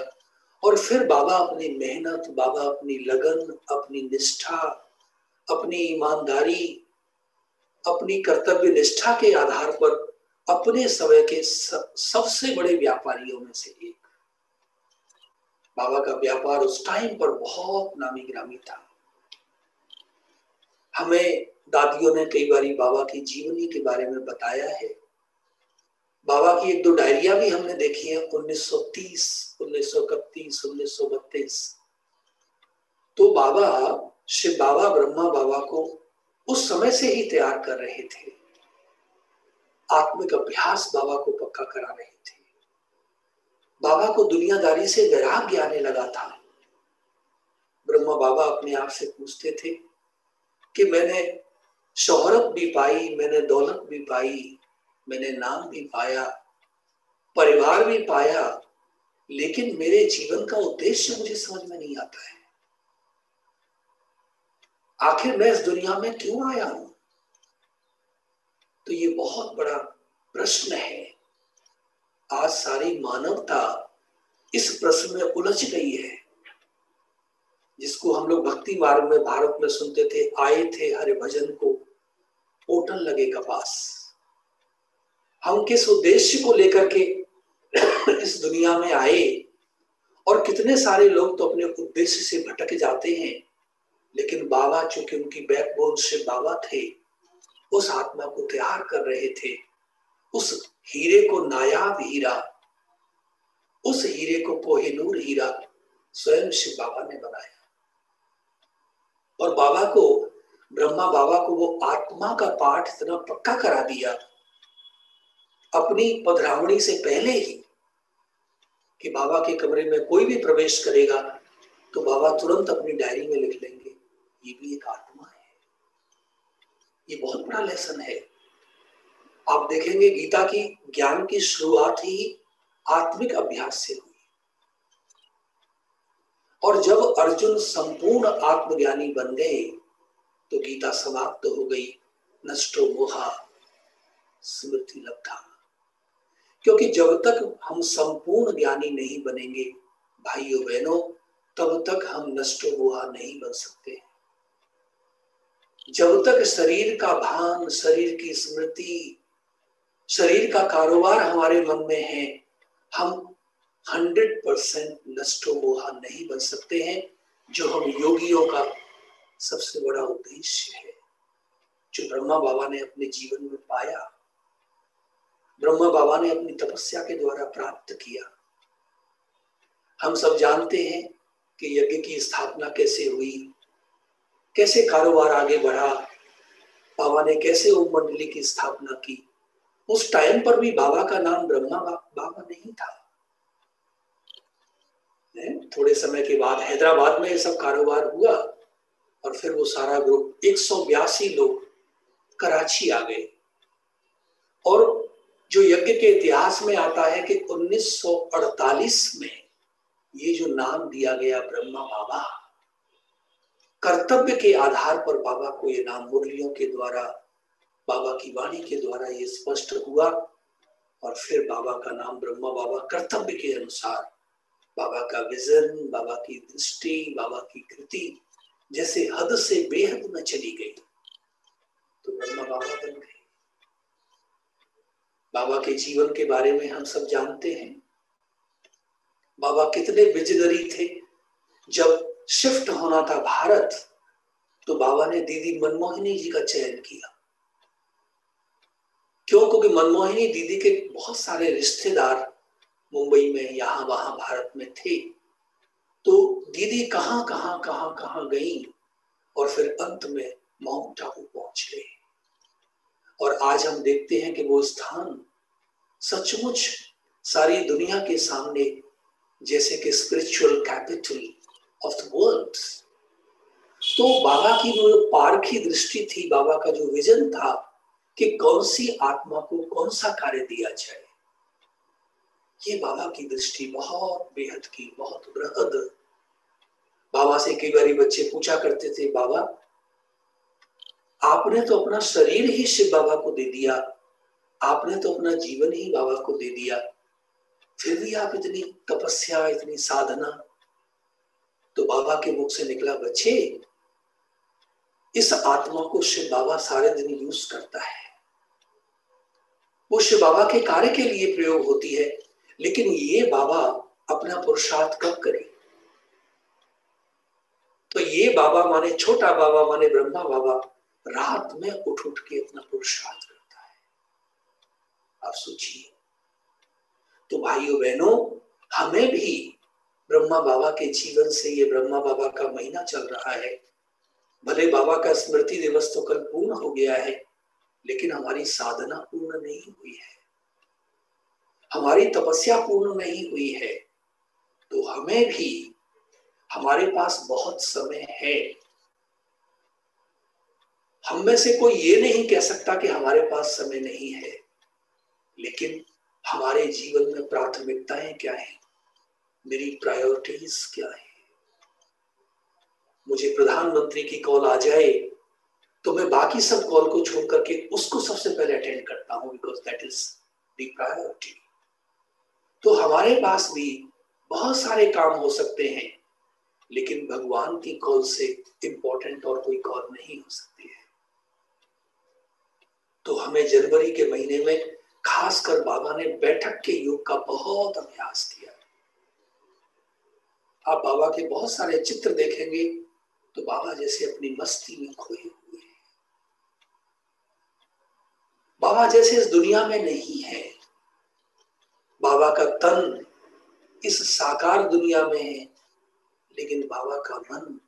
J: और फिर बाबा अपनी मेहनत, बाबा अपनी लगन, अपनी निष्ठा, अपनी ईमानदारी, अपनी कर्तव्य निष्ठा के आधार पर अपने समय के सबसे बड़े व्यापारियों में से एक। बाबा का व्यापार उस टाइम पर बहुत नामी गिरामी था। हमें दादियों ने कई बारी बाबा की जीवनी के बारे में बताया है। बाबा की एक दो डायरिया भी हमने देखी है, 1930, 1931, 1932। तो बाबा, शिव बाबा ब्रह्मा बाबा को उस समय से ही तैयार कर रहे थे, आत्मिक अभ्यास बाबा को पक्का करा रहे थे। बाबा को दुनियादारी से वैराग्य आने लगा था। ब्रह्मा बाबा अपने आप से पूछते थे कि मैंने शोहरत भी पाई, मैंने दौलत भी पाई, मैंने नाम भी पाया, परिवार भी पाया, लेकिन मेरे जीवन का उद्देश्य मुझे समझ में नहीं आता है। आखिर मैं इस दुनिया में क्यों आया हूं? तो ये बहुत बड़ा प्रश्न है। आज सारी मानवता इस प्रश्न में उलझ गई है, जिसको हम लोग भक्ति मार्ग में भारत में सुनते थे, आए थे हरि भजन को ओटन लगे कपास। हम किस उद्देश्य को लेकर के इस दुनिया में आए, और कितने सारे लोग तो अपने उद्देश्य से भटक जाते हैं। लेकिन बाबा, चूंकि उनकी बैकबोन से बाबा थे, उस आत्मा को तैयार कर रहे थे। उस हीरे को नायाब हीरा, उस हीरे को कोहिनूर हीरा स्वयं शिव बाबा ने बनाया। और बाबा को, ब्रह्मा बाबा को वो आत्मा का पाठ इतना पक्का करा दिया अपनी पधरावणी से पहले ही, कि बाबा के कमरे में कोई भी प्रवेश करेगा तो बाबा तुरंत अपनी डायरी में लिख लेंगे, ये भी एक आत्मा है। ये बहुत बड़ा लेसन है। आप देखेंगे गीता की ज्ञान की शुरुआत ही आत्मिक अभ्यास से हुई, और जब अर्जुन संपूर्ण आत्मज्ञानी बन गए तो गीता समाप्त हो गई। नष्टो मोहा स्मृति लब्धा। क्योंकि जब तक हम संपूर्ण ज्ञानी नहीं बनेंगे भाइयों बहनों, तब तक हम नष्टो मोहा नहीं बन सकते। जब तक शरीर का भान, शरीर की स्मृति, शरीर का कारोबार हमारे मन में है, हम 100% नष्टो मोहा नहीं बन सकते हैं, जो हम योगियों का सबसे बड़ा उद्देश्य है जो ब्रह्मा बाबा ने अपने जीवन में पाया, ब्रह्मा बाबा ने अपनी तपस्या के द्वारा प्राप्त किया। हम सब जानते हैं कि यज्ञ की स्थापना कैसे हुई, कैसे कारोबार आगे बढ़ा, बाबा ने कैसे ओम मंडली की स्थापना की। उस टाइम पर भी बाबा का नाम ब्रह्मा बाबा नहीं था। थोड़े समय के बाद हैदराबाद में ये सब कारोबार हुआ और फिर वो सारा ग्रुप 182 लोग कराची आ गए। और जो यज्ञ के इतिहास में आता है कि 1948 में ये जो नाम दिया गया ब्रह्मा बाबा, कर्तव्य के आधार पर बाबा को ये नाम मुरलियों के द्वारा, बाबा की वाणी के द्वारा ये स्पष्ट हुआ और फिर बाबा का नाम ब्रह्मा बाबा कर्तव्य के अनुसार, बाबा का विजन, बाबा की दृष्टि, बाबा की कृति जैसे हद से बेहद में चली गई तो ब्रह्मा बाबा बन गए। बाबा के जीवन के बारे में हम सब जानते हैं। बाबा कितने विजनरी थे। जब शिफ्ट होना था भारत तो बाबा ने दीदी मनमोहिनी जी का चयन किया। क्यों? क्योंकि मनमोहिनी दीदी के बहुत सारे रिश्तेदार मुंबई में, यहां वहां भारत में थे। तो दीदी कहां कहां कहां कहां गई और फिर अंत में माउंट आबू पहुंच गए। और आज हम देखते हैं कि वो स्थान सचमुच सारी दुनिया के सामने जैसे कि spiritual capital of the world. तो बाबा की जो पारखी दृष्टि थी, बाबा का जो विजन था कि कौन सी आत्मा को कौन सा कार्य दिया जाए, ये बाबा की दृष्टि बहुत बेहद की, बहुत बृहद। बाबा से कई बार बच्चे पूछा करते थे, बाबा आपने तो अपना शरीर ही शिव बाबा को दे दिया, आपने तो अपना जीवन ही बाबा को दे दिया, फिर भी आप इतनी तपस्या, इतनी साधना। तो बाबा के मुख से निकला, बच्चे इस आत्मा को शिव बाबा सारे दिन यूज करता है, वो शिव बाबा के कार्य के लिए प्रयोग होती है, लेकिन ये बाबा अपना पुरुषार्थ कब करे? तो ये बाबा माने छोटा बाबा माने ब्रह्मा बाबा रात में उठ उठ के अपना पुरुषार्थ करता है। आप सोचिए। तो भाइयों बहनों, हमें भी ब्रह्मा बाबा के जीवन से, ये ब्रह्मा बाबा का महीना चल रहा है, भले बाबा का स्मृति दिवस तो कल पूर्ण हो गया है, लेकिन हमारी साधना पूर्ण नहीं हुई है, हमारी तपस्या पूर्ण नहीं हुई है। तो हमें भी, हमारे पास बहुत समय है। हम में से कोई ये नहीं कह सकता कि हमारे पास समय नहीं है, लेकिन हमारे जीवन में प्राथमिकताएं क्या है, मेरी प्रायोरिटीज क्या है। मुझे प्रधानमंत्री की कॉल आ जाए तो मैं बाकी सब कॉल को छोड़ करके उसको सबसे पहले अटेंड करता हूं, because that is the priority. तो हमारे पास भी बहुत सारे काम हो सकते हैं, लेकिन भगवान की कॉल से इंपॉर्टेंट और कोई कॉल नहीं हो सकती है। तो हमें जनवरी के महीने में खासकर बाबा ने बैठक के योग का बहुत अभ्यास किया। आप बाबा के बहुत सारे चित्र देखेंगे तो बाबा जैसे अपनी मस्ती में खोए हुए हैं। बाबा जैसे इस दुनिया में नहीं है। बाबा का तन इस साकार दुनिया में है, लेकिन बाबा का मन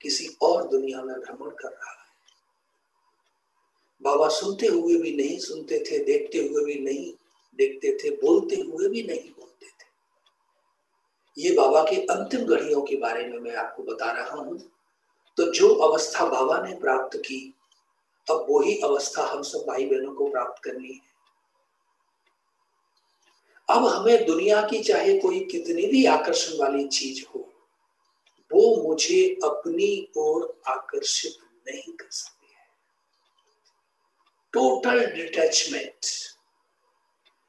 J: किसी और दुनिया में भ्रमण कर रहा है। बाबा सुनते हुए भी नहीं सुनते थे, देखते हुए भी नहीं देखते थे, बोलते हुए भी नहीं बोलते थे। ये बाबा के अंतिम घड़ियों के बारे में मैं आपको बता रहा हूं। तो जो अवस्था बाबा ने प्राप्त की, अब वही अवस्था हम सब भाई बहनों को प्राप्त करनी है। अब हमें दुनिया की चाहे कोई कितनी भी आकर्षण वाली चीज हो, वो मुझे अपनी ओर आकर्षित नहीं कर सकती है। Total detachment.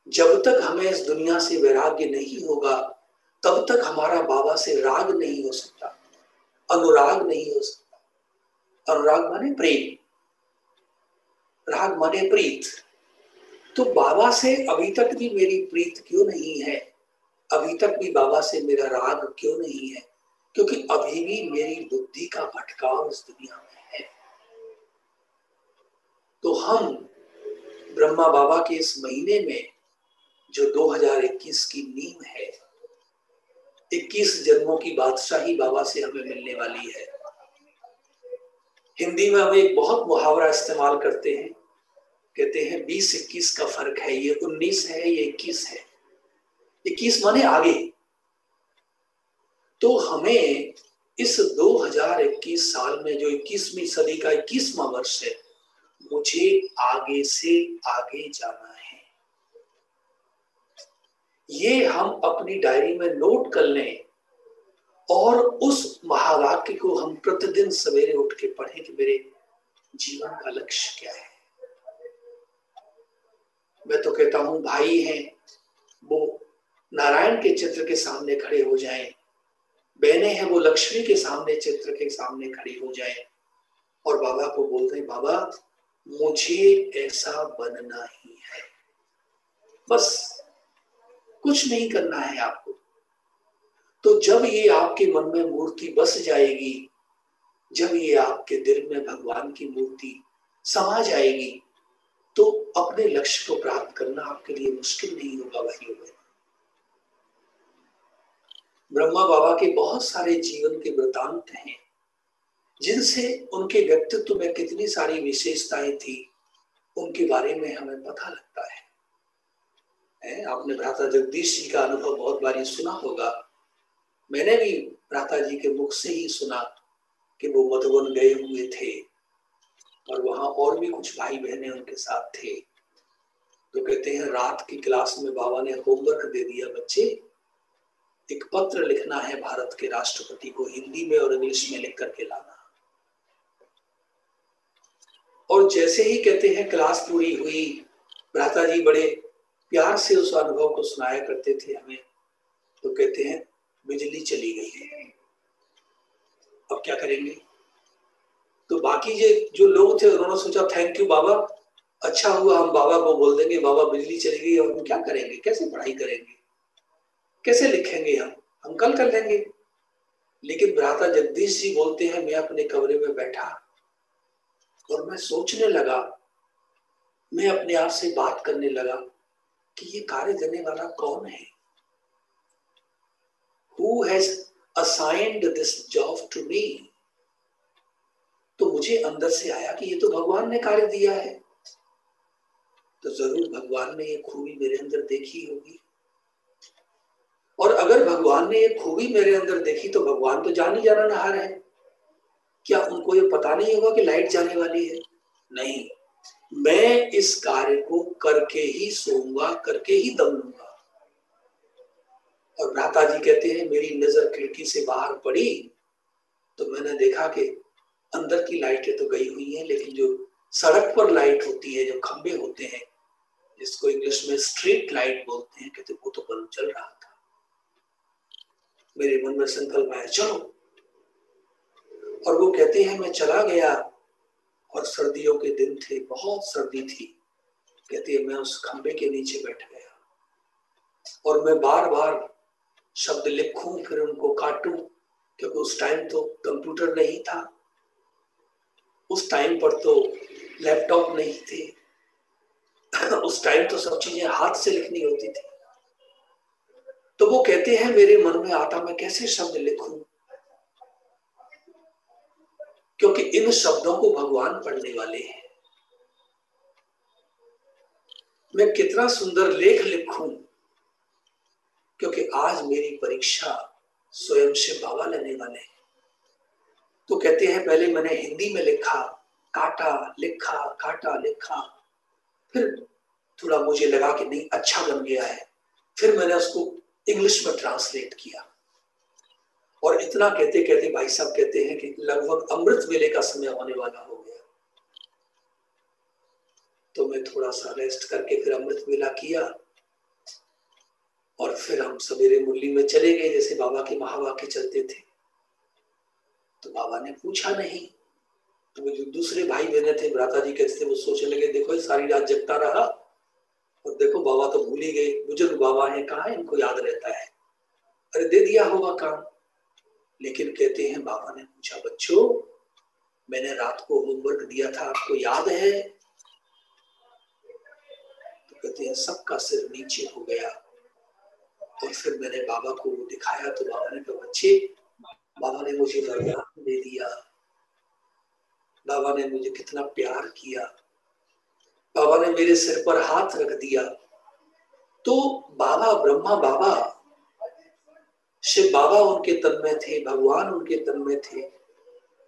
J: जब तक हमें इस दुनिया से वैराग्य नहीं होगा, तब तक हमारा बाबा से राग नहीं हो सकता, अनुराग नहीं हो सकता। अनुराग माने प्रेम, राग माने प्रीत। तो बाबा से अभी तक भी मेरी प्रीत क्यों नहीं है, अभी तक भी बाबा से मेरा राग क्यों नहीं है? क्योंकि अभी भी मेरी बुद्धि का भटकाव इस दुनिया में है। तो हम ब्रह्मा बाबा के इस महीने में जो 2021 की नींव है, 21 जन्मों की बादशाही बाबा से हमें मिलने वाली है। हिंदी में हम एक बहुत मुहावरा इस्तेमाल करते हैं, कहते हैं 20-21 का फर्क है, ये 19 है, ये 21 है। 21 माने आगे। तो हमें इस 2021 साल में जो 21वीं सदी का 21वां वर्ष है, मुझे आगे से आगे जाना है। ये हम अपनी डायरी में नोट कर लें और उस महावाक्य को हम प्रतिदिन सवेरे उठ के पढ़ें कि मेरे जीवन का लक्ष्य क्या है। मैं तो कहता हूं भाई हैं वो नारायण के चित्र के सामने खड़े हो जाएं, बहनें हैं वो लक्ष्मी के सामने चित्र के सामने खड़ी हो जाएं और बाबा को बोल दें, बाबा मुझे ऐसा बनना ही है, बस कुछ नहीं करना है आपको। तो जब ये आपके मन में मूर्ति बस जाएगी, जब ये आपके दिल में भगवान की मूर्ति समा जाएगी, तो अपने लक्ष्य को प्राप्त करना आपके लिए मुश्किल नहीं होगा भाइयों बहनों। ब्रह्मा बाबा के बहुत सारे जीवन के वृतांत हैं जिनसे उनके व्यक्तित्व में कितनी सारी विशेषताएं थी, उनके बारे में हमें पता लगता है। आपने भ्राता जगदीश जी का अनुभव बहुत बारी सुना होगा। मैंने भी भ्राता जी के मुख से ही सुना कि वो मधुबन गए हुए थे और वहां और भी कुछ भाई बहनें उनके साथ थे। तो कहते हैं रात की क्लास में बाबा ने होमवर्क दे दिया, बच्चे एक पत्र लिखना है भारत के राष्ट्रपति को, हिंदी में और इंग्लिश में लिख करके लाना। और जैसे ही कहते हैं क्लास पूरी हुई, भ्राता जी बड़े प्यार से उस अनुभव को सुनाया करते थे हमें। तो कहते हैं बिजली चली गई है, अब क्या करेंगे। तो बाकी जो लोग थे उन्होंने सोचा थैंक यू बाबा, अच्छा हुआ हम बाबा को बोल देंगे बाबा बिजली चली गई और हम क्या करेंगे, कैसे पढ़ाई करेंगे, कैसे लिखेंगे, हम कल कर लेंगे। लेकिन भ्राता जगदीश जी बोलते हैं मैं अपने कमरे में बैठा और मैं सोचने लगा, मैं अपने आप से बात करने लगा कि ये कार्य देने वाला कौन है, Who has assigned this job to me? तो मुझे अंदर से आया कि ये तो भगवान ने कार्य दिया है, तो जरूर भगवान ने ये खूबी मेरे अंदर देखी होगी। और अगर भगवान ने ये खूबी मेरे अंदर देखी तो भगवान तो जान ही जाना नहा रहे हैं, क्या उनको ये पता नहीं होगा कि लाइट जाने वाली है? नहीं, मैं इस कार्य को करके ही सोऊंगा, करके ही दम लूंगा। और भ्राता जी कहते हैं मेरी नजर खिड़की से बाहर पड़ी तो मैंने देखा कि अंदर की लाइटें तो गई हुई हैं, लेकिन जो सड़क पर लाइट होती है, जो खंबे होते हैं जिसको इंग्लिश में स्ट्रीट लाइट बोलते हैं, कहते वो तो बल्ब चल रहा था। मेरे मन में संकल्प आया चलो, और वो कहते हैं मैं चला गया और सर्दियों के दिन थे, बहुत सर्दी थी। कहती है मैं उस खंबे के नीचे बैठ गया और मैं बार बार शब्द लिखूं फिर उनको काटूं, क्योंकि उस टाइम तो कंप्यूटर नहीं था, उस टाइम पर तो लैपटॉप नहीं थे, उस टाइम तो सब चीजें हाथ से लिखनी होती थी। तो वो कहते हैं मेरे मन में आता मैं कैसे शब्द लिखूं, क्योंकि इन शब्दों को भगवान पढ़ने वाले हैं। मैं कितना सुंदर लेख लिखूं, क्योंकि आज मेरी परीक्षा स्वयं से बाबा लेने वाले हैं। तो कहते हैं पहले मैंने हिंदी में लिखा, काटा लिखा, काटा लिखा, फिर थोड़ा मुझे लगा कि नहीं अच्छा बन गया है, फिर मैंने उसको इंग्लिश में ट्रांसलेट किया। और इतना कहते कहते भाई साहब कहते हैं कि लगभग अमृत वेले का समय होने वाला हो गया। तो मैं थोड़ा सा रेस्ट करके फिर अमृत वेला किया और फिर हम सवेरे मुरली में चले गए, जैसे बाबा के महावाक्य चलते थे। तो बाबा ने पूछा नहीं, तो वो जो दूसरे भाई बहने थे भ्राता जी कहते थे, वो सोचने लगे देखो सारी रात जगता रहा और देखो बाबा तो भूल ही गए, बुजुर्ग बाबा हैं, कहाँ इनको याद रहता है, अरे दे दिया होगा काम। लेकिन कहते हैं बाबा ने पूछा, बच्चों मैंने रात को होमवर्क दिया था, आपको याद है? तो कहते हैं सबका सिर नीचे हो गया। और फिर मैंने बाबा को वो दिखाया तो बाबा ने कहा, बच्चे बाबा ने मुझे वरदान दे दिया, बाबा ने मुझे कितना प्यार किया, बाबा ने मेरे सिर पर हाथ रख दिया। तो बाबा, ब्रह्मा बाबा, शिव बाबा उनके तन में थे, भगवान उनके तन में थे।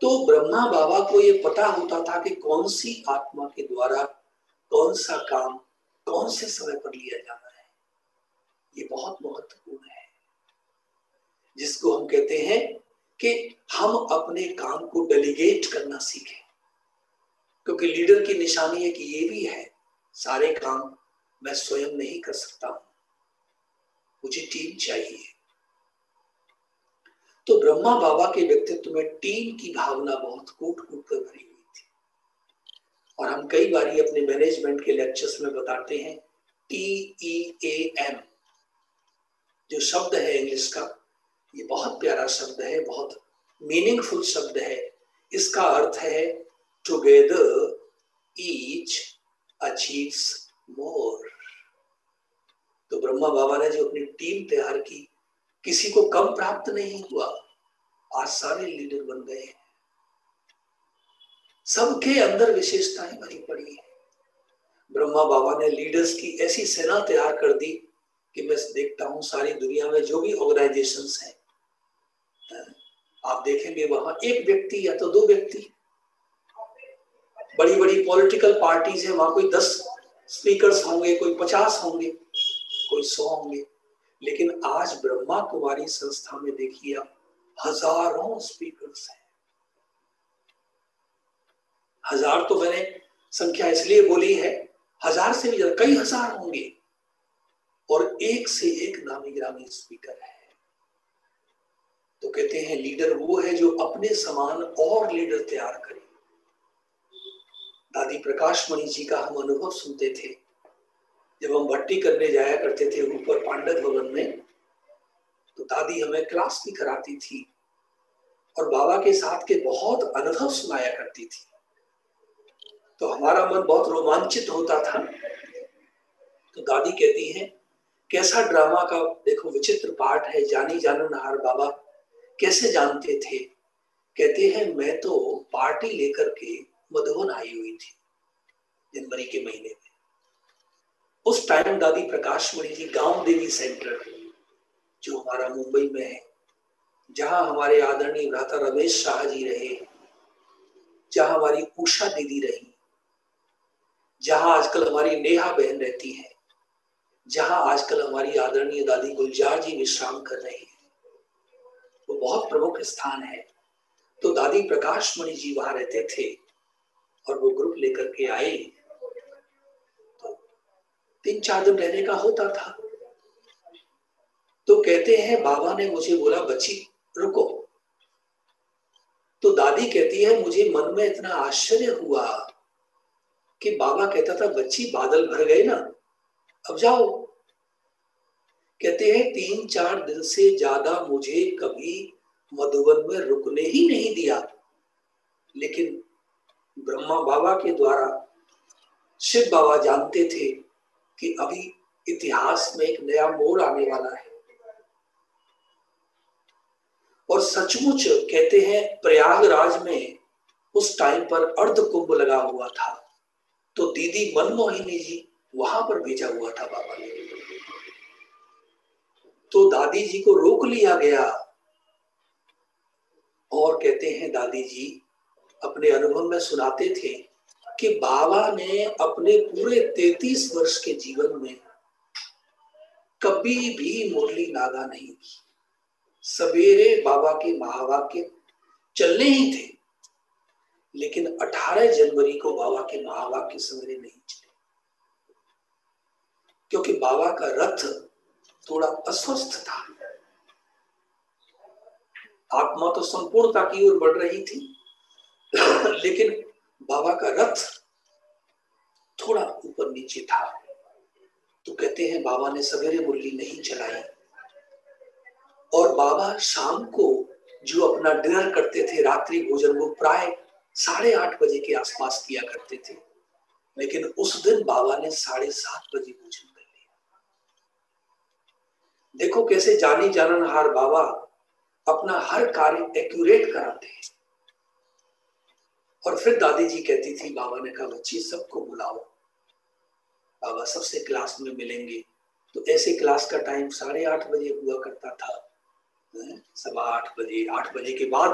J: तो ब्रह्मा बाबा को ये पता होता था कि कौन सी आत्मा के द्वारा कौन सा काम कौन से समय पर लिया जाना है। ये बहुत महत्वपूर्ण है, जिसको हम कहते हैं कि हम अपने काम को डेलीगेट करना सीखें। क्योंकि लीडर की निशानी है कि ये भी है, सारे काम मैं स्वयं नहीं कर सकता हूं, मुझे टीम चाहिए। तो ब्रह्मा बाबा के व्यक्तित्व में टीम की भावना बहुत कूट कूट कर भरी हुई थी। और हम कई बार अपने मैनेजमेंट के लेक्चर्स में बताते हैं, TEAM जो शब्द है इंग्लिश का, ये बहुत प्यारा शब्द है, बहुत मीनिंगफुल शब्द है। इसका अर्थ है टुगेदर ईच अचीव्स मोर। तो ब्रह्मा बाबा ने जो अपनी टीम तैयार की, किसी को कम प्राप्त नहीं हुआ, आज सारे लीडर बन गए हैं। सबके अंदर विशेषताएं भरी पड़ी है। ब्रह्मा बाबा ने लीडर्स की ऐसी सेना तैयार कर दी कि मैं देखता हूं सारी दुनिया में जो भी ऑर्गेनाइजेशंस हैं, आप देखेंगे वहां एक व्यक्ति या तो दो व्यक्ति, बड़ी बड़ी पॉलिटिकल पार्टीज है, वहां कोई 10 स्पीकर्स होंगे, कोई 50 होंगे, कोई 100 होंगे। लेकिन आज ब्रह्मा कुमारी संस्था में देखिए आप, हजारों स्पीकर्स हैं। हजार तो मैंने संख्या इसलिए बोली है, हजार से भी ज्यादा, कई हजार होंगे, और एक से एक नामी गिरामी स्पीकर है। तो कहते हैं लीडर वो है जो अपने समान और लीडर तैयार करे। दादी प्रकाश मणि जी का हम अनुभव सुनते थे, जब हम भट्टी करने जाया करते थे ऊपर पांडव भवन में, तो दादी हमें क्लास भी कराती थी और बाबा के साथ के बहुत अनुभव सुनाया करती थी। तो हमारा मन बहुत रोमांचित होता था। तो दादी कहती हैं, कैसा ड्रामा का देखो विचित्र पार्ट है, जानी जाननहार बाबा कैसे जानते थे। कहते हैं मैं तो पार्टी लेकर के मधुबन आई हुई थी जनवरी के महीने में। उस टाइम दादी प्रकाश मणि जी गांव देवी सेंटर, जो हमारा मुंबई में है, जहां हमारे आदरणीय भ्राता रमेश शाह जी रहे, जहां हमारी उषा दीदी रही, जहां आजकल हमारी नेहा बहन रहती है, जहां आजकल हमारी आदरणीय दादी गुलजार जी विश्राम कर रही है, वो बहुत प्रमुख स्थान है। तो दादी प्रकाश मणि जी वहां रहते थे और वो ग्रुप लेकर के आए, तो 3-4 दिन रहने का होता था। तो कहते हैं बाबा ने मुझे बोला, बच्ची रुको। तो दादी कहती है, मुझे मन में इतना आश्चर्य हुआ कि बाबा कहता था, बच्ची बादल भर गए ना, अब जाओ। कहते हैं 3-4 दिन से ज्यादा मुझे कभी मधुबन में रुकने ही नहीं दिया, लेकिन ब्रह्मा बाबा के द्वारा शिव बाबा जानते थे कि अभी इतिहास में एक नया मोड़ आने वाला है। और सचमुच कहते हैं प्रयागराज में उस टाइम पर अर्ध कुंभ लगा हुआ था, तो दीदी मनमोहिनी जी वहां पर भेजा हुआ था बाबा ने। तो दादी जी को रोक लिया गया और कहते हैं दादी जी अपने अनुभव में सुनाते थे कि बाबा ने अपने पूरे 33 वर्ष के जीवन में कभी भी मुरली नागा नहीं की। सवेरे बाबा के महावाक्य चलने ही थे, लेकिन 18 जनवरी को बाबा के महावाक्य सवेरे नहीं चले, क्योंकि बाबा का रथ थोड़ा अस्वस्थ था। आत्मा तो संपूर्णता की ओर बढ़ रही थी, लेकिन बाबा का रथ थोड़ा ऊपर नीचे था। तो कहते हैं बाबा ने सवेरे मुरली नहीं चलाई और बाबा शाम को जो अपना डिनर करते थे, रात्रि भोजन, वो प्राय 8:30 बजे के आसपास किया करते थे, लेकिन उस दिन बाबा ने 7:30 बजे भोजन कर लिया। देखो कैसे जानी जाननहार बाबा अपना हर कार्य एक्यूरेट कराते हैं। और फिर दादी जी कहती थी, बाबा ने कहा बच्ची सबको बुलाओ, बाबा सबसे क्लास में मिलेंगे। तो ऐसे क्लास का टाइम 8:30 बजे हुआ करता था, 8:15 बजे, 8 बजे के बाद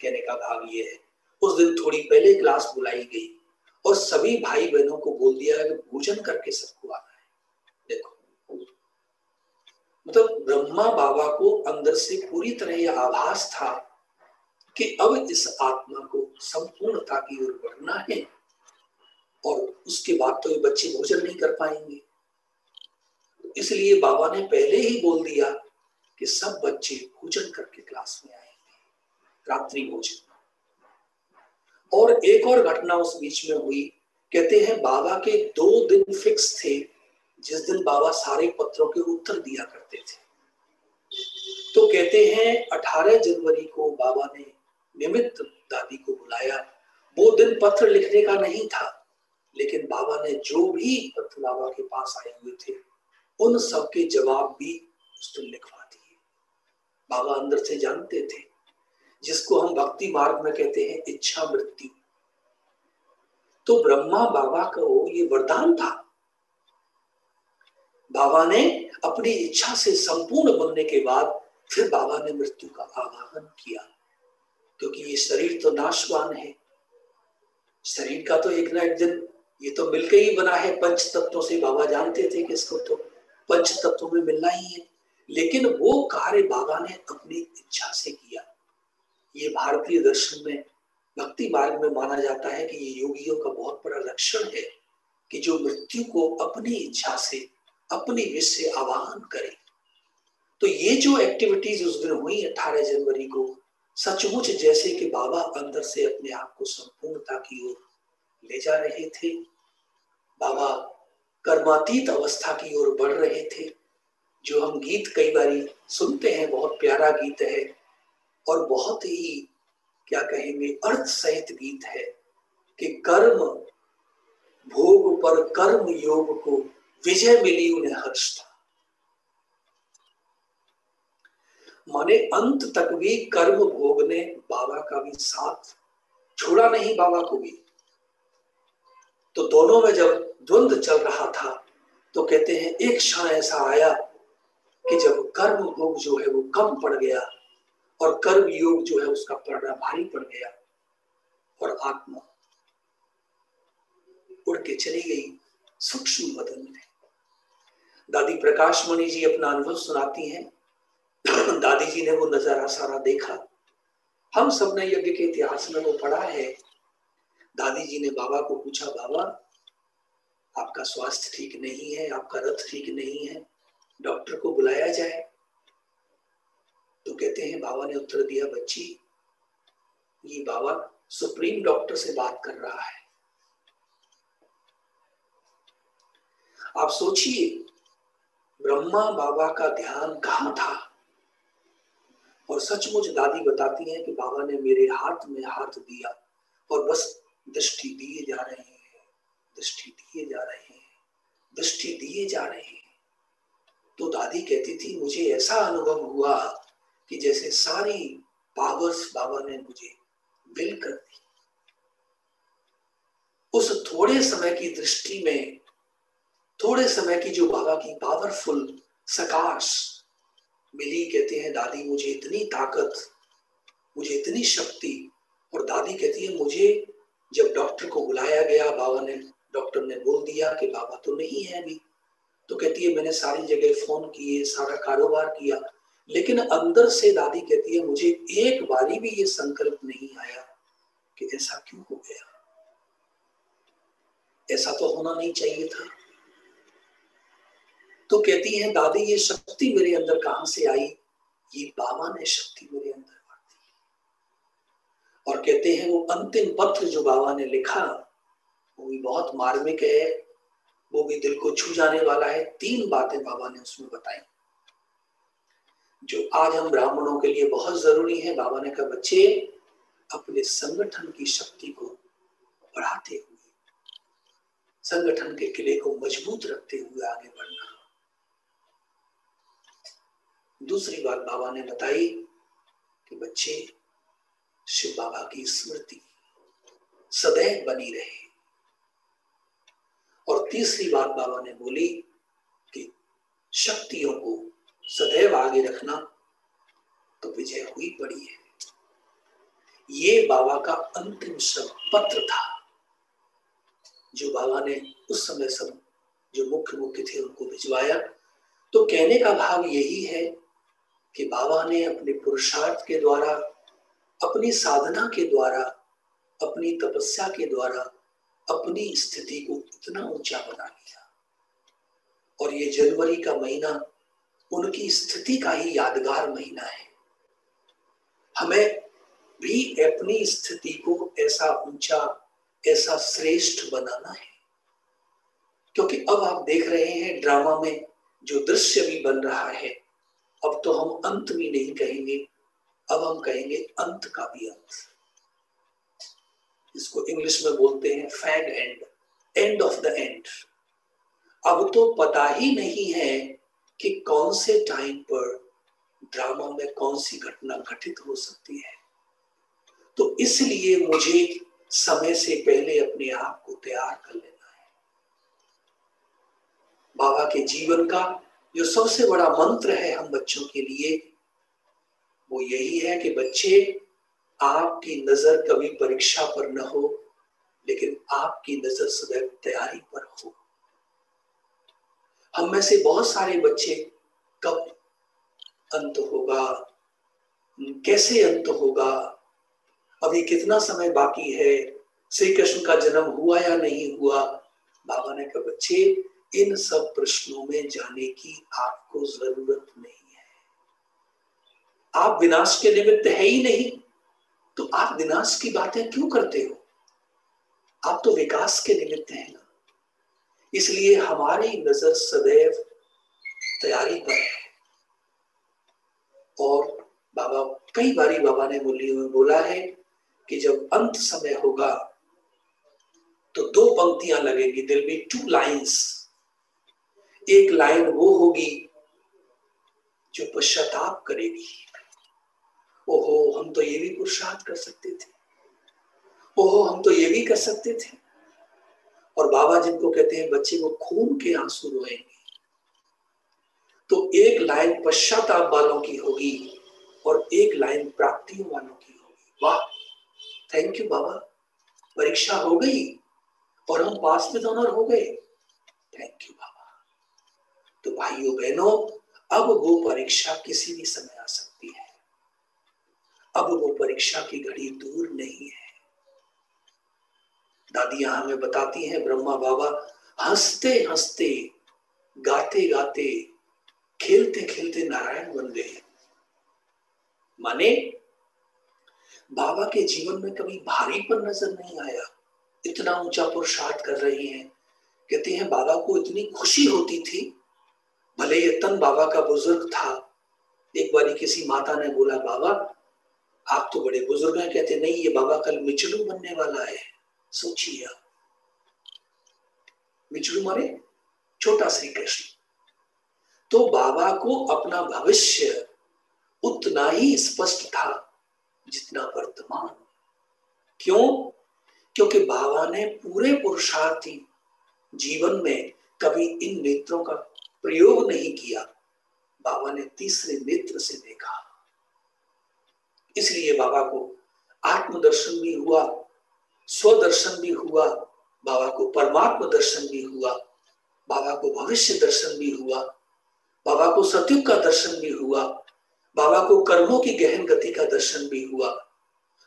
J: कहने का भाव ये है। उस दिन थोड़ी पहले क्लास बुलाई गई और सभी भाई बहनों को बोल दिया कि भोजन करके सबको आना है। देखो मतलब ब्रह्मा बाबा को अंदर से पूरी तरह यह आभास था कि अब इस आत्मा को संपूर्णता की ओर बढ़ना है, और उसके बाद तो ये बच्चे भोजन नहीं कर पाएंगे। इसलिए बाबा ने पहले ही बोल दिया कि सब बच्चे भोजन करके क्लास में आएंगे, रात्रि भोजन। और एक और घटना उस बीच में हुई। कहते हैं बाबा के 2 दिन फिक्स थे जिस दिन बाबा सारे पत्रों के उत्तर दिया करते थे। तो कहते हैं 18 जनवरी को बाबा ने निमित्त दादी को बुलाया। वो दिन पत्र लिखने का नहीं था, लेकिन बाबा ने जो भी पत्र बाबा के पास आए हुए थे उन सब के जवाब भी उस दिन लिखवा दिए। बाबा अंदर से जानते थे, जिसको हम भक्ति मार्ग में कहते हैं इच्छा मृत्यु। तो ब्रह्मा बाबा को ये वरदान था। बाबा ने अपनी इच्छा से संपूर्ण बनने के बाद फिर बाबा ने मृत्यु का आवाहन किया, क्योंकि ये शरीर तो नाशवान है। शरीर का तो एक ना एक दिन ये तो मिलके ही बना है पंच तत्वों से। बाबा जानते थे कि इसको तो पंच तत्वों में मिलना ही है, लेकिन वो कार्य बाबा ने अपनी इच्छा से किया। ये भारतीय दर्शन में भक्ति मार्ग में माना जाता है कि ये योगियों का बहुत बड़ा लक्षण है कि जो मृत्यु को अपनी इच्छा से, अपनी विश से आवाहन करे। तो ये जो एक्टिविटीज उस दिन हुई 18 जनवरी को, सचमुच जैसे कि बाबा अंदर से अपने आप को संपूर्णता की ओर ले जा रहे थे। बाबा कर्मातीत अवस्था की ओर बढ़ रहे थे। जो हम गीत कई बारी सुनते हैं, बहुत प्यारा गीत है और बहुत ही क्या कहेंगे अर्थ सहित गीत है कि कर्म भोग पर कर्म योग को विजय मिली उन्हें हर्ष था। माने अंत तक भी कर्म भोग ने बाबा का भी साथ छोड़ा नहीं, बाबा को भी। तो दोनों में जब द्वंद्व चल रहा था तो कहते हैं एक क्षण ऐसा आया कि जब कर्म भोग जो है वो कम पड़ गया और कर्म योग जो है उसका पड़ना भारी पड़ गया और आत्मा उड़ के चली गई सूक्ष्म बदन में। दादी प्रकाश मणि जी अपना अनुभव सुनाती हैं। दादी जी ने वो नजारा सारा देखा। हम सब ने यज्ञ के इतिहास में वो पढ़ा है। दादी जी ने बाबा को पूछा, बाबा आपका स्वास्थ्य ठीक नहीं है, आपका रथ ठीक नहीं है, डॉक्टर को बुलाया जाए। तो कहते हैं बाबा ने उत्तर दिया, बच्ची ये बाबा सुप्रीम डॉक्टर से बात कर रहा है। आप सोचिए ब्रह्मा बाबा का ध्यान कहां था। और सचमुच दादी बताती हैं कि बाबा ने मेरे हाथ में हाथ दिया और बस दृष्टि दिए जा रहे हैं, दृष्टि दिए जा रहे हैं, दृष्टि दिए जा रहे हैं। तो दादी कहती थी मुझे ऐसा अनुभव हुआ कि जैसे सारी पावर्स बाबा ने मुझे बिल कर दी। उस थोड़े समय की दृष्टि में, थोड़े समय की जो बाबा की पावरफुल सकाश मिली। कहते हैं दादी मुझे इतनी ताकत, मुझे इतनी शक्ति। और दादी कहती है मुझे जब डॉक्टर को बुलाया गया, बाबा ने, डॉक्टर ने बोल दिया कि बाबा तो नहीं है अभी। तो कहती है मैंने सारी जगह फोन किए, सारा कारोबार किया, लेकिन अंदर से दादी कहती है मुझे एक बारी भी ये संकल्प नहीं आया कि ऐसा क्यों हो गया, ऐसा तो होना नहीं चाहिए था। तो कहती है दादी ये शक्ति मेरे अंदर कहां से आई, ये बाबा ने शक्ति मेरे अंदर भर दी। और कहते हैं वो अंतिम पत्र जो बाबा ने लिखा वो भी बहुत मार्मिक है, वो भी दिल को छू जाने वाला है। 3 बातें बाबा ने उसमें बताई। जो आज हम ब्राह्मणों के लिए बहुत जरूरी है। बाबा ने कहा बच्चे अपने संगठन की शक्ति को बढ़ाते हुए, संगठन के किले को मजबूत रखते हुए आगे बढ़ना। दूसरी बात बाबा ने बताई कि बच्चे शिव बाबा की स्मृति सदैव बनी रहे। और तीसरी बात बाबा ने बोली कि शक्तियों को सदैव आगे रखना, तो विजय हुई पड़ी है। ये बाबा का अंतिम शब्द पत्र था जो बाबा ने उस समय सब जो मुख्य थे उनको भिजवाया। तो कहने का भाव यही है कि बाबा ने अपने पुरुषार्थ के द्वारा, अपनी साधना के द्वारा, अपनी तपस्या के द्वारा अपनी स्थिति को इतना ऊंचा बना लिया। और ये जनवरी का महीना उनकी स्थिति का ही यादगार महीना है। हमें भी अपनी स्थिति को ऐसा ऊंचा, ऐसा श्रेष्ठ बनाना है। क्योंकि अब आप देख रहे हैं ड्रामा में जो दृश्य भी बन रहा है, अब तो हम अंत भी नहीं कहेंगे, अब हम कहेंगे अंत का भी अंत। इसको इंग्लिश में बोलते हैं fag and, end of the end. अब तो पता ही नहीं है कि कौन से टाइम पर ड्रामा में कौन सी घटना घटित हो सकती है। तो इसलिए मुझे समय से पहले अपने आप को तैयार कर लेना है। बाबा के जीवन का जो सबसे बड़ा मंत्र है हम बच्चों के लिए, वो यही है कि बच्चे, आपकी नजर कभी परीक्षा पर न हो, लेकिन आपकी नजर सदैव तैयारी पर हो। हम में से बहुत सारे बच्चे कब अंत होगा, कैसे अंत होगा, अभी कितना समय बाकी है, श्री कृष्ण का जन्म हुआ या नहीं हुआ, बाबा ने कहा बच्चे इन सब प्रश्नों में जाने की आपको जरूरत नहीं है। आप विनाश के निमित्त है ही नहीं, तो आप विनाश की बातें क्यों करते हो? आप तो विकास के निमित्त हैं ना। इसलिए हमारी नजर सदैव तैयारी पर है। और बाबा कई बारी बाबा ने बोला है कि जब अंत समय होगा तो दो पंक्तियां लगेगी, दिल बी टू लाइन्स। एक लाइन वो होगी जो पश्चाताप करेगी, ओहो हम तो ये भी पुरुषार्थ कर सकते थे, ओहो हम तो ये भी कर सकते थे। और बाबा जिनको कहते हैं बच्चे वो खून के आंसू रोएंगे। तो एक लाइन पश्चाताप वालों की होगी और एक लाइन प्राप्तियों वालों की होगी। वाह, थैंक यू बाबा, परीक्षा हो गई और हम पास विद ऑनर हो गए, थैंक यू बाबा। तो भाइयों बहनों, अब वो परीक्षा किसी भी समय आ सकती है। अब वो परीक्षा की घड़ी दूर नहीं है। दादियां हमें बताती हैं, ब्रह्मा बाबा हंसते हंसते, गाते गाते, खेलते खेलते नारायण बन गए। माने बाबा के जीवन में कभी भारीपन नजर नहीं आया। इतना ऊंचा पुरुषार्थ कर रहे हैं। कहते हैं बाबा को इतनी खुशी होती थी, भले ये तन बाबा का बुजुर्ग था। एक बारी किसी माता ने बोला बाबा आप तो बड़े बुजुर्ग हैं। कहते नहीं, ये बाबा कल मिचड़ू बनने वाला है। सोचिए, मिचड़ू माने छोटा श्री कृष्ण। तो बाबा को अपना भविष्य उतना ही स्पष्ट था जितना वर्तमान। क्यों? क्योंकि बाबा ने पूरे पुरुषार्थी जीवन में कभी इन नेत्रों का प्रयोग नहीं किया। बाबा ने तीसरे नेत्र से देखा। इसलिए बाबा को आत्मदर्शन भी हुआ, स्वदर्शन भी हुआ, बाबा को परमात्मा दर्शन भी हुआ, बाबा को भविष्य दर्शन भी हुआ, बाबा को सतयुग का दर्शन भी हुआ, बाबा को कर्मों की गहन गति का दर्शन भी हुआ।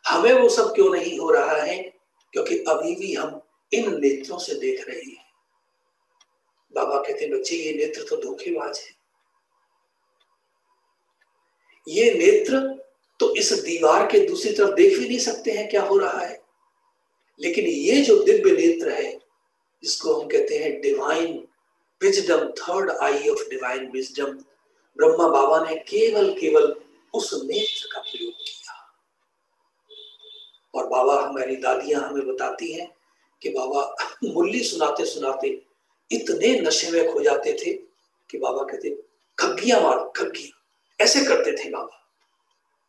J: हमें वो सब क्यों नहीं हो रहा है? क्योंकि अभी भी हम इन नेत्रों से देख रहे हैं। बाबा कहते हैं बच्चे ये नेत्र तो धोखेबाज है। ये नेत्र तो इस दीवार के दूसरी तरफ देख भी नहीं सकते हैं क्या हो रहा है। लेकिन ये जो दिव्य नेत्र है, जिसको हम कहते हैं divine wisdom, third eye of divine wisdom, Brahma Baba ने केवल उस नेत्र का प्रयोग किया। और बाबा, हमारी दादियां हमें बताती हैं कि बाबा मुरली सुनाते सुनाते इतने नशे में खो जाते थे कि बाबा कहते खग्गियां मार, खग्गियां ऐसे करते थे बाबा।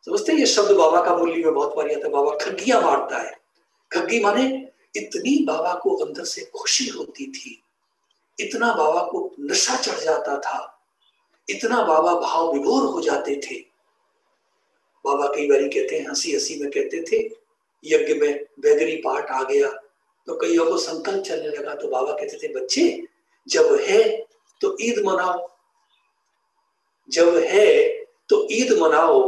J: समझते हैं ये शब्द बाबा का मुरली में बहुत बार आता है, बाबा खग्गियां मारता है। खग्गी माने इतनी बाबा को अंदर से खुशी होती थी, इतना बाबा को नशा चढ़ जाता था, इतना बाबा भाव विभोर हो जाते थे। बाबा कई बारी कहते हैं, हंसी हंसी में कहते थे, यज्ञ में बैगरी पाठ आ गया तो कईयों को संकल्प चलने लगा तो बाबा कहते थे, बच्चे जब है तो ईद मनाओ, जब है तो ईद मनाओ,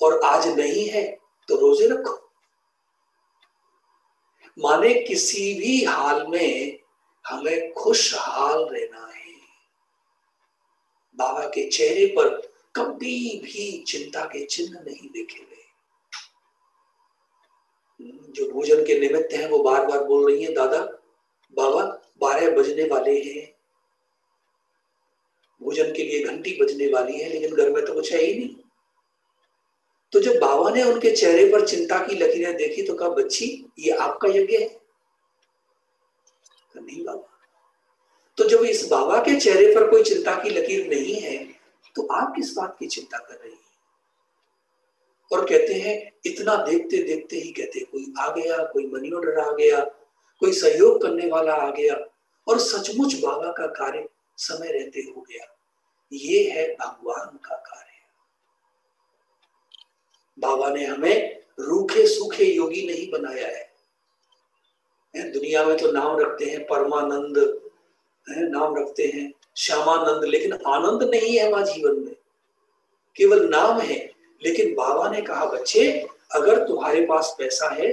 J: और आज नहीं है तो रोजे रखो। माने किसी भी हाल में हमें खुशहाल रहना है। बाबा के चेहरे पर कभी भी चिंता के चिन्ह नहीं देखे गए। जो भोजन के निमित्त हैं वो बार बार बोल रही हैं, दादा बाबा 12 बजने वाले हैं, भोजन के लिए घंटी बजने वाली है, लेकिन घर में तो कुछ है ही नहीं। तो जब बाबा ने उनके चेहरे पर चिंता की लकीरें देखी तो कहा, बच्ची ये आपका यज्ञ है? नहीं बाबा। तो जब इस बाबा के चेहरे पर कोई चिंता की लकीर नहीं है तो आप किस बात की चिंता कर रही हैं? और कहते हैं इतना देखते देखते ही कहते कोई आ गया, कोई मनी ऑर्डर आ गया, कोई सहयोग करने वाला आ गया, और सचमुच बाबा का कार्य समय रहते हो गया। ये है भगवान का कार्य। बाबा ने हमें रूखे सूखे योगी नहीं बनाया है। दुनिया में तो नाम रखते हैं परमानंद, नाम रखते हैं श्यामानंद, लेकिन आनंद नहीं है वहां जीवन में, केवल नाम है। लेकिन बाबा ने कहा, बच्चे अगर तुम्हारे पास पैसा है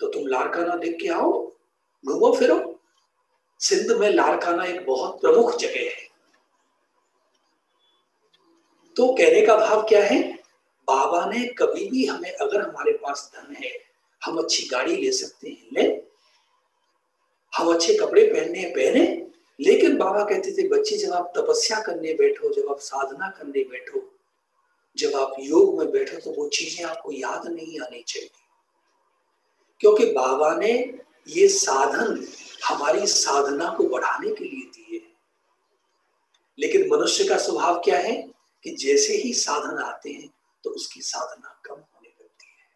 J: तो तुम लारकाना देख के आओ, घूमो फिरो। सिंध में लारकाना एक बहुत प्रमुख जगह है। तो कहने का भाव क्या है, बाबा ने कभी भी हमें, अगर हमारे पास धन है, हम अच्छी गाड़ी ले सकते हैं ले, हम अच्छे कपड़े पहनने हैं पहने, लेकिन बाबा कहते थे, बच्चे जब आप तपस्या करने बैठो, जब आप साधना करने बैठो, जब आप योग में बैठो, तो वो चीजें आपको याद नहीं आनी चाहिए। क्योंकि बाबा ने ये साधन हमारी साधना को बढ़ाने के लिए दिए। लेकिन मनुष्य का स्वभाव क्या है कि जैसे ही साधन आते हैं तो उसकी साधना कम होने लगती है।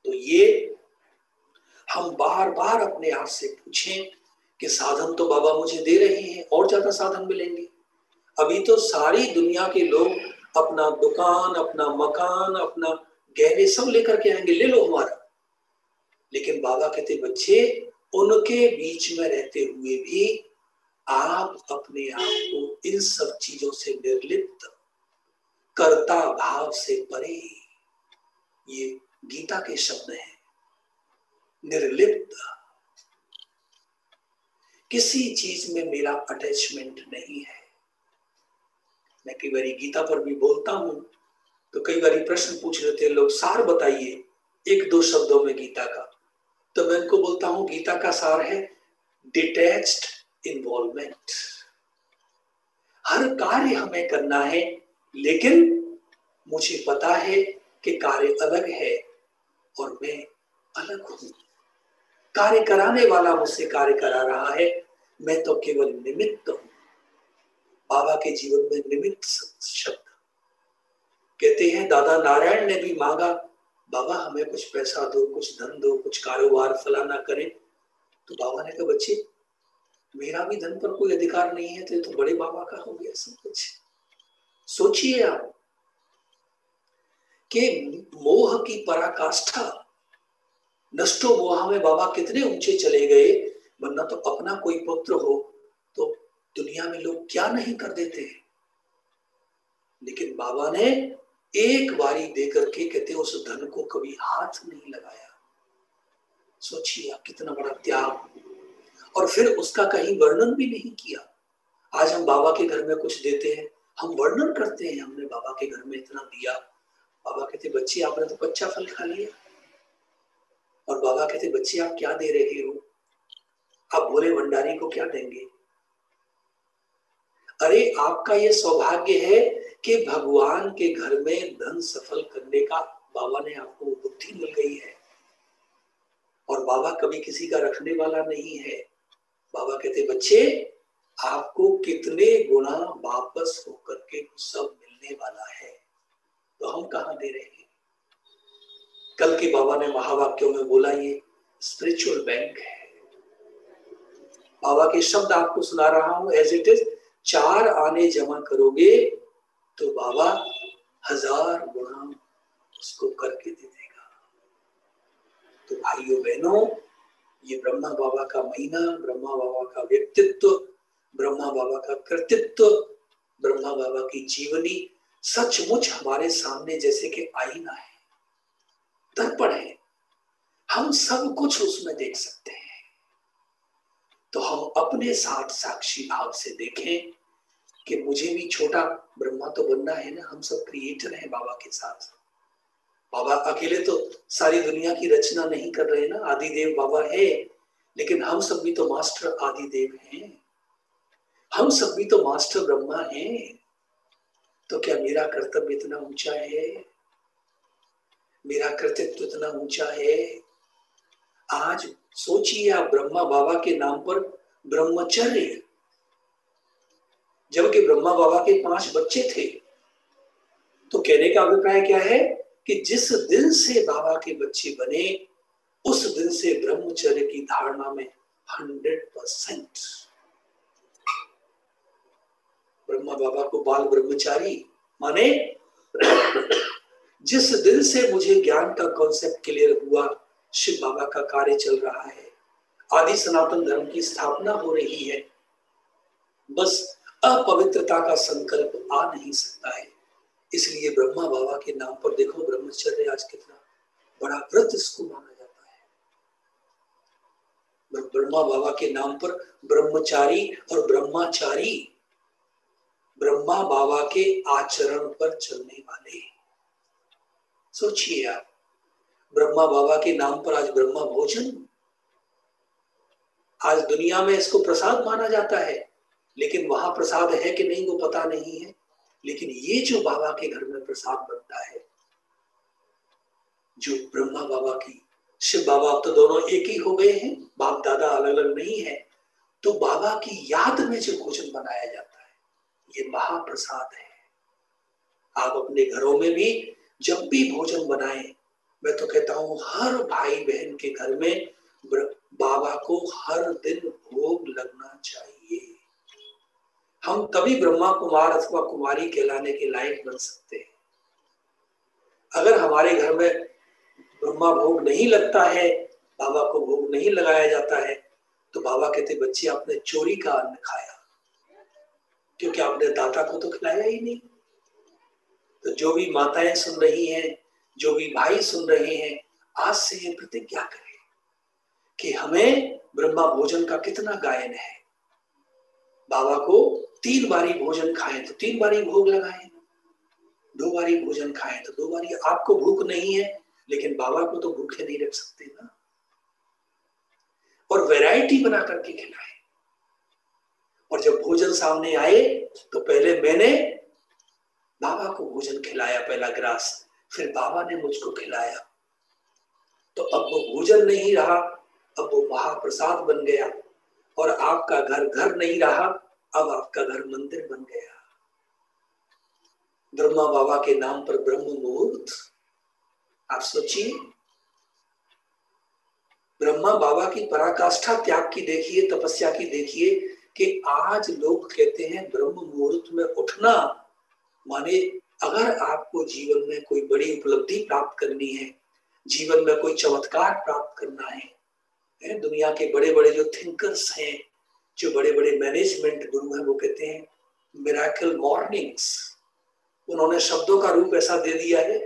J: तो ये हम बार बार अपने आप से पूछें कि साधन तो बाबा मुझे दे रहे हैं, और ज्यादा साधन मिलेंगे। अभी तो सारी दुनिया के लोग अपना दुकान, अपना मकान, अपना गहने सब लेकर के आएंगे, ले लो हमारा। लेकिन बाबा कहते, बच्चे उनके बीच में रहते हुए भी आप अपने आप को इन सब चीजों से निर्लिप्त, कर्ता भाव से परे, ये गीता के शब्द हैं, निर्लिप्त। किसी चीज में मेरा अटैचमेंट नहीं है। मैं कई बार गीता पर भी बोलता हूं तो कई बार प्रश्न पूछ लेते हैं लोग, सार बताइए 1-2 शब्दों में गीता का। तो मैं उनको बोलता हूं गीता का सार है डिटैच्ड इन्वॉल्वमेंट। हर कार्य हमें करना है, लेकिन मुझे पता है कि कार्य अलग है और मैं अलग हूं। कार्य कराने वाला मुझसे कार्य करा रहा है, मैं तो केवल निमित्त हूं। बाबा के जीवन में निमित्त शब्द कहते हैं। दादा नारायण ने भी मांगा, बाबा हमें कुछ पैसा दो, कुछ धन दो, कुछ कारोबार फलाना करें। तो बाबा ने कहा, बच्चे मेरा भी धन पर कोई अधिकार नहीं है, तो बड़े बाबा का हो गया सब कुछ। सोचिए आप कि मोह की पराकाष्ठा, नष्टो मोह में बाबा कितने ऊंचे चले गए। वरना तो अपना कोई पुत्र हो तो दुनिया में लोग क्या नहीं कर देते हैं। लेकिन बाबा ने एक बारी देकर के कहते उस धन को कभी हाथ नहीं लगाया। सोचिए आप कितना बड़ा त्याग, और फिर उसका कहीं वर्णन भी नहीं किया। आज हम बाबा के घर में कुछ देते हैं, हम वर्णन करते हैं हमने बाबा के घर में इतना दिया। बाबा कहते, बच्चे आपने तो कच्चा फल खा लिया। और बाबा कहते, बच्चे आप क्या दे रहे हो, आप भोले भंडारी को क्या देंगे। अरे आपका ये सौभाग्य है कि भगवान के घर में धन सफल करने का बाबा ने आपको बुद्धि मिल गई है। और बाबा कभी किसी का रखने वाला नहीं है। बाबा कहते बच्चे आपको कितने गुना वापस होकर के सब मिलने वाला है, तो हम कहाँ दे रहे हैं। कल के बाबा ने महावाक्यों में बोला ये स्पिरिचुअल बैंक है। बाबा के शब्द आपको सुना रहा हूं एज इट इज। 4 आने जमा करोगे तो बाबा 1000 गुना उसको करके दे देगा। तो भाइयों बहनों, ये ब्रह्मा बाबा का महीना, ब्रह्मा बाबा का व्यक्तित्व, ब्रह्मा बाबा का कृतित्व, ब्रह्मा बाबा की जीवनी सचमुच हमारे सामने जैसे कि आईना है, दर्पण है। हम सब कुछ उसमें देख सकते हैं। तो हम अपने साथ साक्षी भाव से देखें कि मुझे भी छोटा ब्रह्मा तो बनना है ना। हम सब क्रिएटर हैं बाबा के साथ। बाबा अकेले तो सारी दुनिया की रचना नहीं कर रहे ना। आदिदेव बाबा है, लेकिन हम सब भी तो मास्टर आदिदेव हैं। हम सब भी तो मास्टर ब्रह्मा हैं। तो क्या मेरा कर्तव्य इतना ऊंचा है? मेरा कृतित्व इतना ऊंचा है? आज सोचिए आप, ब्रह्मा बाबा के नाम पर ब्रह्मचर्य, जबकि ब्रह्मा बाबा के 5 बच्चे थे। तो कहने का अभिप्राय क्या है कि जिस दिन से बाबा के बच्चे बने उस दिन से ब्रह्मचर्य की धारणा में 100% ब्रह्मा बाबा को बाल ब्रह्मचारी माने जिस दिन से मुझे ज्ञान का कॉन्सेप्ट क्लियर हुआ, शिव बाबा का कार्य चल रहा है, आदि सनातन धर्म की स्थापना हो रही है, बस अपवित्रता का संकल्प आ नहीं सकता है। इसलिए ब्रह्मा बाबा के नाम पर देखो ब्रह्मचर्य आज कितना बड़ा व्रत इसको माना जाता है। ब्रह्मा बाबा के नाम पर ब्रह्मचारी और ब्रह्माचारी, ब्रह्मा बाबा के आचरण पर चलने वाले। सोचिए आप, ब्रह्मा बाबा के नाम पर आज ब्रह्मा भोजन, आज दुनिया में इसको प्रसाद माना जाता है, लेकिन वहां प्रसाद है कि नहीं वो पता नहीं है। लेकिन ये जो बाबा के घर में प्रसाद बनता है, जो ब्रह्मा बाबा की, शिव बाबा अब तो दोनों एक ही हो गए हैं, बाप दादा अलग अलग नहीं है। तो बाबा की याद में जो भोजन बनाया जाता है ये महाप्रसाद है। आप अपने घरों में भी जब भी भोजन बनाएं, मैं तो कहता हूं हर भाई बहन के घर में बाबा को हर दिन भोग लगना चाहिए। हम तभी ब्रह्मा कुमार अथवा कुमारी कहलाने के लायक बन सकते हैं। अगर हमारे घर में ब्रह्मा भोग नहीं लगता है, बाबा को भोग नहीं लगाया जाता है, तो बाबा कहते बच्चे आपने चोरी का अन्न खाया, क्योंकि आपने दाता को तो खिलाया ही नहीं। तो जो भी माताएं सुन रही हैं, जो भी भाई सुन रहे हैं, आज से ये प्रतिज्ञा करें कि हमें ब्रह्मा भोजन का कितना गायन है। बाबा को 3 बारी भोजन खाएं तो 3 बारी भोग लगाएं, 2 बारी भोजन खाएं तो 2 बारी। आपको भूख नहीं है, लेकिन बाबा को तो भूखे नहीं रख सकते ना। और वैरायटी बना करके खिलाएं। और जब भोजन सामने आए तो पहले मैंने बाबा को भोजन खिलाया, पहला ग्रास, फिर बाबा ने मुझको खिलाया। तो अब वो भोजन नहीं रहा, अब वो महाप्रसाद बन गया। और आपका घर घर नहीं रहा, अब आपका घर मंदिर बन गया। ब्रह्मा बाबा के नाम पर ब्रह्म मुहूर्त, आप सोचिए। ब्रह्मा बाबा की पराकाष्ठा त्याग की देखिए, तपस्या की देखिए कि आज लोग कहते हैं ब्रह्म मुहूर्त में उठना माने अगर आपको जीवन में कोई बड़ी उपलब्धि प्राप्त करनी है, जीवन में कोई चमत्कार प्राप्त करना है। दुनिया के बड़े बड़े जो थिंकर्स हैं, जो बड़े बड़े मैनेजमेंट गुरु हैं, वो कहते हैं मिरेकल मॉर्निंग्स। उन्होंने शब्दों का रूप ऐसा दे दिया है,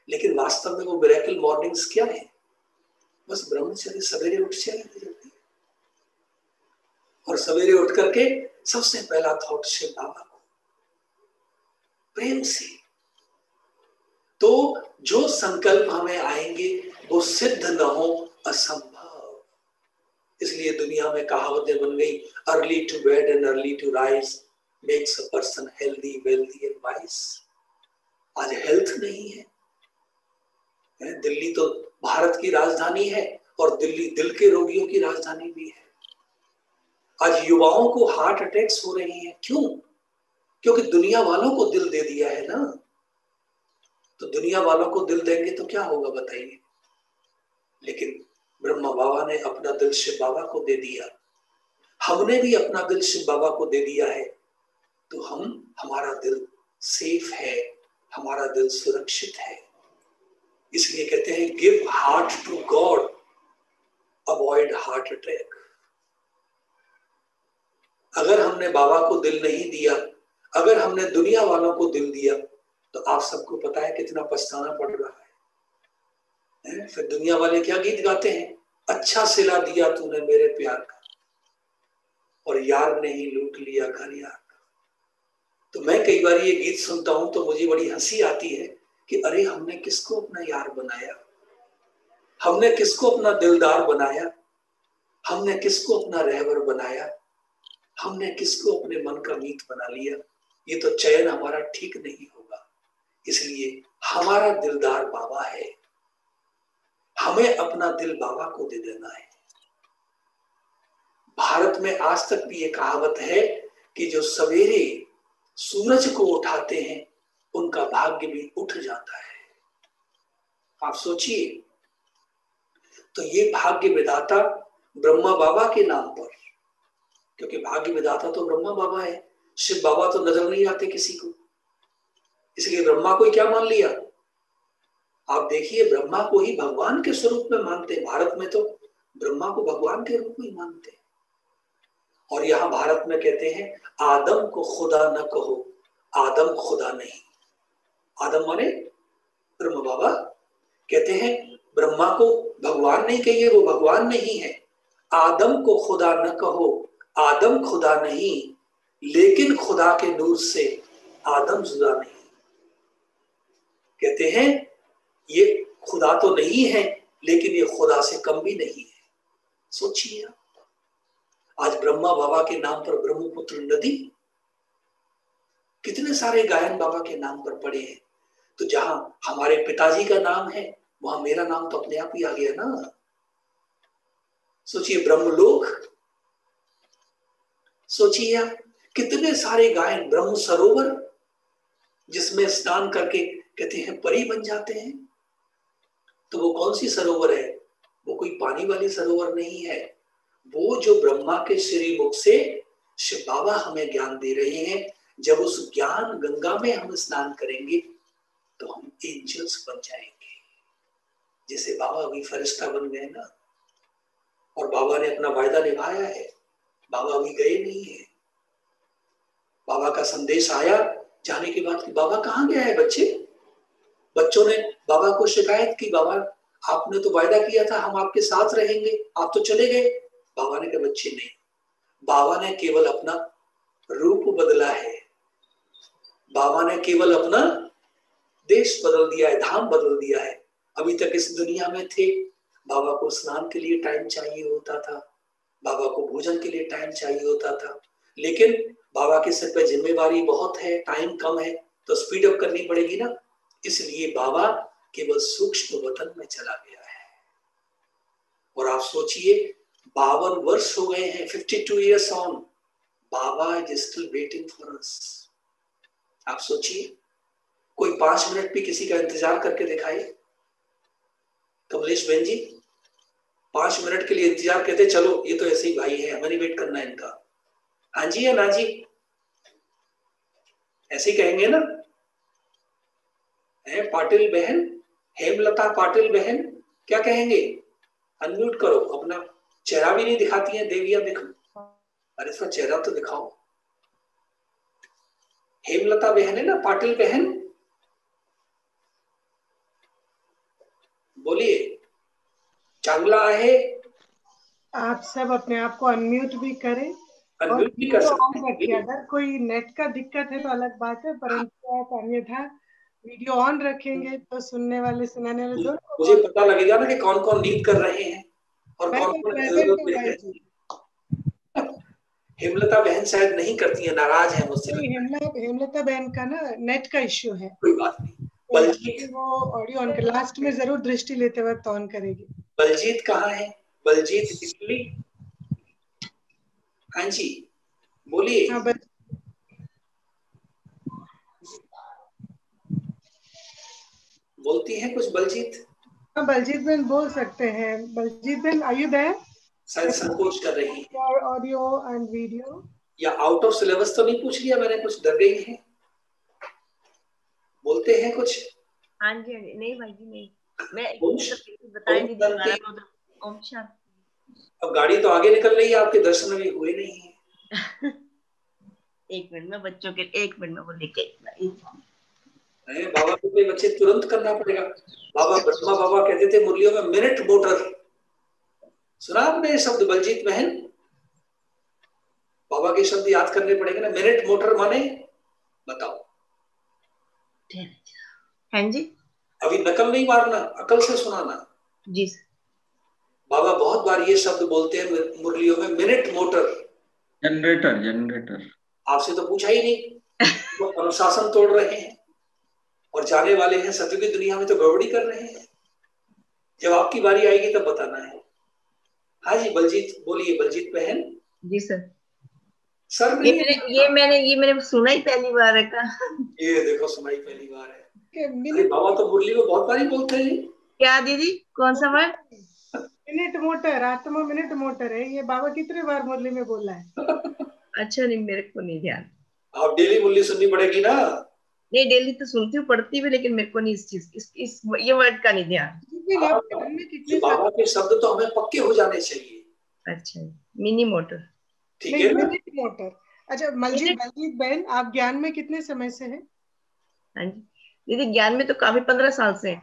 J: लेकिन वास्तव में वो मिरेकल मॉर्निंग्स क्या है? बस ब्रह्मचर्य, सवेरे उठ जाए और सवेरे उठ करके सबसे पहला थॉट शिव बाबा को प्रेम से। तो जो संकल्प हमें आएंगे वो सिद्ध न हो असंभव। इसलिए दुनिया में कहावतें बन गई, early to bed and early to rise, makes a person healthy, wealthy and wise. आज हेल्थ नहीं है। दिल्ली तो भारत की राजधानी है और दिल्ली दिल के रोगियों की राजधानी भी है। आज युवाओं को हार्ट अटैक्स हो रहे हैं, क्यों? क्योंकि दुनिया वालों को दिल दे दिया है ना। तो दुनिया वालों को दिल देंगे तो क्या होगा बताइए। लेकिन ब्रह्मा बाबा ने अपना दिल शिव बाबा को दे दिया, हमने भी अपना दिल शिव बाबा को दे दिया है, तो हमारा दिल सेफ है, हमारा दिल सुरक्षित है। इसलिए कहते हैं give heart to God, avoid heart attack. अगर हमने बाबा को दिल नहीं दिया, अगर हमने दुनिया वालों को दिल दिया, तो आप सबको पता है कितना पछताना पड़ रहा है। फिर दुनिया वाले क्या गीत गाते हैं, अच्छा सिला दिया तूने मेरे प्यार का, और यार ने ही लूट लिया घर यार का। तो मैं कई बार ये गीत सुनता हूं तो मुझे बड़ी हंसी आती है कि अरे हमने किसको अपना यार बनाया, हमने किसको अपना दिलदार बनाया, हमने किसको अपना रहबर बनाया, हमने किसको अपने मन का मीत बना लिया। ये तो चयन हमारा ठीक नहीं होगा। इसलिए हमारा दिलदार बाबा है, हमें अपना दिल बाबा को दे देना है। भारत में आज तक भी ये कहावत है कि जो सवेरे सूरज को उठाते हैं उनका भाग्य भी उठ जाता है। आप सोचिए, तो ये भाग्य विधाता ब्रह्मा बाबा के नाम पर, क्योंकि भाग्य विधाता तो ब्रह्मा बाबा है, शिव बाबा तो नजर नहीं आते किसी को, इसलिए ब्रह्मा को ही क्या मान लिया। आप देखिए, ब्रह्मा को ही भगवान के स्वरूप में मानते हैं। भारत में तो ब्रह्मा को भगवान के रूप में मानते हैं। और यहाँ भारत में कहते हैं आदम को खुदा न कहो, आदम खुदा नहीं। आदम माने ब्रह्मा बाबा, कहते हैं ब्रह्मा को भगवान नहीं कहिए, वो भगवान नहीं है। आदम को खुदा न कहो, आदम खुदा नहीं, लेकिन खुदा के नूर से आदम जुदा नहीं। कहते हैं ये खुदा तो नहीं है, लेकिन ये खुदा से कम भी नहीं है। सोचिए, आज ब्रह्मा बाबा के नाम पर ब्रह्मपुत्र नदी, कितने सारे गायन बाबा के नाम पर पड़े हैं। तो जहां हमारे पिताजी का नाम है, वहां मेरा नाम तो अपने आप ही आ गया ना। सोचिए, ब्रह्मलोक, सोचिए आप, कितने सारे गायन, ब्रह्म सरोवर जिसमें स्नान करके कहते हैं परी बन जाते हैं। तो वो कौन सी सरोवर है? वो कोई पानी वाली सरोवर नहीं है, वो जो ब्रह्मा के श्री मुख से शिव बाबा हमें ज्ञान दे रहे हैं। जब उस ज्ञान गंगा में हम स्नान करेंगे तो हम एंजल्स बन जाएंगे। जैसे बाबा अभी फरिश्ता बन गए ना, और बाबा ने अपना वायदा निभाया है। बाबा अभी गए नहीं है। बाबा का संदेश आया जाने के बाद कि बाबा कहाँ गया है बच्चे। बच्चों ने बाबा को शिकायत की, बाबा आपने तो वायदा किया था हम आपके साथ रहेंगे, आप तो चले गए। बाबा ने कहा बच्चे नहीं, बाबा ने केवल अपना रूप बदला है, बाबा ने केवल अपना देश बदल दिया है, धाम बदल दिया है। अभी तक इस दुनिया में थे, बाबा को स्नान के लिए टाइम चाहिए होता था, बाबा को भोजन के लिए टाइम चाहिए होता था, लेकिन बाबा के सिर पे जिम्मेवारी बहुत है, टाइम कम है, तो स्पीड अप करनी पड़ेगी ना। इसलिए बाबा केवल सूक्ष्म वतन में चला गया है। और आप सोचिए, 52 वर्ष हो गए हैं, 52 years on, Baba is still waiting for us. आप सोचिए, कोई 5 मिनट भी किसी का इंतजार करके दिखाए। कमलेश बहन जी 5 मिनट के लिए इंतजार कहते, चलो ये तो ऐसे ही भाई है, हमें नहीं वेट करना है इनका। हाँ जी या ना जी, ऐसे ही कहेंगे ना। है पाटिल बहन, हेमलता पाटिल बहन, क्या कहेंगे? अनम्यूट करो, अपना चेहरा भी नहीं दिखाती है देविया, देखो, अरे इसका चेहरा तो दिखाओ। हेमलता बहन है ना, पाटिल बहन, बोलिए। चांगला है।
C: आप सब अपने आप को अनम्यूट भी करें,
J: अनम्यूट भी कर सकते हैं।
C: अगर कोई नेट का दिक्कत है तो अलग बात है, परंतु आप अन्यथा वीडियो ऑन रखेंगे तो सुनने वाले सुनाने वाले दोनों
J: मुझे पता लगेगा ना कि कौन कौन नीड कर रहे हैं और कौन कौन। हेमलता बहन शायद नहीं करती है, नाराज है मुझसे।
C: हेमलता बहन का ना नेट का इश्यू है।
J: कोई बात नहीं। बलजीत,
C: वो ऑडियो ऑन लास्ट में जरूर दृष्टि लेते वक्त ऑन करेगी।
J: बलजीत कहाँ है? बलजीत इटली। हाँ जी बोलिए।
C: हाँ
J: बोलती हैं कुछ बलजीत?
C: हाँ बलजीत बहन बोल सकते हैं। बलजीत बहन आर यू देयर?
J: शायद संकोच कर रही है।
C: ऑडियो एंड वीडियो
J: या आउट ऑफ सिलेबस तो नहीं पूछ लिया मैंने, कुछ डर गई है? बोलते हैं कुछ?
L: हाँ जी नहीं भाई जी नहीं, मैं बताएं दीदी। ओम शांति।
J: अब गाड़ी तो आगे निकल रही है, आपके दर्शन भी हुए नहीं है।
L: एक मिनट में बच्चों के, एक मिनट में वो लेके
J: बाबा को बच्चे तुरंत करना पड़ेगा। बाबा ब्रह्मा बाबा कहते थे मुरलियों में मिनट मोटर। सुना आपने ये शब्द बलजीत बहन? बाबा के शब्द याद करने पड़ेंगे ना। मिनट मोटर माने बताओ।
L: हाँ जी।
J: अभी नकल नहीं मारना, अकल से सुनाना।
L: जी
J: बाबा बहुत बार ये शब्द बोलते हैं मुरलियों में, मिनट मोटर।
D: Generator, generator.
J: आपसे तो पूछा ही नहीं। वो अनुशासन तोड़ रहे हैं और जाने वाले हैं सत्य की दुनिया में तो गड़बड़ी कर रहे हैं। जब आपकी बारी आएगी तब बताना है। हाँ जी बलजीत बोलिए। बलजीत बहन।
L: जी सर।
J: सर
L: ये मैंने सुना ही पहली बार है का।
J: ये देखो सुना ही पहली बार है। अरे बाबा तो मुरली में बहुत बारी बोलते हैं। क्या
L: दीदी? कौन सा वर्ड?
C: मिनट मोटर, आत्मा मिनट मोटर है। ये बाबा कितने बार मुरली में बोला है?
L: अच्छा नहीं, मेरे को नहीं ध्यान।
J: आप डेली मुरली सुननी पड़ेगी ना।
L: नहीं डेली तो सुनती हूँ, पढ़ती भी, लेकिन मेरे को नहीं इस चीज इस ये वर्ड का नहीं ध्यान।
J: बाबा के शब्द तो हमें पक्के हो जाने चाहिए।
L: अच्छा मिनी मोटर,
J: ठीक है ना?
C: मोटर। अच्छा बलजीत बहन, आप ज्ञान में कितने समय से हैं?
L: हाँ जी दीदी, ज्ञान में तो काफी 15 साल से है।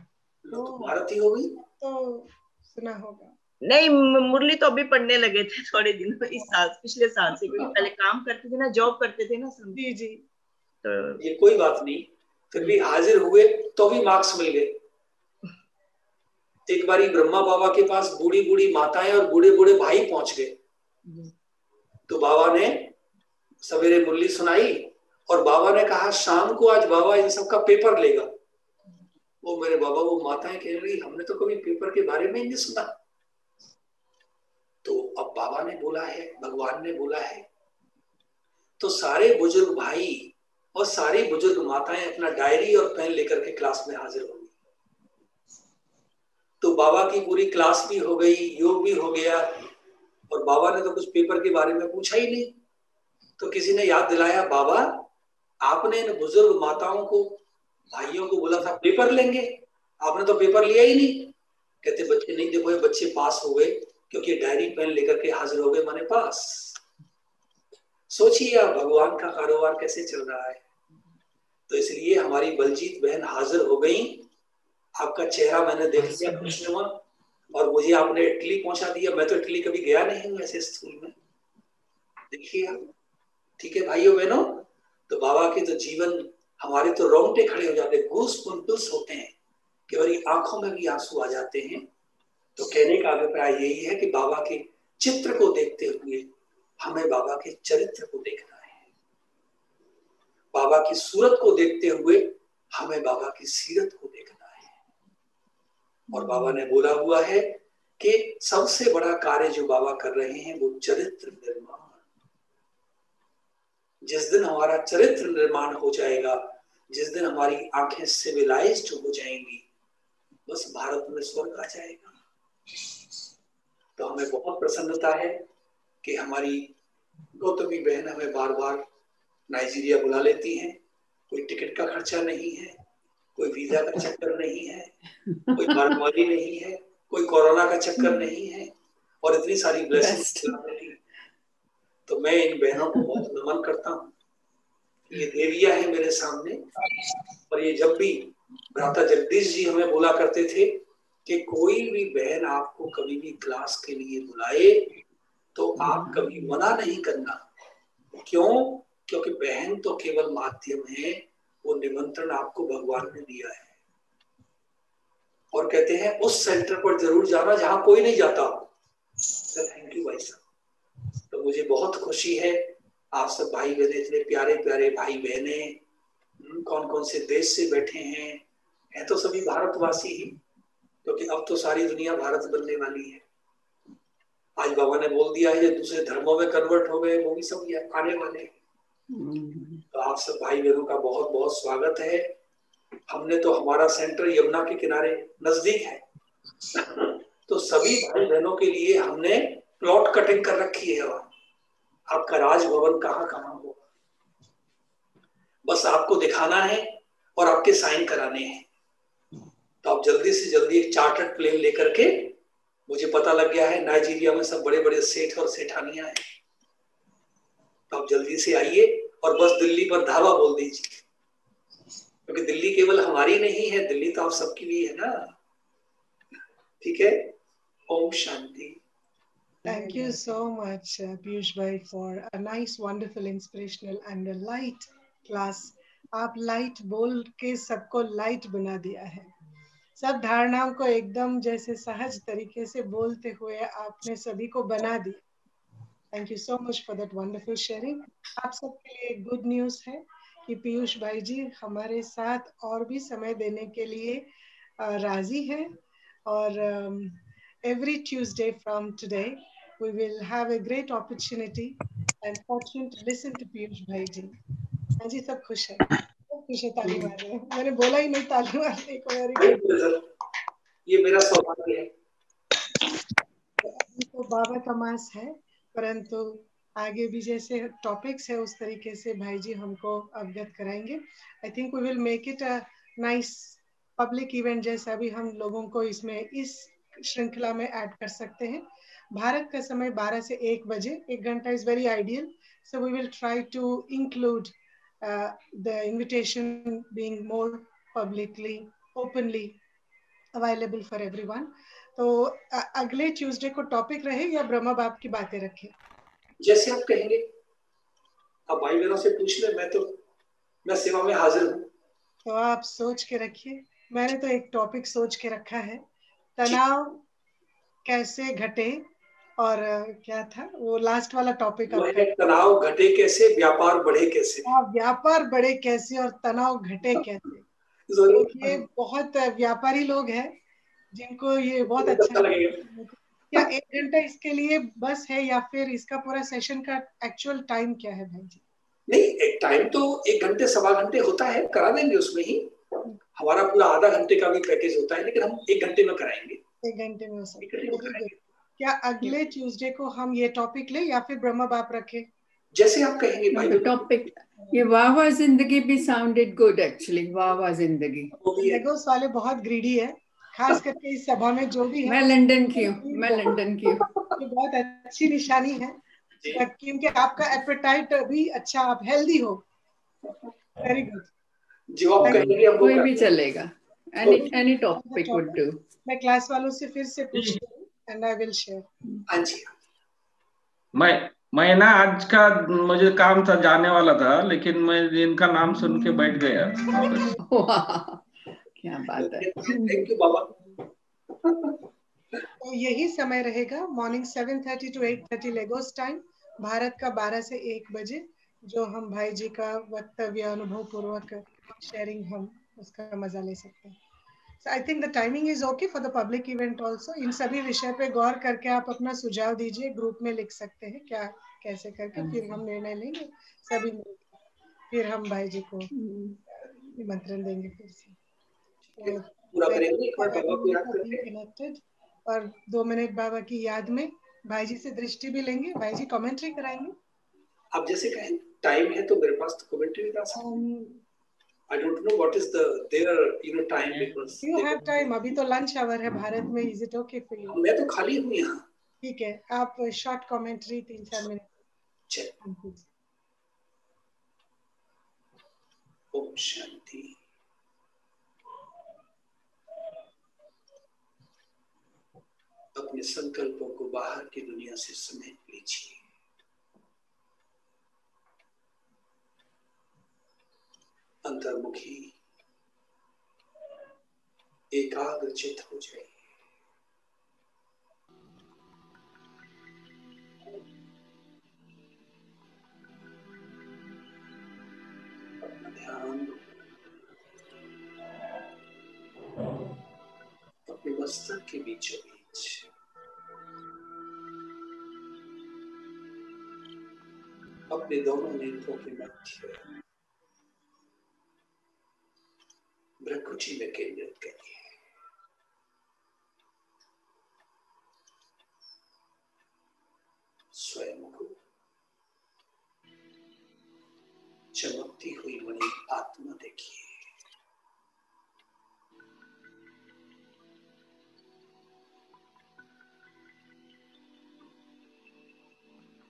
J: तो भारती हो गई
C: तो सुना होगा।
L: नहीं मुरली तो अभी पढ़ने लगे थे थोड़े दिन, इस साल, पिछले साल से, क्योंकि पहले काम करते थे ना, जॉब करते थे ना।
C: जी जी।
L: तो
J: ये कोई बात नहीं, फिर भी हाजिर हुए तो भी मार्क्स मिल गए। एक बारी ब्रह्मा बाबा के पास बूढ़ी बूढ़ी माताएं और बूढ़े बूढ़े भाई पहुंच गए। तो बाबा ने सवेरे मुरली सुनाई और बाबा ने कहा शाम को आज बाबा इन सब का पेपर लेगा। वो मेरे बाबा, वो माताएं कह रही हमने तो कभी पेपर के बारे में ही नहीं सुना। तो अब बाबा ने बोला है, भगवान ने बोला है, तो सारे बुजुर्ग भाई और सारी बुजुर्ग माताएं अपना डायरी और पेन लेकर के क्लास में हाजिर होंगी। तो बाबा की पूरी क्लास भी हो गई, योग भी हो गया, और बाबा ने तो कुछ पेपर के बारे में पूछा ही नहीं। तो किसी ने याद दिलाया, बाबा आपने इन बुजुर्ग माताओं को, भाइयों को बोला था पेपर लेंगे, आपने तो पेपर लिया ही नहीं। कहते बच्चे नहीं, देखो ये बच्चे पास हो गए क्योंकि डायरी पेन लेकर के हाजिर हो गए, माने पास। सोचिए आप भगवान का कारोबार कैसे चल रहा है। तो इसलिए हमारी बलजीत बहन हाजिर हो गई। आपका चेहरा मैंने देख लिया खुशनुमा, और मुझे आपने इटली पहुंचा दिया। मैं तो इटली कभी गया नहीं हूँ ऐसे स्कूल में। देखिए आप, ठीक है भाइयों बहनों। तो बाबा के तो जीवन, हमारे तो रोंगटे खड़े हो जाते हैं, गूज़बम्प्स होते हैं कि हमारी आंखों में भी आंसू आ जाते हैं। तो कहने का अभिप्राय यही है कि बाबा के चित्र को देखते हुए हमें बाबा के चरित्र को देखना है। बाबा की सूरत को देखते हुए हमें बाबा की सीरत को देखना है। और बाबा ने बोला हुआ है कि सबसे बड़ा कार्य जो बाबा कर रहे हैं वो चरित्र निर्माण। जिस दिन हमारा चरित्र निर्माण हो जाएगा, जिस दिन हमारी आंखें सिविलाइज्ड हो जाएंगी, बस भारत में स्वर्ग आ जाएगा। तो हमें बहुत प्रसन्नता है कि हमारी गौतमी बहन हमें बार बार नाइजीरिया बुला लेती हैं। कोई टिकट का खर्चा नहीं है, कोई वीजा का चक्कर नहीं है, कोई मारवाड़ी नहीं है, कोई कोरोना का चक्कर नहीं है, और इतनी सारी ब्लेसिंग्स। तो मैं इन बहनों को बहुत नमन करता हूँ। ये देवियां हैं मेरे सामने, और ये जब भी भ्राता जगदीश जी हमें बोला करते थे कि कोई भी बहन आपको कभी भी क्लास के लिए बुलाए तो आप कभी मना नहीं करना। क्यों? क्योंकि बहन तो केवल माध्यम है, वो निमंत्रण आपको भगवान ने दिया है। और कहते हैं उस सेंटर पर जरूर जाना जहां कोई नहीं जाता। तो थैंक यू भाई साहब। तो मुझे बहुत खुशी है, आप सब भाई बहने, इतने प्यारे प्यारे भाई बहने, कौन कौन से देश से बैठे हैं तो सभी भारतवासी ही, क्योंकि अब तो सारी दुनिया भारत बनने वाली है। आज बाबा ने बोल दिया है जो दूसरे धर्मों में कन्वर्ट हो गए वो भी सब आने वाले हैं। तो आप सब भाई बहनों का बहुत बहुत स्वागत है। हमने तो हमारा सेंटर यमुना के किनारे नजदीक है, तो सभी भाई बहनों के लिए हमने प्लॉट कटिंग कर रखी है। वहां आपका राजभवन कहाँ कहाँ हो, बस आपको दिखाना है और आपके साइन कराने हैं। तो आप जल्दी से जल्दी एक चार्टर्ड प्लेन लेकर के, मुझे पता लग गया है नाइजीरिया में सब बड़े बड़े सेठ और सेठानियां हैं, तो आप जल्दी से आइए और बस दिल्ली पर धावा बोल दीजिए, क्योंकि दिल्ली केवल हमारी नहीं है, दिल्ली तो आप सबकी भी है ना। ठीक है, Om Shanti.
C: Thank you so much, Piyush Bhai, for a nice, wonderful, inspirational and a light class. आप लाइट बोल के सबको लाइट बना दिया है। सब धारणाओं को एकदम जैसे सहज तरीके से बोलते हुए आपने सभी को बना दिया। Thank you so much for that wonderful sharing. आप सबके लिए गुड न्यूज़ है कि पीयूष भाई जी हमारे साथ और भी समय देने के लिए राजी है, और every Tuesday from today we will have a great opportunity and fortune to listen to Piyush Bhai ji. हाँ जी, सब खुश है, सब खुश है, ताली मार रहे हैं। मैंने बोला ही नहीं ताली मारने को। वेरी गुड,
J: ये मेरा सौभाग्य है।
C: तो बाबा का मास है, परंतु आगे भी जैसे टॉपिक्स है उस तरीके से भाई जी हमको अवगत कराएंगे। I think we will make it a nice public event, जैसा भी हम लोगों को इसमें इस श्रृंखला में ऐड कर सकते हैं। भारत का समय 12 से 1 बजे, 1 घंटा is very ideal, so we will try to include the invitation being more publicly openly available for everyone. तो अगले ट्यूसडे को टॉपिक रहे या ब्रह्मा बाप की बातें रखें?
J: जैसे आप कहेंगे, आप भाई बहनों से पूछ ले, मैं सेवा में हाजिर हूँ।
C: तो आप सोच के रखिए। मैंने तो एक टॉपिक सोच के रखा है, तनाव कैसे घटे, और क्या था वो लास्ट वाला टॉपिक आपका?
J: तनाव घटे कैसे, व्यापार बढ़े कैसे।
C: व्यापार बढ़े कैसे और तनाव घटे कैसे। तो ये बहुत व्यापारी लोग हैं जिनको ये बहुत अच्छा लगेगा। क्या 1 घंटा इसके लिए बस है या फिर इसका पूरा सेशन का एक्चुअल टाइम क्या है भाई जी?
J: नहीं, एक टाइम तो 1 घंटे सवा घंटे होता है, करा देंगे उसमें ही। हमारा पूरा आधा घंटे का भी पैकेज होता है, लेकिन हम 1 घंटे में कराएंगे।
C: 1 घंटे में हो सकता है। क्या अगले ट्यूसडे को हम ये टॉपिक ले या फिर ब्रह्मा बाप रखे?
J: जैसे आप कहेंगे भाई।
G: टॉपिक ये वाह वाह जिंदगी भी साउंडेड गुड एक्चुअली। वाह वाह जिंदगी,
C: लेगोस वाले बहुत ग्रीडी है, खास करके इस सभा में जो भी है।
G: मैं लंदन की हूँ, मैं लंदन की हूँ।
C: ये बहुत अच्छी निशानी है, क्योंकि आपका एपेटाइट भी अच्छा, आप हेल्दी हो। वेरी गुड,
J: जो आप कहेंगे
G: कोई भी चलेगा, एनी टॉपिक वुड डू।
C: मैं क्लास वालों से फिर से पूछती हूँ एंड आई विल शेयर।
J: हाँ जी,
D: मैं ना आज का मुझे काम था, जाने वाला था, लेकिन मैं इनका नाम सुन के बैठ गया।
G: क्या बात है।
J: थैंक यू बाबा।
C: तो यही समय रहेगा, morning 7:30 to 8:30 Lagos time, Bharat का 12 से 1 बजे, जो हम भाई जी का वक्तव्य अनुभव पूर्वक शेयरिंग हम उसका मजा ले सकते हैं। So I think the timing is okay for the public event also. इन सभी विषय पे गौर करके आप अपना सुझाव दीजिए, ग्रुप में लिख सकते हैं क्या कैसे करके, फिर हम निर्णय लेंगे सभी मिलकर, फिर हम भाई जी को निमंत्रण देंगे फिर से।
J: पूरा करेंगे बाबा को याद करके
C: कनेक्टेड, और 2 मिनट बाबा की याद में भाई जी से दृष्टि भी लेंगे, भाई जी कमेंट्री कराएंगे।
J: आप जैसे कहें, टाइम है तो मेरे पास तो कमेंट्री भी कर सकते हैं। I don't know what is their time because
C: you have time। अभी तो लंच आवर है भारत में। Is it okay for you?
J: मैं तो खाली हूँ यहाँ।
C: ठीक है, आप short commentary 3-4 minute.
J: Om Shanti. अपने संकल्पों को बाहर की दुनिया से समेट लीजिए। अंतर्मुखी एकाग्रचित हो जाइए। के बीचों बीच अपने दोनों नेत्रों के मध्य भ्रकुटी में केंद्रित करिए। स्वयं को चमकती हुई मणि आत्मा देखिए।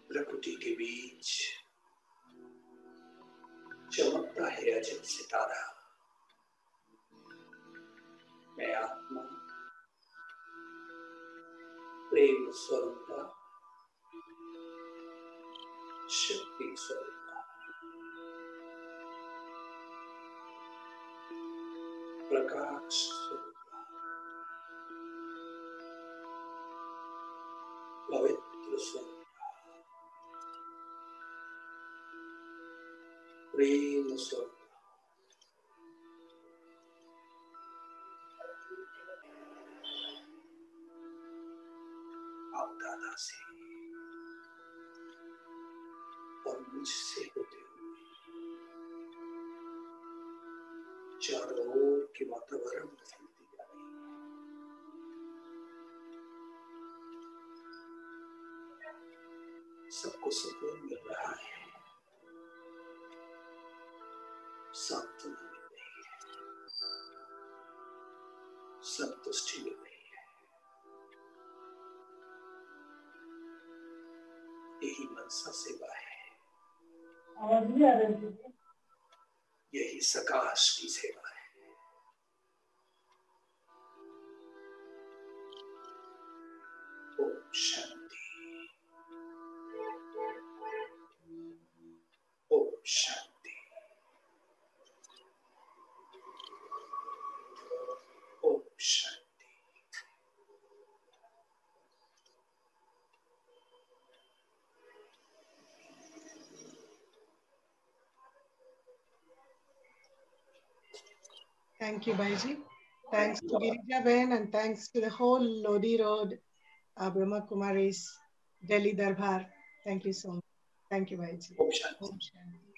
J: प्रकृति के बीच चमकता है अजब सितारा। मैं आत्मा प्रेम स्वरूपा, शक्ति स्वरूपा, प्रकाश स्वरूपा, पवित्र स्वरूपा, प्रेम स्वरूपा, आप दादा से और मुझसे होते हुए चारों ओर के वातावरण में फैलती जा रही है। सबको सुकून मिल रहा है, सांत्वना मिल रही है, संतुष्टि मिल रही है। यही मनसा सेवा है, यही सकाश की सेवा है। Om Shanti, Om Shanti, Om Shanti.
C: Thank you, Baiji. Thanks to Girija Ben and thanks to the whole Lodi Road, Brahma Kumaris, Delhi Darbar. Thank you so much. Thank you, Baiji.
J: Om Shanti.
C: Om Shanti.